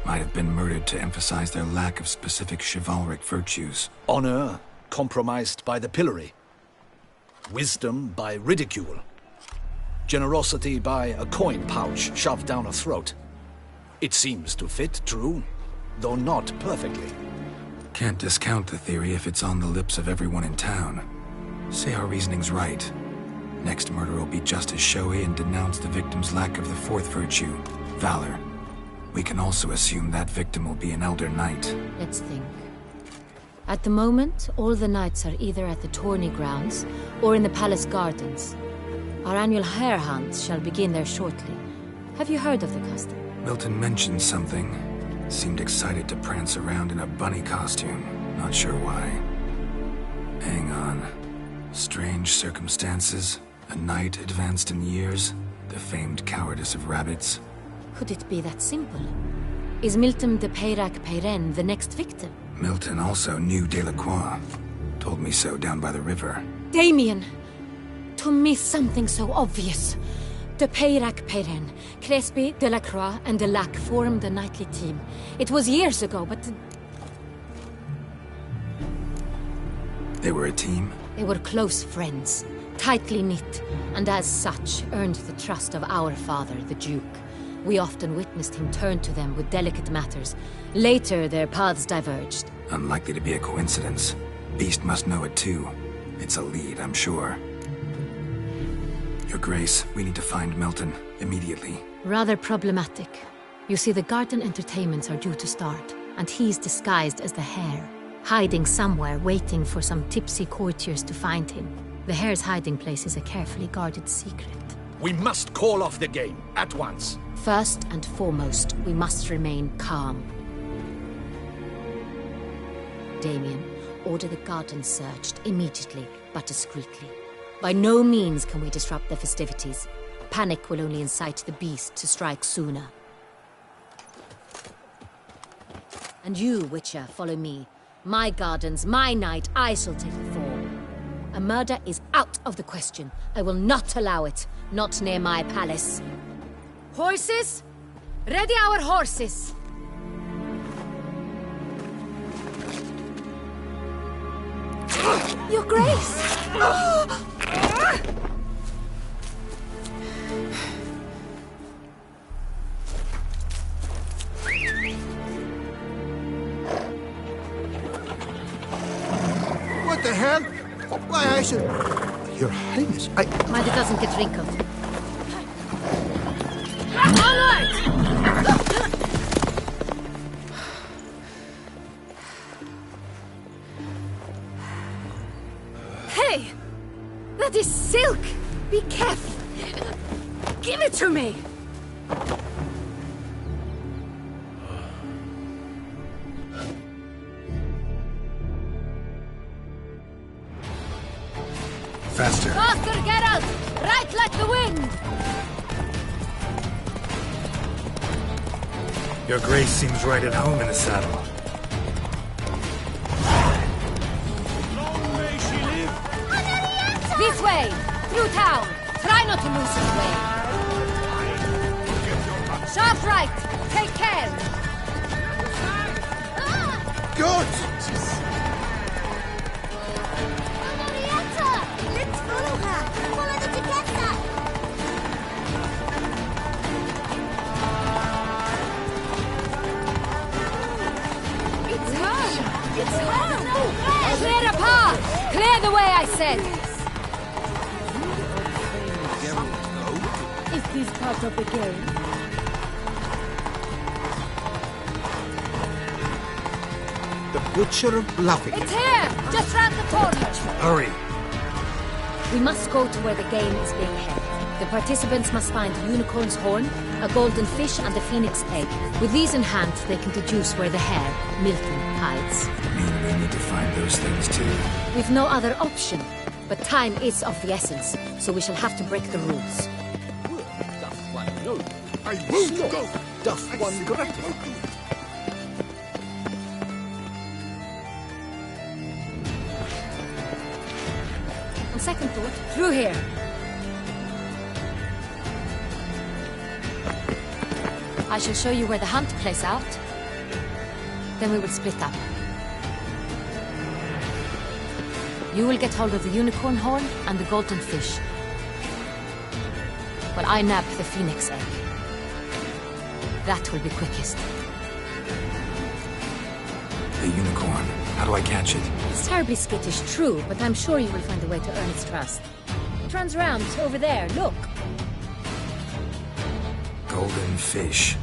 Might have been murdered to emphasize their lack of specific chivalric virtues. Honor compromised by the pillory. Wisdom by ridicule. Generosity by a coin pouch shoved down a throat. It seems to fit, true, though not perfectly. Can't discount the theory if it's on the lips of everyone in town. Say our reasoning's right. Next murder will be just as showy and denounce the victim's lack of the 4th virtue, valor. We can also assume that victim will be an elder knight. Let's think. At the moment, all the knights are either at the tourney grounds or in the palace gardens. Our annual hare hunt shall begin there shortly. Have you heard of the custom? Milton mentioned something. Seemed excited to prance around in a bunny costume. Not sure why. Hang on. Strange circumstances. A knight advanced in years. The famed cowardice of rabbits. Could it be that simple? Is Milton de Peyrac-Peyren the next victim? Milton also knew Delacroix. Told me so down by the river. Damien! To miss something so obvious. De Peyrac-Peyren, Crespi, Delacroix, and Delac formed a knightly team. It was years ago, but... They were a team? They were close friends, tightly knit, and as such earned the trust of our father, the Duke. We often witnessed him turn to them with delicate matters. Later, their paths diverged. Unlikely to be a coincidence. Beast must know it too. It's a lead, I'm sure. Your Grace, we need to find Milton, immediately. Rather problematic. You see, the garden entertainments are due to start, and he's disguised as the hare, hiding somewhere, waiting for some tipsy courtiers to find him. The hare's hiding place is a carefully guarded secret. We must call off the game, at once. First and foremost, we must remain calm. Damien, order the garden searched immediately, but discreetly. By no means can we disrupt the festivities. Panic will only incite the beast to strike sooner. And you, Witcher, follow me. My gardens, my night, I shall take the fall. A murder is out of the question. I will not allow it. Not near my palace. Horses? Ready our horses! Your Grace! Your Highness, Mind it doesn't get wrinkled. Onward! Hey! That is silk! Be careful! Give it to me! Faster. Faster, Geralt! Right like the wind! Your grace seems right at home in the saddle. Long may she live! This way! Through town! Try not to lose your way! Sharp right! Take care! Good! Let's follow her! Follow the together! It's her! It's her! Clear a path! Clear the way, I said! Is this part of the game? The Butcher of Bluffing. It's here! Just round the corner! Hurry! We must go to where the game is being held. The participants must find the unicorn's horn, a golden fish, and the phoenix egg. With these in hand, they can deduce where the hare, Milton, hides. You mean we need to find those things too? We've no other option. But time is of the essence, so we shall have to break the rules. I won't go! Doth one gratify? On second thought, through here. I shall show you where the hunt plays out. Then we will split up. You will get hold of the unicorn horn and the golden fish, while I nab the phoenix egg. That will be quickest. The unicorn. How do I catch it? It's terribly skittish, true, but I'm sure you will find a way to earn its trust. It runs around over there, look. Golden fish.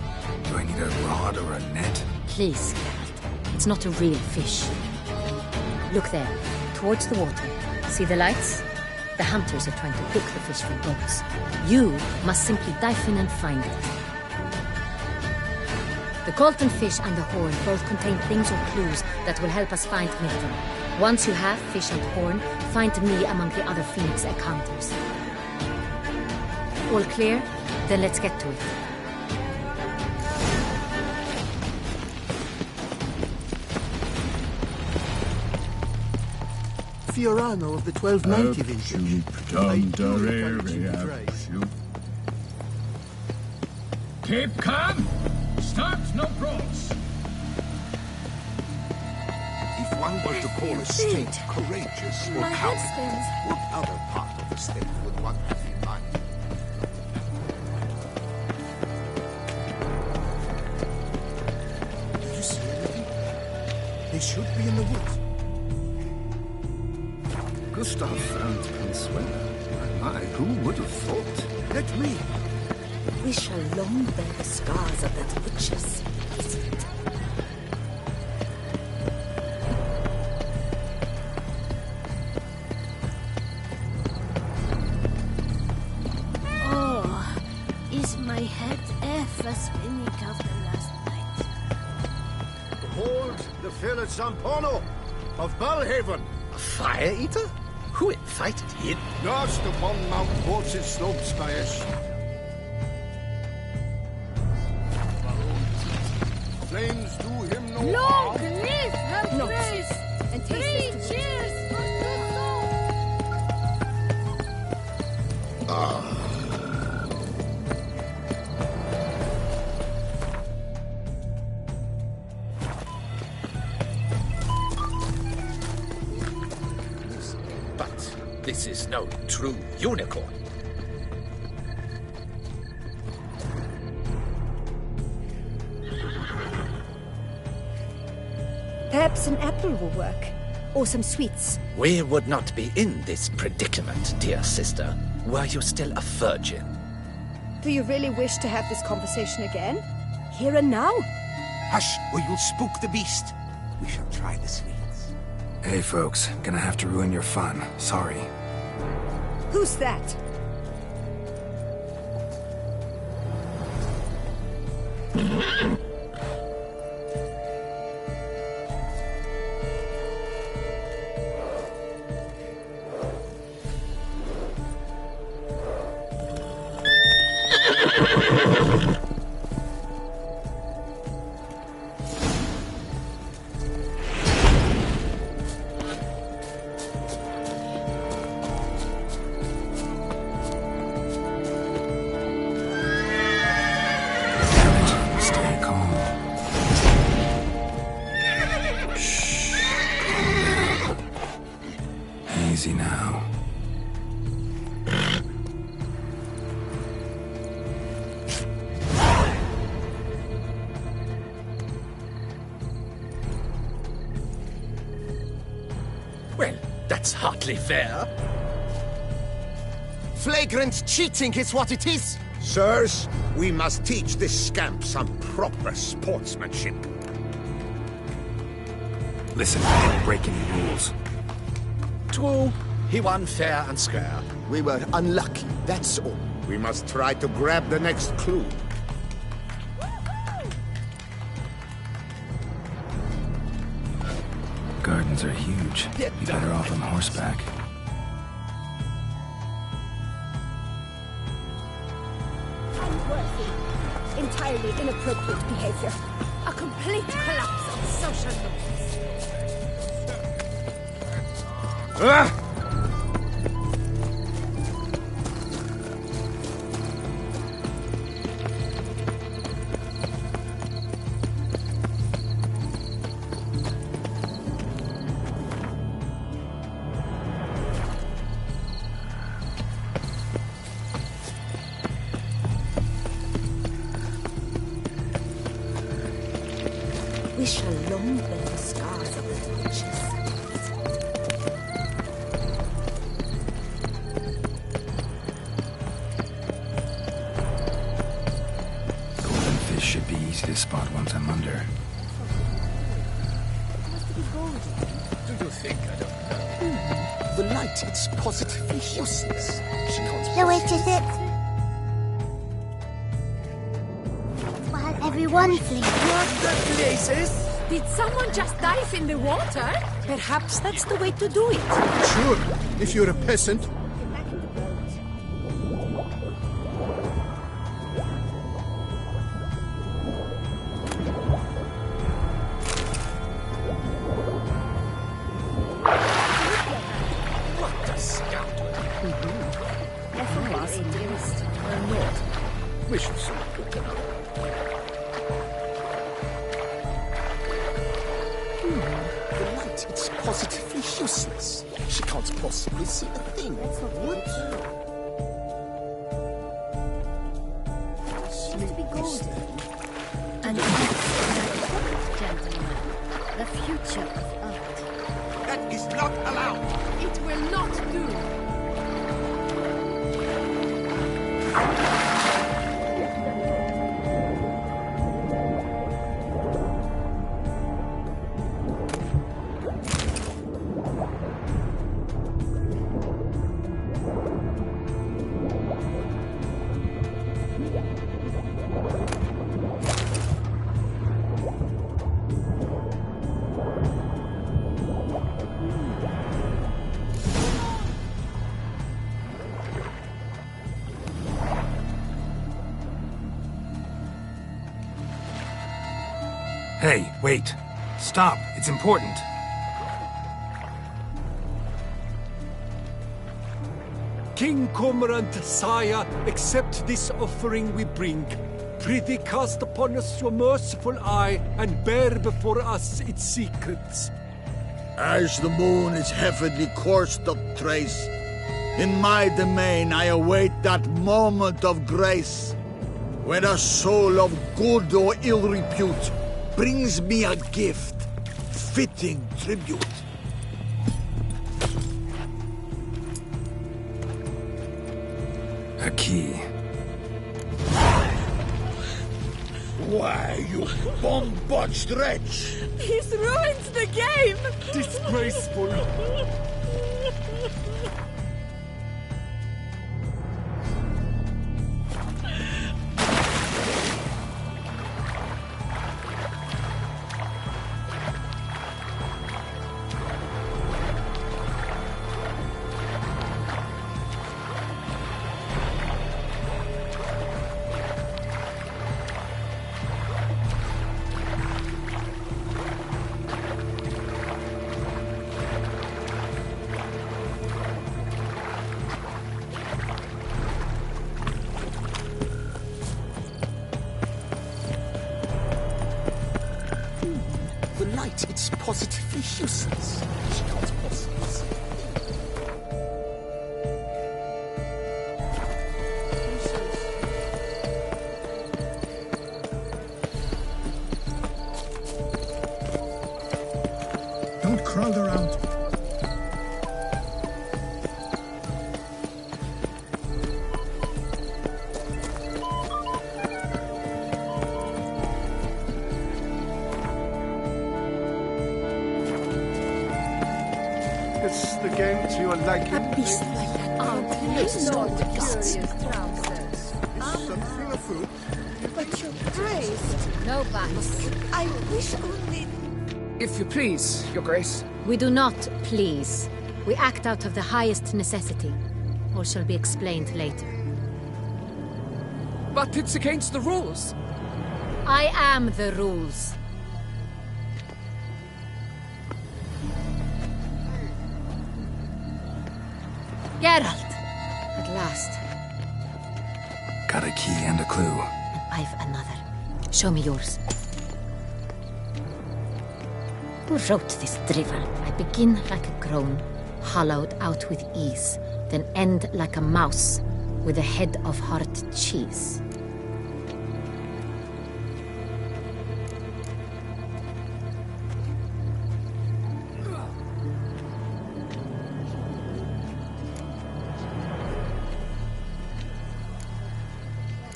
Do I need a rod or a net? Please, Geralt. It's not a real fish. Look there, towards the water. See the lights? The hunters are trying to hook the fish for boats. You must simply dive in and find it. The golden fish and the horn both contain things or clues that will help us find Milton. Once you have fish and horn, find me among the other phoenix egg hunters. All clear? Then let's get to it. Fiorano of the 1290 vintage. Keep calm! Start no brawls! If one were to call a state courageous or cowardly, what other part of the state would one have in mind? Did you see anything? They should be in the woods. Gustav found Consuelo. My, who would have thought? Let me. We shall long bear the scars of that witch's visit. Oh, is my head ever spinning after last night? Behold the fair Zampono of Belhaven. A fire-eater? Who invited him? Lost upon Mount Waltz's slopes by us. Flames do him no Long harm. live her grace! And taste this. Cheers for good But this is no true unicorn. Perhaps an apple will work. or some sweets. We would not be in this predicament, dear sister, were you still a virgin. Do you really wish to have this conversation again? Here and now? Hush, or you'll spook the beast. We shall try the sweets. Hey, folks. Gonna have to ruin your fun. Sorry. Who's that? Easy now. Well, that's hardly fair. Flagrant cheating is what it is. Sirs, we must teach this scamp some proper sportsmanship. Listen, I didn't break any rules. True, he won fair and square. We were unlucky, that's all. We must try to grab the next clue. Gardens are huge. Be better off on horseback. Unworthy. Entirely inappropriate behavior. A complete collapse of social norms. We shall long bear the scars of the witches. Golden fish should be easy to spot once I'm under. Do you think I don't know? The light, it's positively useless. She can't... So which is it? While everyone flees. What the places? Did someone just dive in the water? Perhaps that's the way to do it. Sure, if you're a peasant. What a scoundrel. Everyone's dearest. I'm not. We shall soon put them out. The light, it's positively useless. She can't possibly see a thing. That's not what? To be golden. And gentlemen, the future of art. That is not allowed. It will not do. Hey, wait. Stop. It's important. King Cormorant, sire, accept this offering we bring. Prithee cast upon us your merciful eye, and bear before us its secrets. As the moon is heavily coursed of trace, in my domain I await that moment of grace, when a soul of good or ill repute brings me a gift, fitting tribute. A key. Why, you bomb-botched wretch! He's ruined the game! Disgraceful! It's positively useless. She can't possibly see. Don't crowd around. It's the game to your liking. A beast like that please not the gods. Something afoot. But your praise. No bites. I wish only... If you please, Your Grace. We do not please. We act out of the highest necessity. All shall be explained later. But it's against the rules. I am the rules. Geralt! At last. Got a key and a clue. And I've another. Show me yours. Who wrote this drivel? I begin like a groan, hollowed out with ease, then end like a mouse, with a head of hard cheese.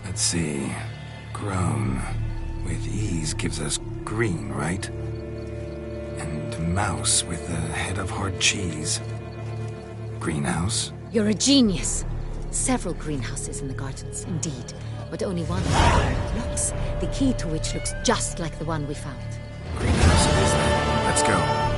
Let's see. Groan. With ease gives us green, right? And mouse with the head of hard cheese. Greenhouse? You're a genius. Several greenhouses in the gardens, indeed. But only one looks, the key to which looks just like the one we found. Greenhouse it is then. Let's go.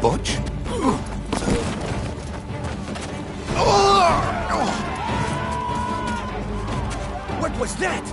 Butch? What was that?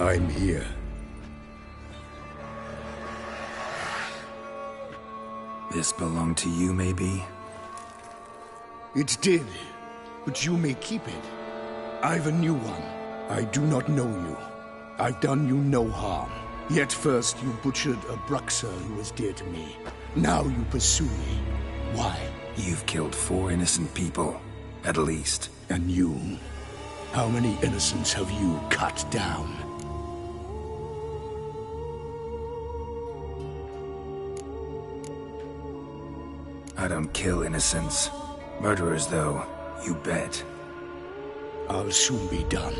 I'm here. This belonged to you, maybe? It did, but you may keep it. I've a new one. I do not know you. I've done you no harm. Yet first you butchered a Bruxer who was dear to me. Now you pursue me. Why? You've killed 4 innocent people, at least. And you? How many innocents have you cut down? I don't kill innocents. Murderers, though, you bet. I'll soon be done.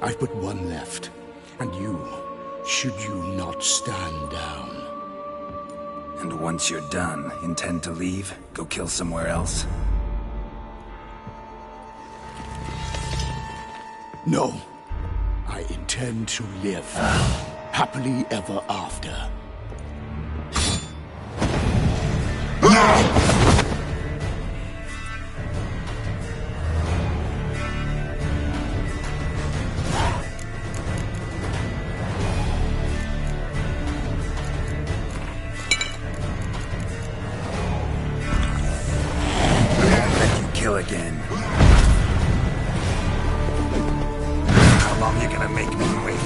I've but one left. And you, should you not stand down. And once you're done, intend to leave? Go kill somewhere else? No. I intend to live. Happily ever after. Kill again. How long you gonna make me wait?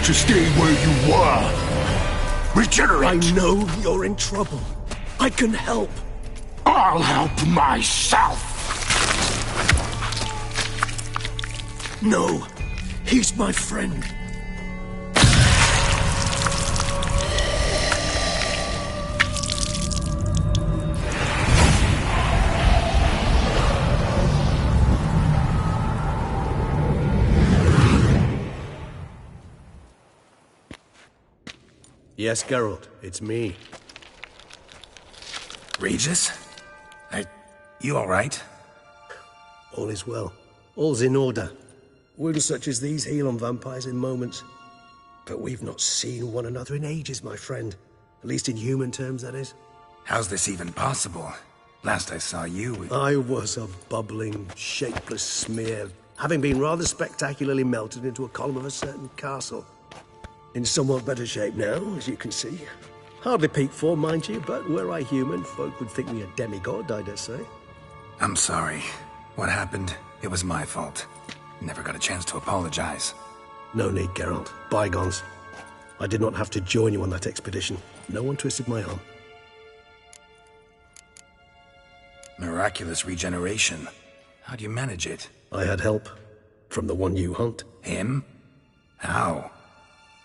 To stay where you were. Regenerate! I know you're in trouble. I can help. I'll help myself! No, he's my friend. Yes, Geralt, it's me. Regis? You alright? All is well. All's in order. Wounds such as these heal on vampires in moments. But we've not seen one another in ages, my friend. At least in human terms, that is. How's this even possible? Last I saw you... I was a bubbling, shapeless smear, having been rather spectacularly melted into a column of a certain castle. In somewhat better shape now, as you can see. Hardly peak form, mind you, but were I human, folk would think me a demigod, I dare say. I'm sorry. What happened, it was my fault. Never got a chance to apologize. No need, Geralt. Bygones. I did not have to join you on that expedition. No one twisted my arm. Miraculous regeneration. How do you manage it? I had help. From the one you hunt. Him? How?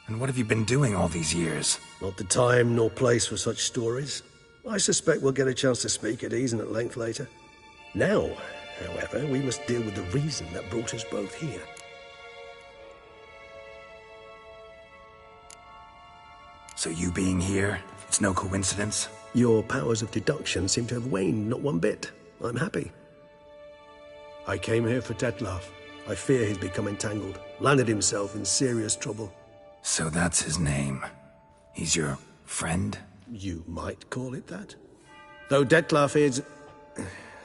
And what have you been doing all these years? Not the time nor place for such stories. I suspect we'll get a chance to speak at ease and at length later. Now, however, we must deal with the reason that brought us both here. So you being here, it's no coincidence? Your powers of deduction seem to have waned not one bit. I'm happy. I came here for Dettlaff. I fear he's become entangled, landed himself in serious trouble. So that's his name. He's your friend? You might call it that. Though Dettlaff is...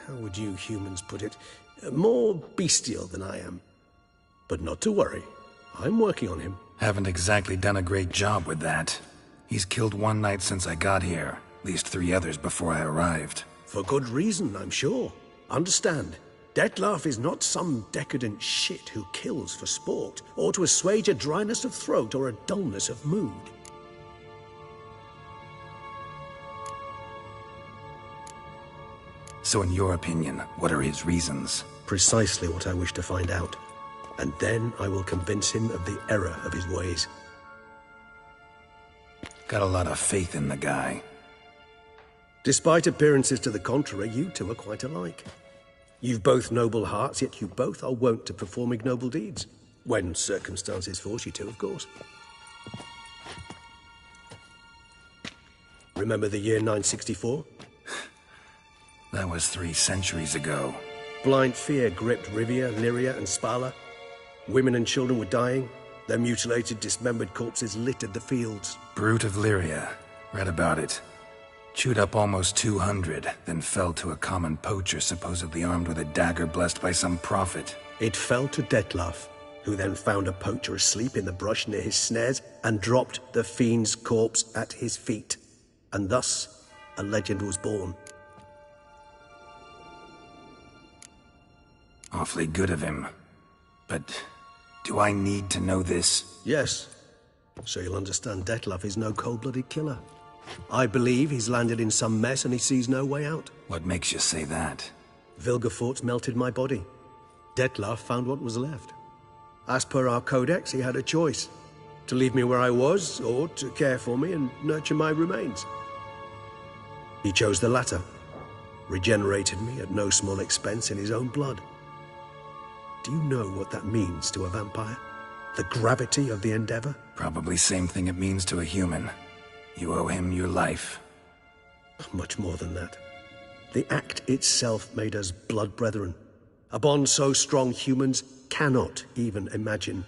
how would you humans put it? More bestial than I am. But not to worry. I'm working on him. Haven't exactly done a great job with that. He's killed one knight since I got here. At least 3 others before I arrived. For good reason, I'm sure. Understand, Dettlaff is not some decadent shit who kills for sport, or to assuage a dryness of throat or a dullness of mood. So in your opinion, what are his reasons? Precisely what I wish to find out. And then I will convince him of the error of his ways. Got a lot of faith in the guy. Despite appearances to the contrary, you two are quite alike. You've both noble hearts, yet you both are wont to perform ignoble deeds. When circumstances force you to, of course. Remember the year 964? That was 3 centuries ago. Blind fear gripped Rivia, Lyria, and Spala. Women and children were dying. Their mutilated, dismembered corpses littered the fields. Brute of Lyria. Read about it. Chewed up almost 200, then fell to a common poacher supposedly armed with a dagger blessed by some prophet. It fell to Dettlaff, who then found a poacher asleep in the brush near his snares and dropped the fiend's corpse at his feet. And thus, a legend was born. Awfully good of him. But do I need to know this? Yes. So you'll understand Dettlaff is no cold-blooded killer. I believe he's landed in some mess and he sees no way out. What makes you say that? Vilgefortz melted my body. Dettlaff found what was left. As per our codex, he had a choice. To leave me where I was, or to care for me and nurture my remains. He chose the latter. Regenerated me at no small expense in his own blood. Do you know what that means to a vampire? The gravity of the endeavor? Probably same thing it means to a human. You owe him your life. Much more than that. The act itself made us blood brethren. A bond so strong humans cannot even imagine.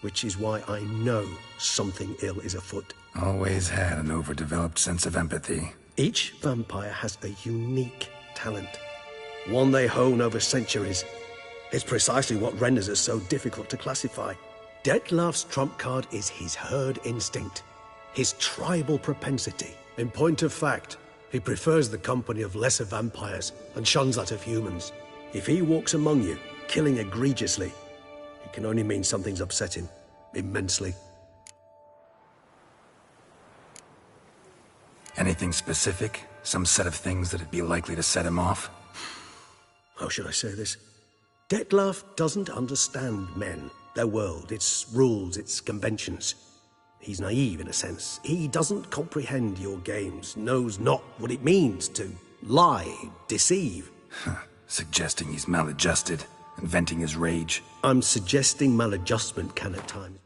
Which is why I know something ill is afoot. Always had an overdeveloped sense of empathy. Each vampire has a unique talent. One they hone over centuries. It's precisely what renders us so difficult to classify. Dettlaff's trump card is his herd instinct. His tribal propensity. In point of fact, he prefers the company of lesser vampires and shuns that of humans. If he walks among you, killing egregiously, it can only mean something's upset him. Immensely. Anything specific? Some set of things that'd be likely to set him off? How should I say this? Dettlaff doesn't understand men, their world, its rules, its conventions. He's naive in a sense. He doesn't comprehend your games, knows not what it means to lie, deceive. Suggesting he's maladjusted and venting his rage. I'm suggesting maladjustment can at times